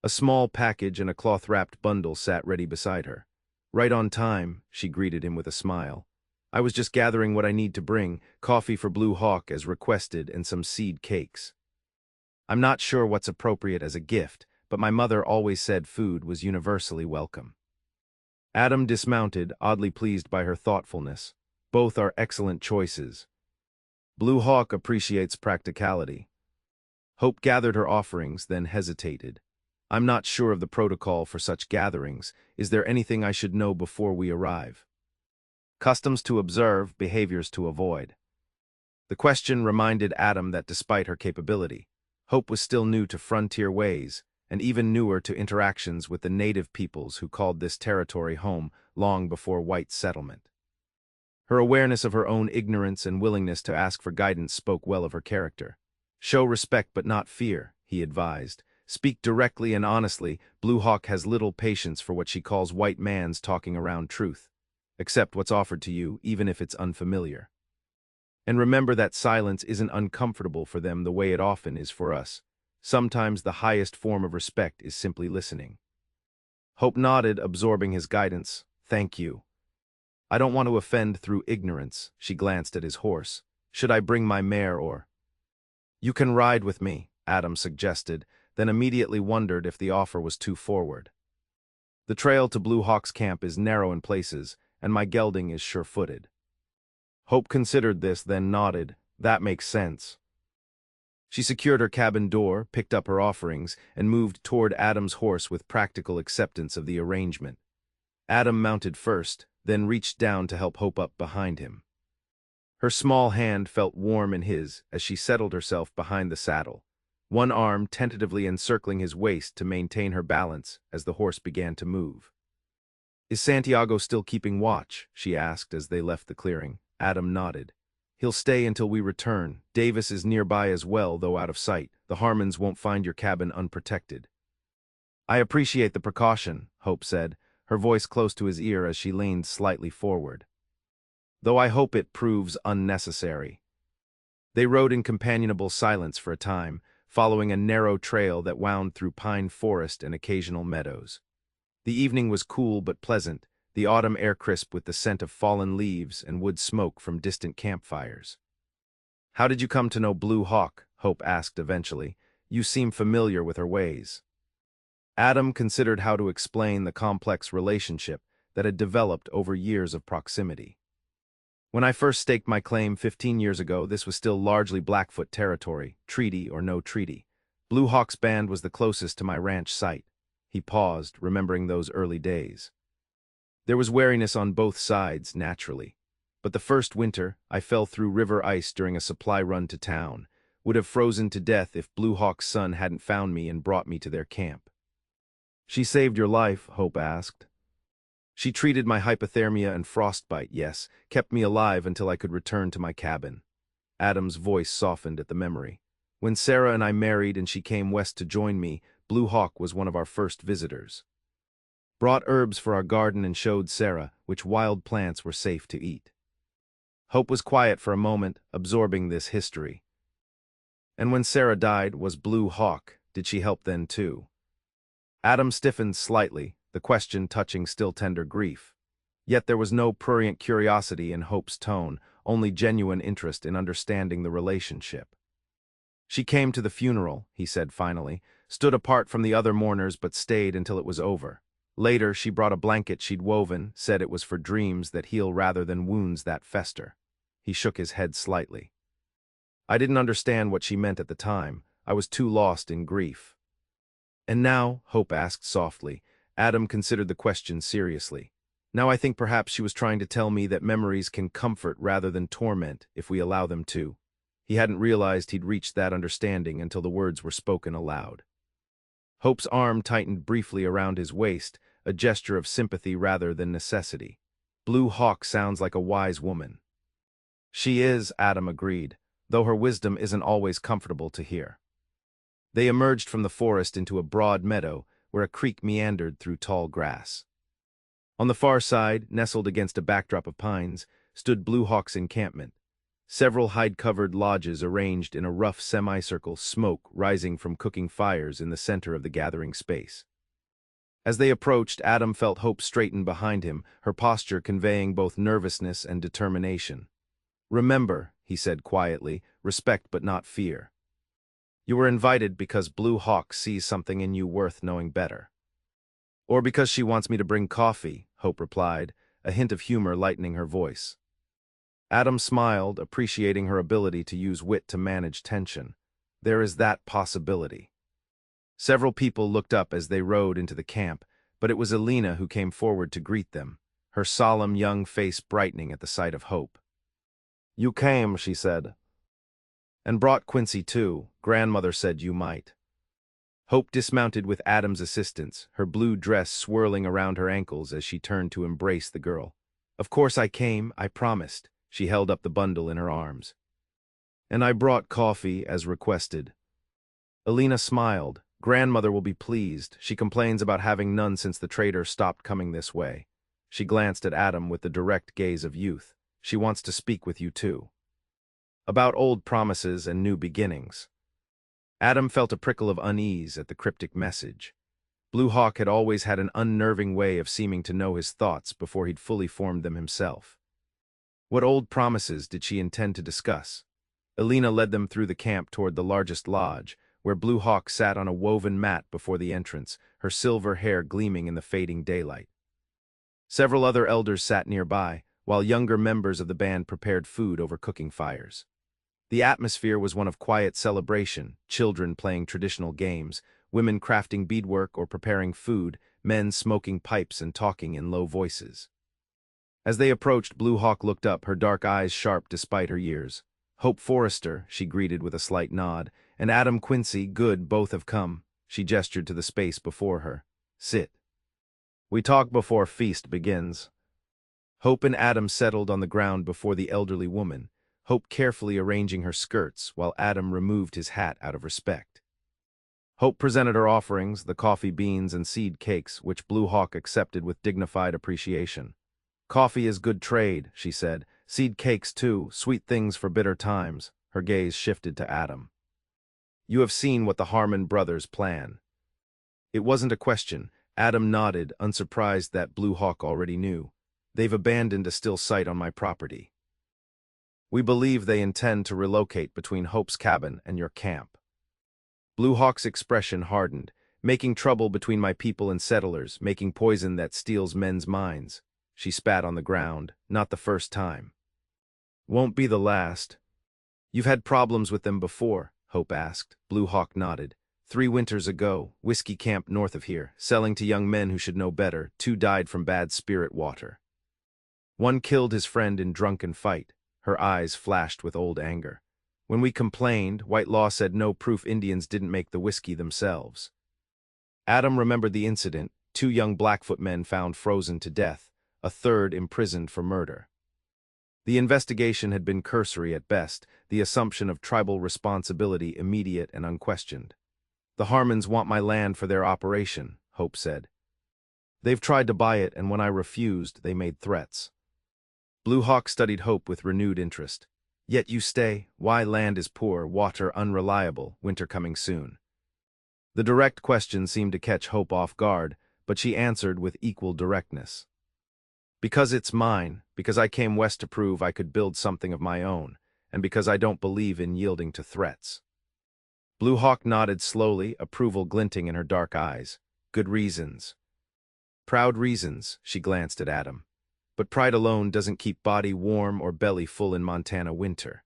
A small package and a cloth-wrapped bundle sat ready beside her. "Right on time," she greeted him with a smile. "I was just gathering what I need to bring, coffee for Blue Hawk as requested and some seed cakes. I'm not sure what's appropriate as a gift, but my mother always said food was universally welcome." Adam dismounted, oddly pleased by her thoughtfulness. "Both are excellent choices. Blue Hawk appreciates practicality." Hope gathered her offerings, then hesitated. "I'm not sure of the protocol for such gatherings. Is there anything I should know before we arrive?" Customs to observe, behaviors to avoid. The question reminded Adam that despite her capability, Hope was still new to frontier ways, and even newer to interactions with the native peoples who called this territory home long before white settlement. Her awareness of her own ignorance and willingness to ask for guidance spoke well of her character. "Show respect but not fear," he advised. "Speak directly and honestly. Blue Hawk has little patience for what she calls white man's talking around truth. Accept what's offered to you, even if it's unfamiliar. And remember that silence isn't uncomfortable for them the way it often is for us. Sometimes the highest form of respect is simply listening." Hope nodded, absorbing his guidance. "Thank you. I don't want to offend through ignorance." She glanced at his horse. "Should I bring my mare or—" "You can ride with me," Adam suggested, then immediately wondered if the offer was too forward. "The trail to Blue Hawk's camp is narrow in places, and my gelding is sure-footed." Hope considered this, then nodded. "That makes sense." She secured her cabin door, picked up her offerings, and moved toward Adam's horse with practical acceptance of the arrangement. Adam mounted first, then reached down to help Hope up behind him. Her small hand felt warm in his as she settled herself behind the saddle, one arm tentatively encircling his waist to maintain her balance as the horse began to move. "Is Santiago still keeping watch?" she asked as they left the clearing. Adam nodded. "He'll stay until we return. Davis is nearby as well, though out of sight. The Harmons won't find your cabin unprotected." "I appreciate the precaution," Hope said, her voice close to his ear as she leaned slightly forward. "Though I hope it proves unnecessary." They rode in companionable silence for a time, following a narrow trail that wound through pine forest and occasional meadows. The evening was cool but pleasant, the autumn air crisp with the scent of fallen leaves and wood smoke from distant campfires. "How did you come to know Blue Hawk?" Hope asked eventually. "You seem familiar with her ways." Adam considered how to explain the complex relationship that had developed over years of proximity. "When I first staked my claim 15 years ago, this was still largely Blackfoot territory, treaty or no treaty. Blue Hawk's band was the closest to my ranch site." He paused, remembering those early days. There was wariness on both sides, naturally. But the first winter, I fell through river ice during a supply run to town, would have frozen to death if Blue Hawk's son hadn't found me and brought me to their camp. "She saved your life?" Hope asked. "She treated my hypothermia and frostbite, yes, kept me alive until I could return to my cabin." Adam's voice softened at the memory. "When Sarah and I married and she came west to join me, Blue Hawk was one of our first visitors. Brought herbs for our garden and showed Sarah which wild plants were safe to eat." Hope was quiet for a moment, absorbing this history. "And when Sarah died, was Blue Hawk, did she help then too?" Adam stiffened slightly, the question touching still tender grief. Yet there was no prurient curiosity in Hope's tone, only genuine interest in understanding the relationship. "She came to the funeral," he said finally, "stood apart from the other mourners but stayed until it was over. Later, she brought a blanket she'd woven, said it was for dreams that heal rather than wounds that fester." He shook his head slightly. "I didn't understand what she meant at the time. I was too lost in grief." "And now?" Hope asked softly. Adam considered the question seriously. "Now I think perhaps she was trying to tell me that memories can comfort rather than torment if we allow them to." He hadn't realized he'd reached that understanding until the words were spoken aloud. Hope's arm tightened briefly around his waist, a gesture of sympathy rather than necessity. "Blue Hawk sounds like a wise woman." "She is," Adam agreed, "though her wisdom isn't always comfortable to hear." They emerged from the forest into a broad meadow where a creek meandered through tall grass. On the far side, nestled against a backdrop of pines, stood Blue Hawk's encampment. Several hide-covered lodges arranged in a rough semicircle, smoke rising from cooking fires in the center of the gathering space. As they approached, Adam felt Hope straighten behind him, her posture conveying both nervousness and determination. "Remember," he said quietly, "respect but not fear. You were invited because Blue Hawk sees something in you worth knowing better." "Or because she wants me to bring coffee," Hope replied, a hint of humor lightening her voice. Adam smiled, appreciating her ability to use wit to manage tension. There is that possibility. Several people looked up as they rode into the camp, but it was Alina who came forward to greet them, her solemn young face brightening at the sight of Hope. "You came," she said. "And brought Quincy too. Grandmother said you might." Hope dismounted with Adam's assistance, her blue dress swirling around her ankles as she turned to embrace the girl. "Of course I came, I promised." She held up the bundle in her arms. "And I brought coffee, as requested." Alina smiled. "Grandmother will be pleased. She complains about having none since the trader stopped coming this way." She glanced at Adam with the direct gaze of youth. "She wants to speak with you too. About old promises and new beginnings." Adam felt a prickle of unease at the cryptic message. Blue Hawk had always had an unnerving way of seeming to know his thoughts before he'd fully formed them himself. What old promises did she intend to discuss? Alina led them through the camp toward the largest lodge, where Blue Hawk sat on a woven mat before the entrance, her silver hair gleaming in the fading daylight. Several other elders sat nearby, while younger members of the band prepared food over cooking fires. The atmosphere was one of quiet celebration, children playing traditional games, women crafting beadwork or preparing food, men smoking pipes and talking in low voices. As they approached, Blue Hawk looked up, her dark eyes sharp despite her years. "Hope Forrester," she greeted with a slight nod, "and Adam Quincy, good, both have come." She gestured to the space before her. "Sit. We talk before feast begins." Hope and Adam settled on the ground before the elderly woman, Hope carefully arranging her skirts while Adam removed his hat out of respect. Hope presented her offerings, the coffee beans and seed cakes, which Blue Hawk accepted with dignified appreciation. "Coffee is good trade," she said. "Seed cakes too, sweet things for bitter times." Her gaze shifted to Adam. You have seen what the Harmon brothers plan. It wasn't a question. Adam nodded, unsurprised that Blue Hawk already knew. They've abandoned a still site on my property. We believe they intend to relocate between Hope's cabin and your camp. Blue Hawk's expression hardened, making trouble between my people and settlers, making poison that steals men's minds. She spat on the ground, not the first time. Won't be the last. You've had problems with them before, Hope asked. Blue Hawk nodded. 3 winters ago, whiskey camp north of here, selling to young men who should know better. 2 died from bad spirit water. 1 killed his friend in drunken fight. Her eyes flashed with old anger. When we complained, White Law said no proof Indians didn't make the whiskey themselves. Adam remembered the incident, 2 young Blackfoot men found frozen to death, a 3rd imprisoned for murder. The investigation had been cursory at best, the assumption of tribal responsibility immediate and unquestioned. The Harmons want my land for their operation, Hope said. They've tried to buy it, and when I refused, they made threats. Blue Hawk studied Hope with renewed interest. Yet you stay. Why? Land is poor, water unreliable, winter coming soon. The direct question seemed to catch Hope off guard, but she answered with equal directness. Because it's mine, because I came west to prove I could build something of my own, and because I don't believe in yielding to threats. Blue Hawk nodded slowly, approval glinting in her dark eyes. Good reasons. Proud reasons, she glanced at Adam. But pride alone doesn't keep body warm or belly full in Montana winter.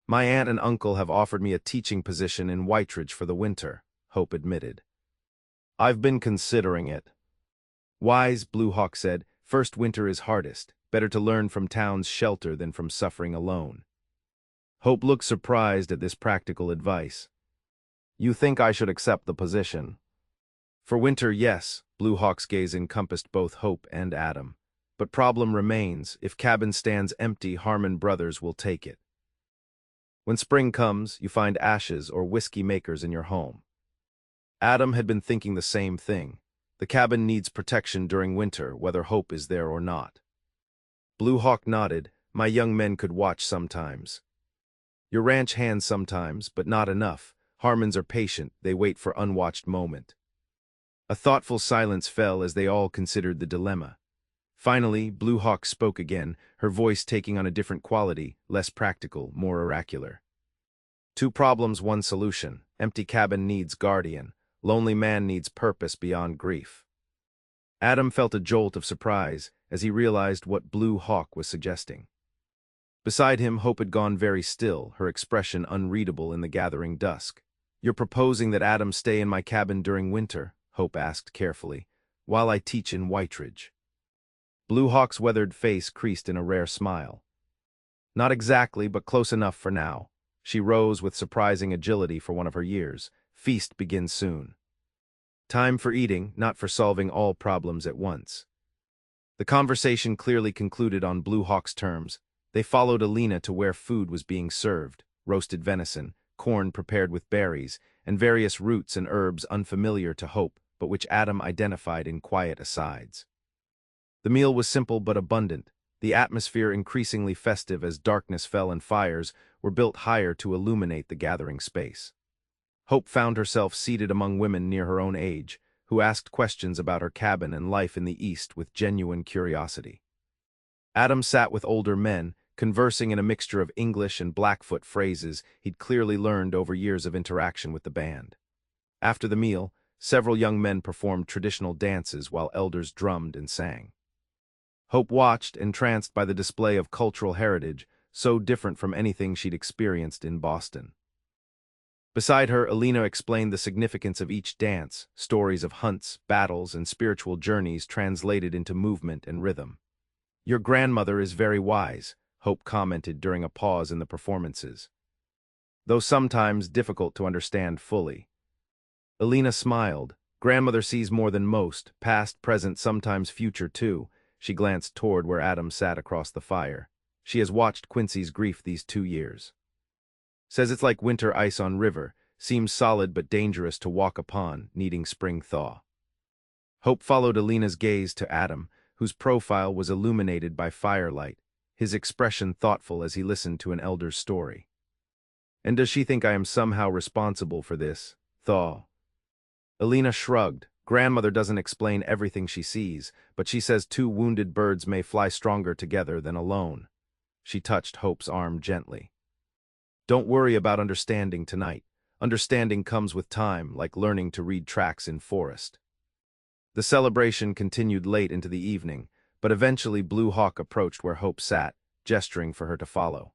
My aunt and uncle have offered me a teaching position in Whiteridge for the winter, Hope admitted. I've been considering it. Wise, Blue Hawk said, first winter is hardest. Better to learn from town's shelter than from suffering alone. Hope looked surprised at this practical advice. You think I should accept the position? For winter, yes, Blue Hawk's gaze encompassed both Hope and Adam. But problem remains, if cabin stands empty, Harmon brothers will take it. When spring comes, you find ashes or whiskey makers in your home. Adam had been thinking the same thing. The cabin needs protection during winter, whether Hope is there or not. Blue Hawk nodded. My young men could watch sometimes. Your ranch hands sometimes, but not enough. Harmons are patient, they wait for unwatched moment. A thoughtful silence fell as they all considered the dilemma. Finally, Blue Hawk spoke again, her voice taking on a different quality, less practical, more oracular. 2 problems, 1 solution. Empty cabin needs guardian. Lonely man needs purpose beyond grief. Adam felt a jolt of surprise as he realized what Blue Hawk was suggesting. Beside him, Hope had gone very still, her expression unreadable in the gathering dusk. You're proposing that Adam stay in my cabin during winter? Hope asked carefully. While I teach in Whiteridge. Blue Hawk's weathered face creased in a rare smile. Not exactly, but close enough for now. She rose with surprising agility for one of her years. Feast begins soon. Time for eating, not for solving all problems at once. The conversation clearly concluded on Blue Hawk's terms. They followed Alina to where food was being served, roasted venison, corn prepared with berries, and various roots and herbs unfamiliar to Hope, but which Adam identified in quiet asides. The meal was simple but abundant, the atmosphere increasingly festive as darkness fell and fires were built higher to illuminate the gathering space. Hope found herself seated among women near her own age, who asked questions about her cabin and life in the East with genuine curiosity. Adam sat with older men, conversing in a mixture of English and Blackfoot phrases he'd clearly learned over years of interaction with the band. After the meal, several young men performed traditional dances while elders drummed and sang. Hope watched, entranced by the display of cultural heritage, so different from anything she'd experienced in Boston. Beside her, Alina explained the significance of each dance, stories of hunts, battles, and spiritual journeys translated into movement and rhythm. Your grandmother is very wise, Hope commented during a pause in the performances. Though sometimes difficult to understand fully. Alina smiled. Grandmother sees more than most, past, present, sometimes future too. She glanced toward where Adam sat across the fire. She has watched Quincy's grief these 2 years. Says it's like winter ice on river, seems solid but dangerous to walk upon, needing spring thaw. Hope followed Alina's gaze to Adam, whose profile was illuminated by firelight, his expression thoughtful as he listened to an elder's story. And does she think I am somehow responsible for this? Thaw. Elena shrugged. Grandmother doesn't explain everything she sees, but she says two wounded birds may fly stronger together than alone. She touched Hope's arm gently. Don't worry about understanding tonight. Understanding comes with time, like learning to read tracks in forest. The celebration continued late into the evening, but eventually Blue Hawk approached where Hope sat, gesturing for her to follow.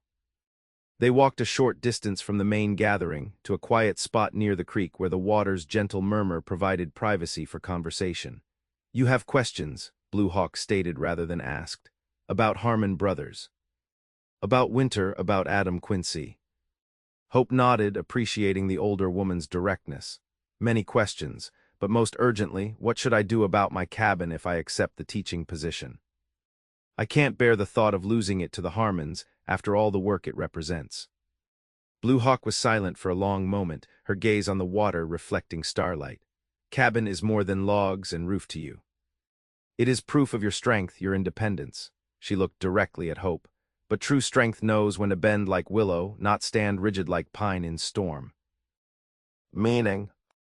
They walked a short distance from the main gathering to a quiet spot near the creek where the water's gentle murmur provided privacy for conversation. You have questions, Blue Hawk stated rather than asked. About Harmon brothers. About Winter, about Adam Quincy. Hope nodded, appreciating the older woman's directness. Many questions, but most urgently, what should I do about my cabin if I accept the teaching position? I can't bear the thought of losing it to the Harmons after all the work it represents. Blue Hawk was silent for a long moment, her gaze on the water reflecting starlight. Cabin is more than logs and roof to you. It is proof of your strength, your independence. She looked directly at Hope. But true strength knows when to bend like willow, not stand rigid like pine in storm. Meaning?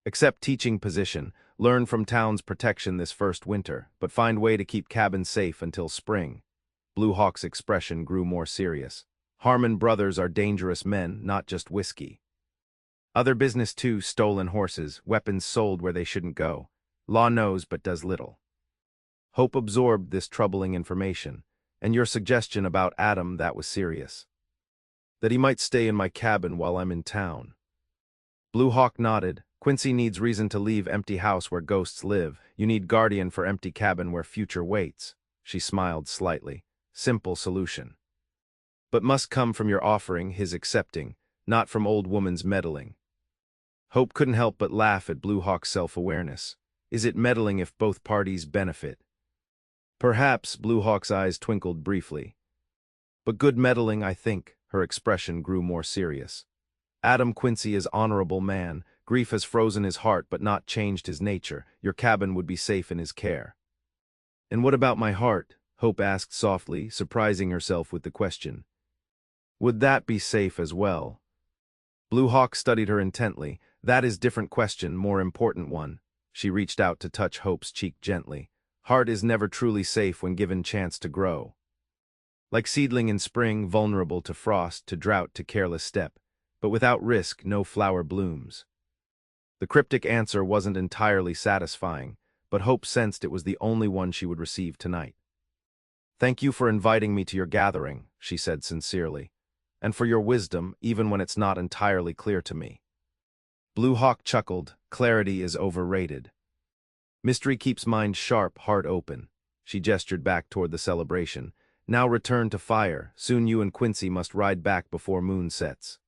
Accept teaching position, learn from town's protection this first winter, but find way to keep cabin safe until spring. Blue Hawk's expression grew more serious. Harmon brothers are dangerous men, not just whiskey. Other business too, stolen horses, weapons sold where they shouldn't go. Law knows but does little. Hope absorbed this troubling information, and your suggestion about Adam, that was serious. That he might stay in my cabin while I'm in town. Blue Hawk nodded. Quincy needs reason to leave empty house where ghosts live. You need guardian for empty cabin where future waits. She smiled slightly. Simple solution. But must come from your offering, his accepting, not from old woman's meddling. Hope couldn't help but laugh at Blue Hawk's self-awareness. Is it meddling if both parties benefit? Perhaps, Blue Hawk's eyes twinkled briefly. But good meddling, I think. Her expression grew more serious. Adam Quincy is honorable man. Grief has frozen his heart but not changed his nature. Your cabin would be safe in his care. And what about my heart? Hope asked softly, surprising herself with the question. Would that be safe as well? Blue Hawk studied her intently. That is different question, more important one. She reached out to touch Hope's cheek gently. Heart is never truly safe when given chance to grow. Like seedling in spring, vulnerable to frost, to drought, to careless step. But without risk, no flower blooms. The cryptic answer wasn't entirely satisfying, but Hope sensed it was the only one she would receive tonight. Thank you for inviting me to your gathering, she said sincerely, and for your wisdom, even when it's not entirely clear to me. Blue Hawk chuckled. Clarity is overrated. Mystery keeps mind sharp, heart open. She gestured back toward the celebration. Now return to fire. Soon you and Quincy must ride back before moon sets.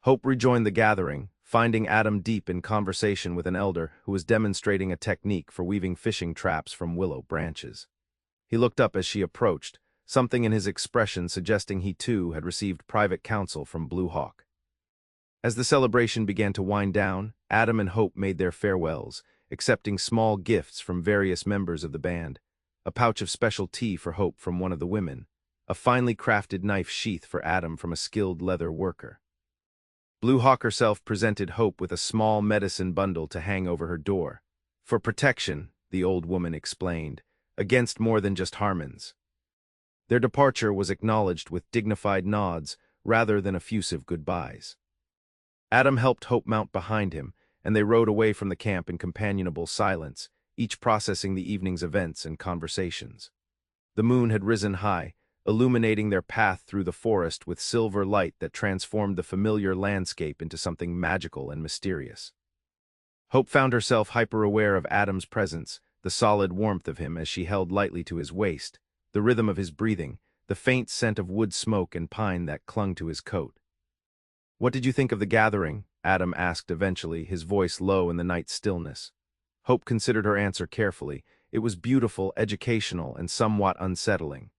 Hope rejoined the gathering, finding Adam deep in conversation with an elder who was demonstrating a technique for weaving fishing traps from willow branches. He looked up as she approached, something in his expression suggesting he too had received private counsel from Blue Hawk. As the celebration began to wind down, Adam and Hope made their farewells, accepting small gifts from various members of the band, a pouch of special tea for Hope from one of the women, a finely crafted knife sheath for Adam from a skilled leather worker. Blue Hawk herself presented Hope with a small medicine bundle to hang over her door. For protection, the old woman explained, against more than just Harmons. Their departure was acknowledged with dignified nods rather than effusive goodbyes. Adam helped Hope mount behind him, and they rode away from the camp in companionable silence, each processing the evening's events and conversations. The moon had risen high, illuminating their path through the forest with silver light that transformed the familiar landscape into something magical and mysterious. Hope found herself hyper-aware of Adam's presence, the solid warmth of him as she held lightly to his waist, the rhythm of his breathing, the faint scent of wood smoke and pine that clung to his coat. "What did you think of the gathering?" Adam asked eventually, his voice low in the night stillness. Hope considered her answer carefully. It was beautiful, educational, and somewhat unsettling.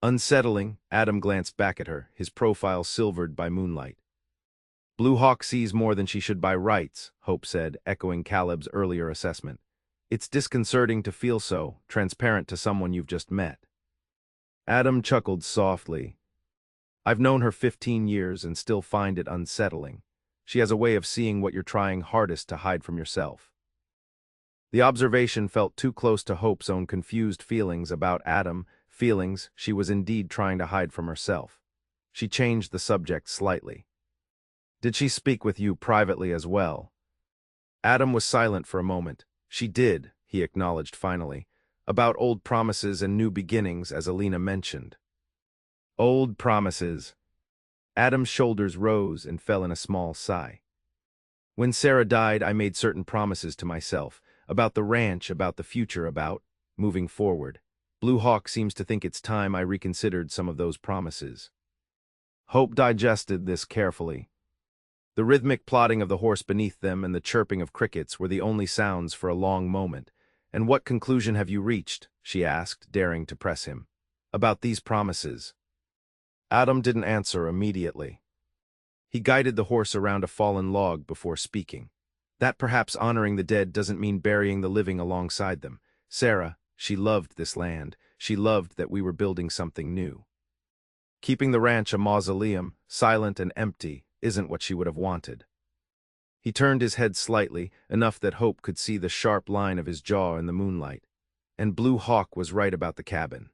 Unsettling, Adam glanced back at her, his profile silvered by moonlight. Blue Hawk sees more than she should by rights, Hope said, echoing Caleb's earlier assessment. It's disconcerting to feel so, transparent to someone you've just met. Adam chuckled softly. I've known her 15 years and still find it unsettling. She has a way of seeing what you're trying hardest to hide from yourself. The observation felt too close to Hope's own confused feelings about Adam, feelings she was indeed trying to hide from herself. She changed the subject slightly. Did she speak with you privately as well? Adam was silent for a moment. She did, he acknowledged finally, about old promises and new beginnings, as Alina mentioned. Old promises. Adam's shoulders rose and fell in a small sigh. When Sarah died, I made certain promises to myself, about the ranch, about the future, about moving forward. Blue Hawk seems to think it's time I reconsidered some of those promises. Hope digested this carefully. The rhythmic plodding of the horse beneath them and the chirping of crickets were the only sounds for a long moment. And what conclusion have you reached? She asked, daring to press him. About these promises. Adam didn't answer immediately. He guided the horse around a fallen log before speaking. That perhaps honoring the dead doesn't mean burying the living alongside them. Sarah, she loved this land. She loved that we were building something new. Keeping the ranch a mausoleum, silent and empty, isn't what she would have wanted. He turned his head slightly, enough that Hope could see the sharp line of his jaw in the moonlight. And Blue Hawk was right about the cabin.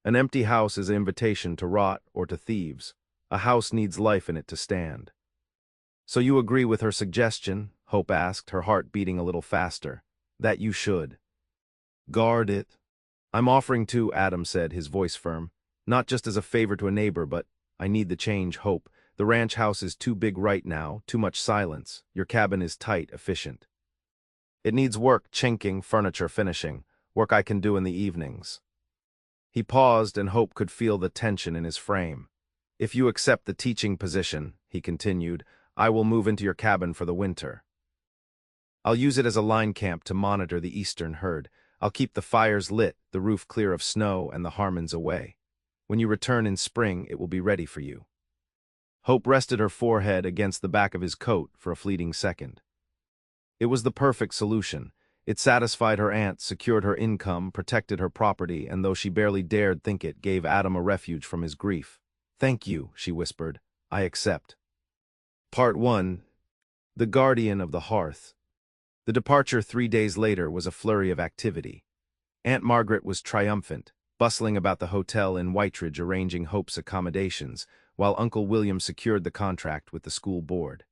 An empty house is an invitation to rot or to thieves. A house needs life in it to stand. So you agree with her suggestion? Hope asked, her heart beating a little faster. That you should. Guard it. I'm offering to, Adam said, his voice firm. Not just as a favor to a neighbor, but I need the change, Hope. The ranch house is too big right now, too much silence. Your cabin is tight, efficient. It needs work, chinking, furniture finishing, work I can do in the evenings. He paused, and Hope could feel the tension in his frame. If you accept the teaching position, he continued, I will move into your cabin for the winter. I'll use it as a line camp to monitor the eastern herd. I'll keep the fires lit, the roof clear of snow, and the Harmons away. When you return in spring, it will be ready for you. Hope rested her forehead against the back of his coat for a fleeting second. It was the perfect solution. It satisfied her aunt, secured her income, protected her property, and though she barely dared think it, gave Adam a refuge from his grief. Thank you, she whispered. I accept. Part 1. The Guardian of the Hearth. The departure 3 days later was a flurry of activity. Aunt Margaret was triumphant, bustling about the hotel in Whiteridge arranging Hope's accommodations, while Uncle William secured the contract with the school board.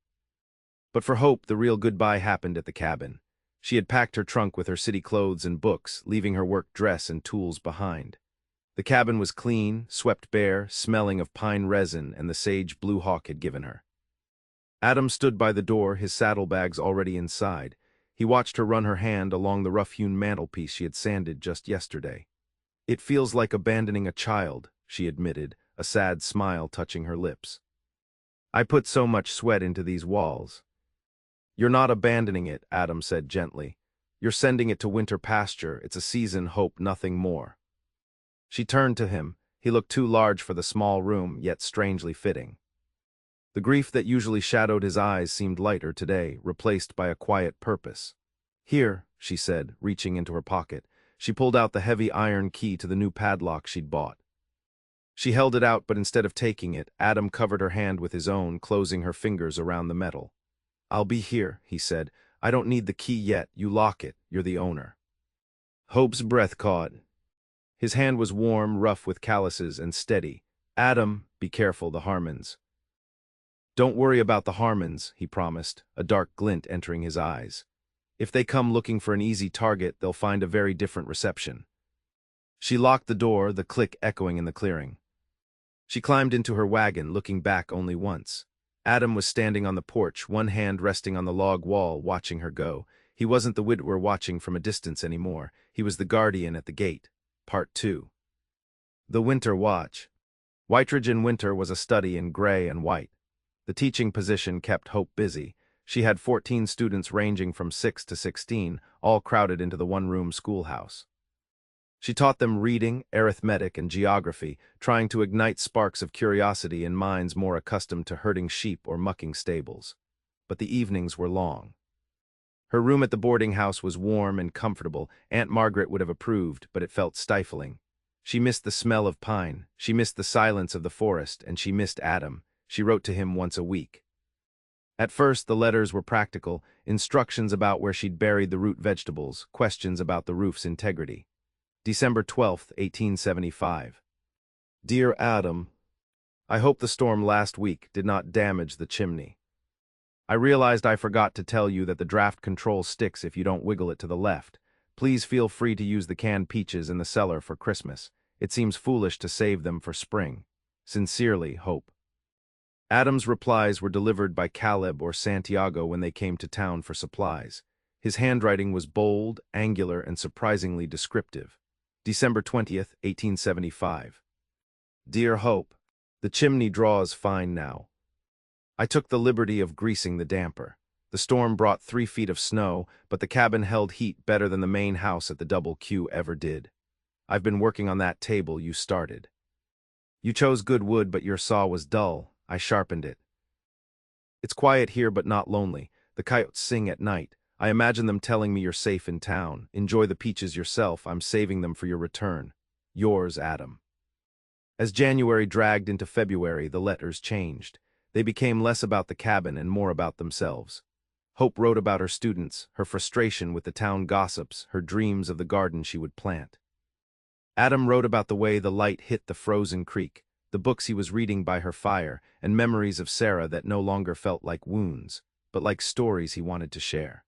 But for Hope, the real goodbye happened at the cabin. She had packed her trunk with her city clothes and books, leaving her work dress and tools behind. The cabin was clean, swept bare, smelling of pine resin and the sage Blue Hawk had given her. Adam stood by the door, his saddlebags already inside. He watched her run her hand along the rough-hewn mantelpiece she had sanded just yesterday. It feels like abandoning a child, she admitted, a sad smile touching her lips. I put so much sweat into these walls. You're not abandoning it, Adam said gently. You're sending it to winter pasture. It's a season, Hope, nothing more. She turned to him. He looked too large for the small room, yet strangely fitting. The grief that usually shadowed his eyes seemed lighter today, replaced by a quiet purpose. Here, she said, reaching into her pocket. She pulled out the heavy iron key to the new padlock she'd bought. She held it out, but instead of taking it, Adam covered her hand with his own, closing her fingers around the metal. I'll be here, he said. I don't need the key yet. You lock it. You're the owner. Hope's breath caught. His hand was warm, rough with calluses, and steady. Adam, be careful, the Harmons. Don't worry about the Harmons, he promised, a dark glint entering his eyes. If they come looking for an easy target, they'll find a very different reception. She locked the door, the click echoing in the clearing. She climbed into her wagon, looking back only once. Adam was standing on the porch, one hand resting on the log wall, watching her go. He wasn't the widower watching from a distance anymore. He was the guardian at the gate. Part 2. The Winter Watch. Whiteridge in winter was a study in gray and white. The teaching position kept Hope busy. She had 14 students ranging from 6 to 16, all crowded into the one-room schoolhouse. She taught them reading, arithmetic, and geography, trying to ignite sparks of curiosity in minds more accustomed to herding sheep or mucking stables. But the evenings were long. Her room at the boarding house was warm and comfortable. Aunt Margaret would have approved, but it felt stifling. She missed the smell of pine, she missed the silence of the forest, and she missed Adam. She wrote to him once a week. At first, the letters were practical, instructions about where she'd buried the root vegetables, questions about the roof's integrity. December 12, 1875. Dear Adam, I hope the storm last week did not damage the chimney. I realized I forgot to tell you that the draft control sticks if you don't wiggle it to the left. Please feel free to use the canned peaches in the cellar for Christmas. It seems foolish to save them for spring. Sincerely, Hope. Adam's replies were delivered by Caleb or Santiago when they came to town for supplies. His handwriting was bold, angular, and surprisingly descriptive. December 20th, 1875. Dear Hope, the chimney draws fine now. I took the liberty of greasing the damper. The storm brought 3 feet of snow, but the cabin held heat better than the main house at the Double Q ever did. I've been working on that table you started. You chose good wood, but your saw was dull. I sharpened it. It's quiet here, but not lonely. The coyotes sing at night. I imagine them telling me you're safe in town. Enjoy the peaches yourself. I'm saving them for your return. Yours, Adam. As January dragged into February, the letters changed. They became less about the cabin and more about themselves. Hope wrote about her students, her frustration with the town gossips, her dreams of the garden she would plant. Adam wrote about the way the light hit the frozen creek, the books he was reading by her fire, and memories of Sarah that no longer felt like wounds, but like stories he wanted to share.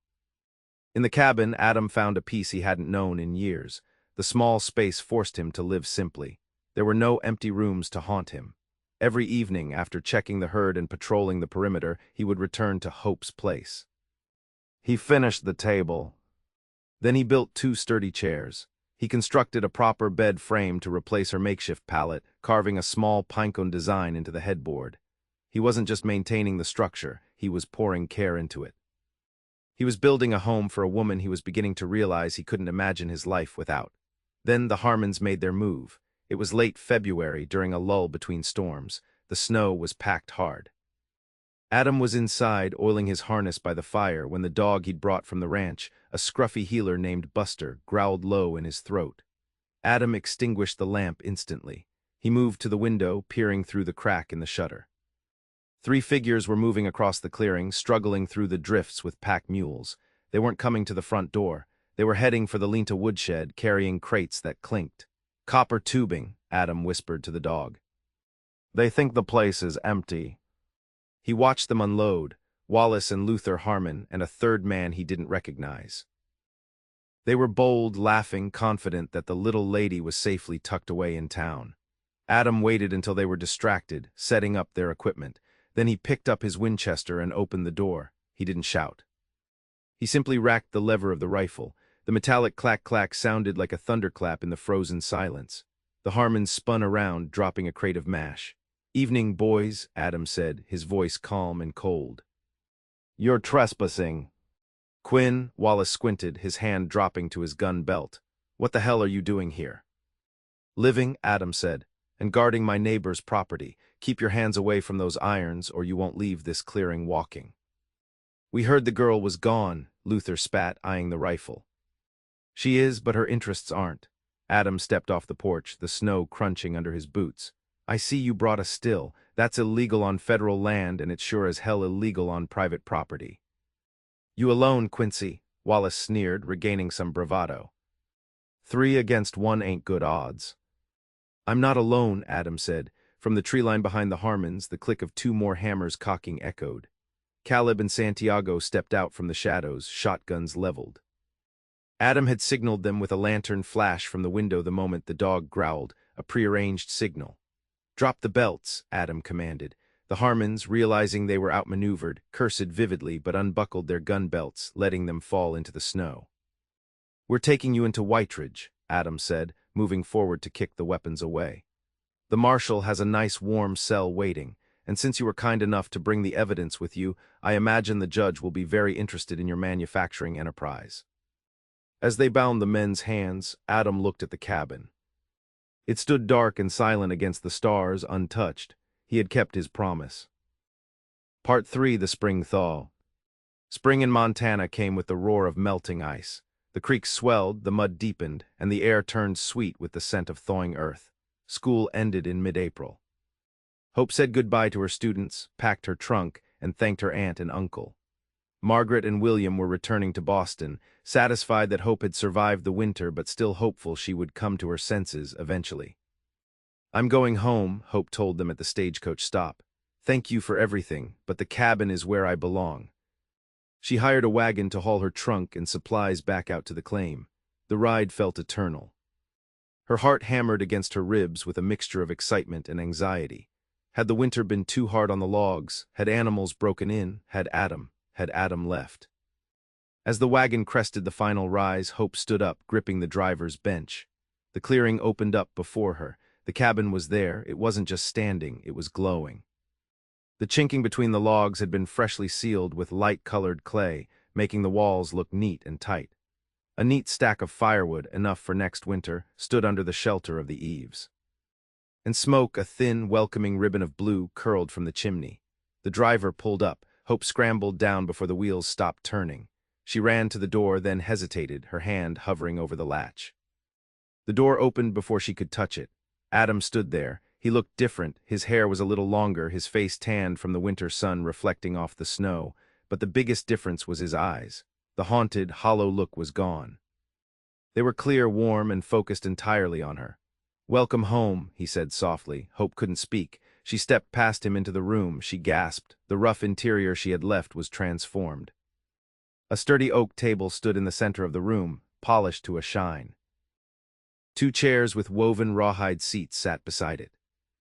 In the cabin, Adam found a peace he hadn't known in years. The small space forced him to live simply. There were no empty rooms to haunt him. Every evening, after checking the herd and patrolling the perimeter, he would return to Hope's place. He finished the table. Then he built 2 sturdy chairs. He constructed a proper bed frame to replace her makeshift pallet, carving a small pinecone design into the headboard. He wasn't just maintaining the structure, he was pouring care into it. He was building a home for a woman he was beginning to realize he couldn't imagine his life without. Then the Harmons made their move. It was late February, during a lull between storms. The snow was packed hard. Adam was inside, oiling his harness by the fire, when the dog he'd brought from the ranch, a scruffy heeler named Buster, growled low in his throat. Adam extinguished the lamp instantly. He moved to the window, peering through the crack in the shutter. 3 figures were moving across the clearing, struggling through the drifts with pack mules. They weren't coming to the front door. They were heading for the Linta woodshed, carrying crates that clinked. Copper tubing, Adam whispered to the dog. They think the place is empty. He watched them unload, Wallace and Luther Harmon, and a third man he didn't recognize. They were bold, laughing, confident that the little lady was safely tucked away in town. Adam waited until they were distracted, setting up their equipment. Then he picked up his Winchester and opened the door. He didn't shout. He simply racked the lever of the rifle. The metallic clack-clack sounded like a thunderclap in the frozen silence. The Harmons spun around, dropping a crate of mash. Evening, boys, Adam said, his voice calm and cold. You're trespassing. Quinn, Wallace squinted, his hand dropping to his gun belt. What the hell are you doing here? Living, Adam said, and guarding my neighbor's property. Keep your hands away from those irons or you won't leave this clearing walking. We heard the girl was gone, Luther spat, eyeing the rifle. She is, but her interests aren't. Adam stepped off the porch, the snow crunching under his boots. I see you brought a still. That's illegal on federal land, and it's sure as hell illegal on private property. You alone, Quincy, Wallace sneered, regaining some bravado. 3 against 1 ain't good odds. I'm not alone, Adam said. From the tree line behind the Harmons, the click of 2 more hammers cocking echoed. Caleb and Santiago stepped out from the shadows, shotguns leveled. Adam had signaled them with a lantern flash from the window the moment the dog growled, a prearranged signal. Drop the belts, Adam commanded. The Harmons, realizing they were outmaneuvered, cursed vividly but unbuckled their gun belts, letting them fall into the snow. We're taking you into Whiteridge, Adam said, moving forward to kick the weapons away. The marshal has a nice warm cell waiting, and since you were kind enough to bring the evidence with you, I imagine the judge will be very interested in your manufacturing enterprise. As they bound the men's hands, Adam looked at the cabin. It stood dark and silent against the stars, untouched. He had kept his promise. Part 3, the spring thaw. Spring in Montana came with the roar of melting ice. The creek swelled, the mud deepened, and the air turned sweet with the scent of thawing earth. School ended in mid-April. Hope said goodbye to her students, packed her trunk, and thanked her aunt and uncle. Margaret and William were returning to Boston, satisfied that Hope had survived the winter but still hopeful she would come to her senses eventually. "I'm going home," Hope told them at the stagecoach stop. "Thank you for everything, but the cabin is where I belong." She hired a wagon to haul her trunk and supplies back out to the claim. The ride felt eternal. Her heart hammered against her ribs with a mixture of excitement and anxiety. Had the winter been too hard on the logs? Had animals broken in? Had Adam left? As the wagon crested the final rise, Hope stood up, gripping the driver's bench. The clearing opened up before her. The cabin was there. It wasn't just standing, it was glowing. The chinking between the logs had been freshly sealed with light-colored clay, making the walls look neat and tight. A neat stack of firewood, enough for next winter, stood under the shelter of the eaves. And smoke, a thin, welcoming ribbon of blue, curled from the chimney. The driver pulled up. Hope scrambled down before the wheels stopped turning. She ran to the door, then hesitated, her hand hovering over the latch. The door opened before she could touch it. Adam stood there. He looked different. His hair was a little longer, his face tanned from the winter sun reflecting off the snow, but the biggest difference was his eyes. The haunted, hollow look was gone. They were clear, warm, and focused entirely on her. "Welcome home," he said softly. Hope couldn't speak. She stepped past him into the room. She gasped. The rough interior she had left was transformed. A sturdy oak table stood in the center of the room, polished to a shine. 2 chairs with woven rawhide seats sat beside it.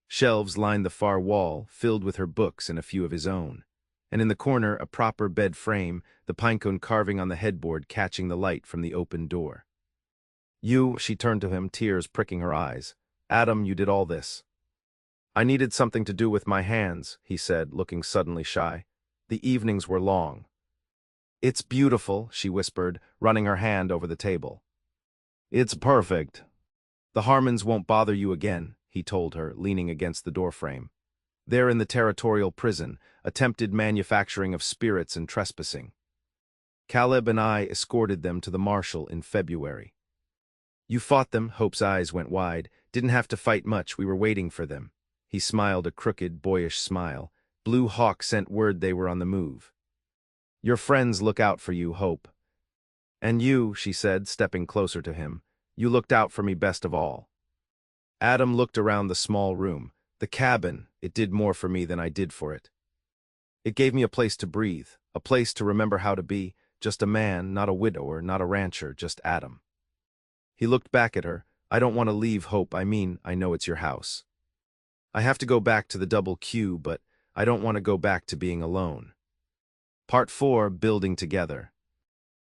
Shelves lined the far wall, filled with her books and a few of his own. And in the corner, a proper bed frame, the pinecone carving on the headboard catching the light from the open door. "You," she turned to him, tears pricking her eyes. "Adam, you did all this." "I needed something to do with my hands," he said, looking suddenly shy. "The evenings were long." "It's beautiful," she whispered, running her hand over the table. "It's perfect." "The Harmons won't bother you again," he told her, leaning against the doorframe. "They're in the territorial prison, attempted manufacturing of spirits and trespassing. Caleb and I escorted them to the marshal in February." "You fought them?" Hope's eyes went wide. "Didn't have to fight much, we were waiting for them." He smiled a crooked, boyish smile. "Blue Hawk sent word they were on the move." "Your friends look out for you, Hope." "And you," she said, stepping closer to him. "You looked out for me best of all." Adam looked around the small room. The cabin, it did more for me than I did for it. It gave me a place to breathe, a place to remember how to be, just a man, not a widower, not a rancher, just Adam. He looked back at her. "I don't want to leave, Hope. I mean, I know it's your house. I have to go back to the double Q, but I don't want to go back to being alone." Part 4, Building Together.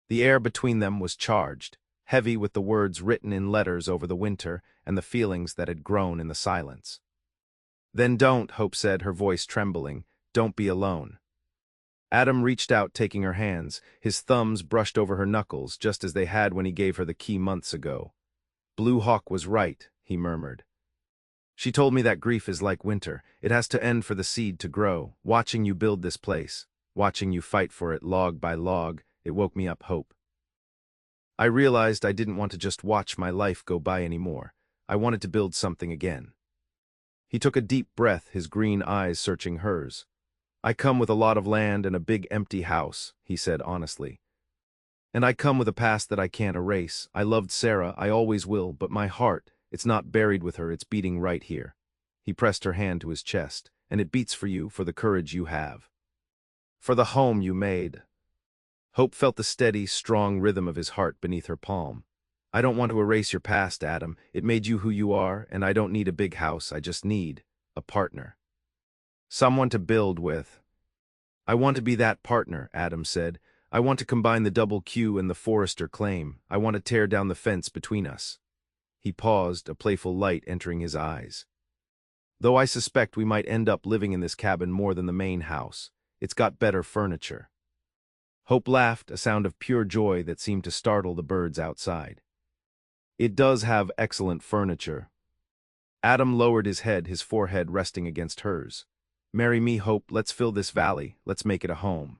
The air between them was charged, heavy with the words written in letters over the winter and the feelings that had grown in the silence. "Then don't," Hope said, her voice trembling. "Don't be alone." Adam reached out, taking her hands. His thumbs brushed over her knuckles, just as they had when he gave her the key months ago. "Blue Hawk was right," he murmured. "She told me that grief is like winter. It has to end for the seed to grow. Watching you build this place, watching you fight for it log by log, it woke me up hope. I realized I didn't want to just watch my life go by anymore. I wanted to build something again." He took a deep breath, his green eyes searching hers. "I come with a lot of land and a big empty house," he said honestly. "And I come with a past that I can't erase. I loved Sarah, I always will, but my heart, it's not buried with her, it's beating right here." He pressed her hand to his chest. "And it beats for you, for the courage you have. For the home you made." Hope felt the steady, strong rhythm of his heart beneath her palm. "I don't want to erase your past, Adam. It made you who you are, and I don't need a big house. I just need a partner. Someone to build with." "I want to be that partner," Adam said. "I want to combine the double Q and the Forrester claim. I want to tear down the fence between us." He paused, a playful light entering his eyes. "Though I suspect we might end up living in this cabin more than the main house. It's got better furniture." Hope laughed, a sound of pure joy that seemed to startle the birds outside. "It does have excellent furniture." Adam lowered his head, his forehead resting against hers. "Marry me, Hope. Let's fill this valley. Let's make it a home."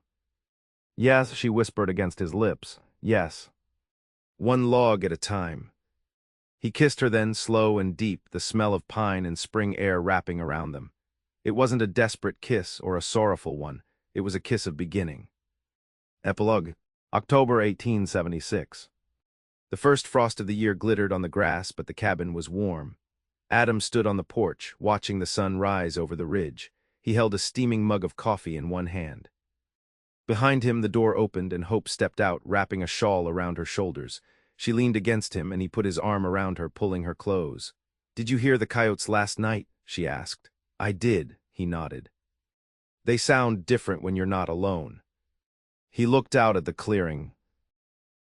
"Yes," she whispered against his lips. "Yes." one log at a time. He kissed her then, slow and deep, the smell of pine and spring air wrapping around them. It wasn't a desperate kiss or a sorrowful one. It was a kiss of beginning. Epilogue. October 1876. The first frost of the year glittered on the grass, but the cabin was warm. Adam stood on the porch, watching the sun rise over the ridge. He held a steaming mug of coffee in one hand. Behind him, the door opened and Hope stepped out, wrapping a shawl around her shoulders. She leaned against him and he put his arm around her, pulling her close. "Did you hear the coyotes last night?" she asked. "I did," he nodded. "They sound different when you're not alone." He looked out at the clearing.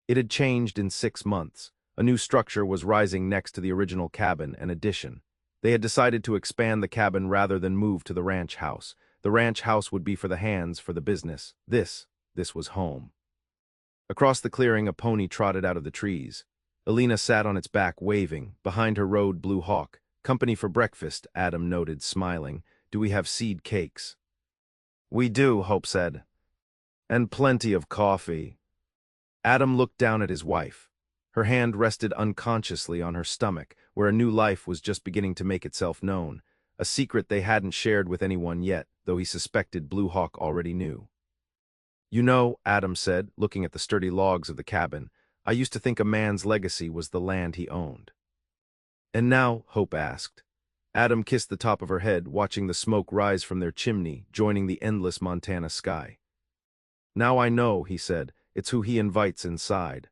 It had changed in 6 months. A new structure was rising next to the original cabin, an addition. They had decided to expand the cabin rather than move to the ranch house. The ranch house would be for the hands, for the business. This was home. Across the clearing, a pony trotted out of the trees. Alina sat on its back, waving. Behind her rode Blue Hawk. "Company for breakfast," Adam noted, smiling. "Do we have seed cakes?" "We do," Hope said. "And plenty of coffee." Adam looked down at his wife. Her hand rested unconsciously on her stomach, where a new life was just beginning to make itself known, a secret they hadn't shared with anyone yet, though he suspected Blue Hawk already knew. "You know," Adam said, looking at the sturdy logs of the cabin, "I used to think a man's legacy was the land he owned." "And now?" Hope asked. Adam kissed the top of her head, watching the smoke rise from their chimney, joining the endless Montana sky. "Now I know," he said. "It's who he invites inside."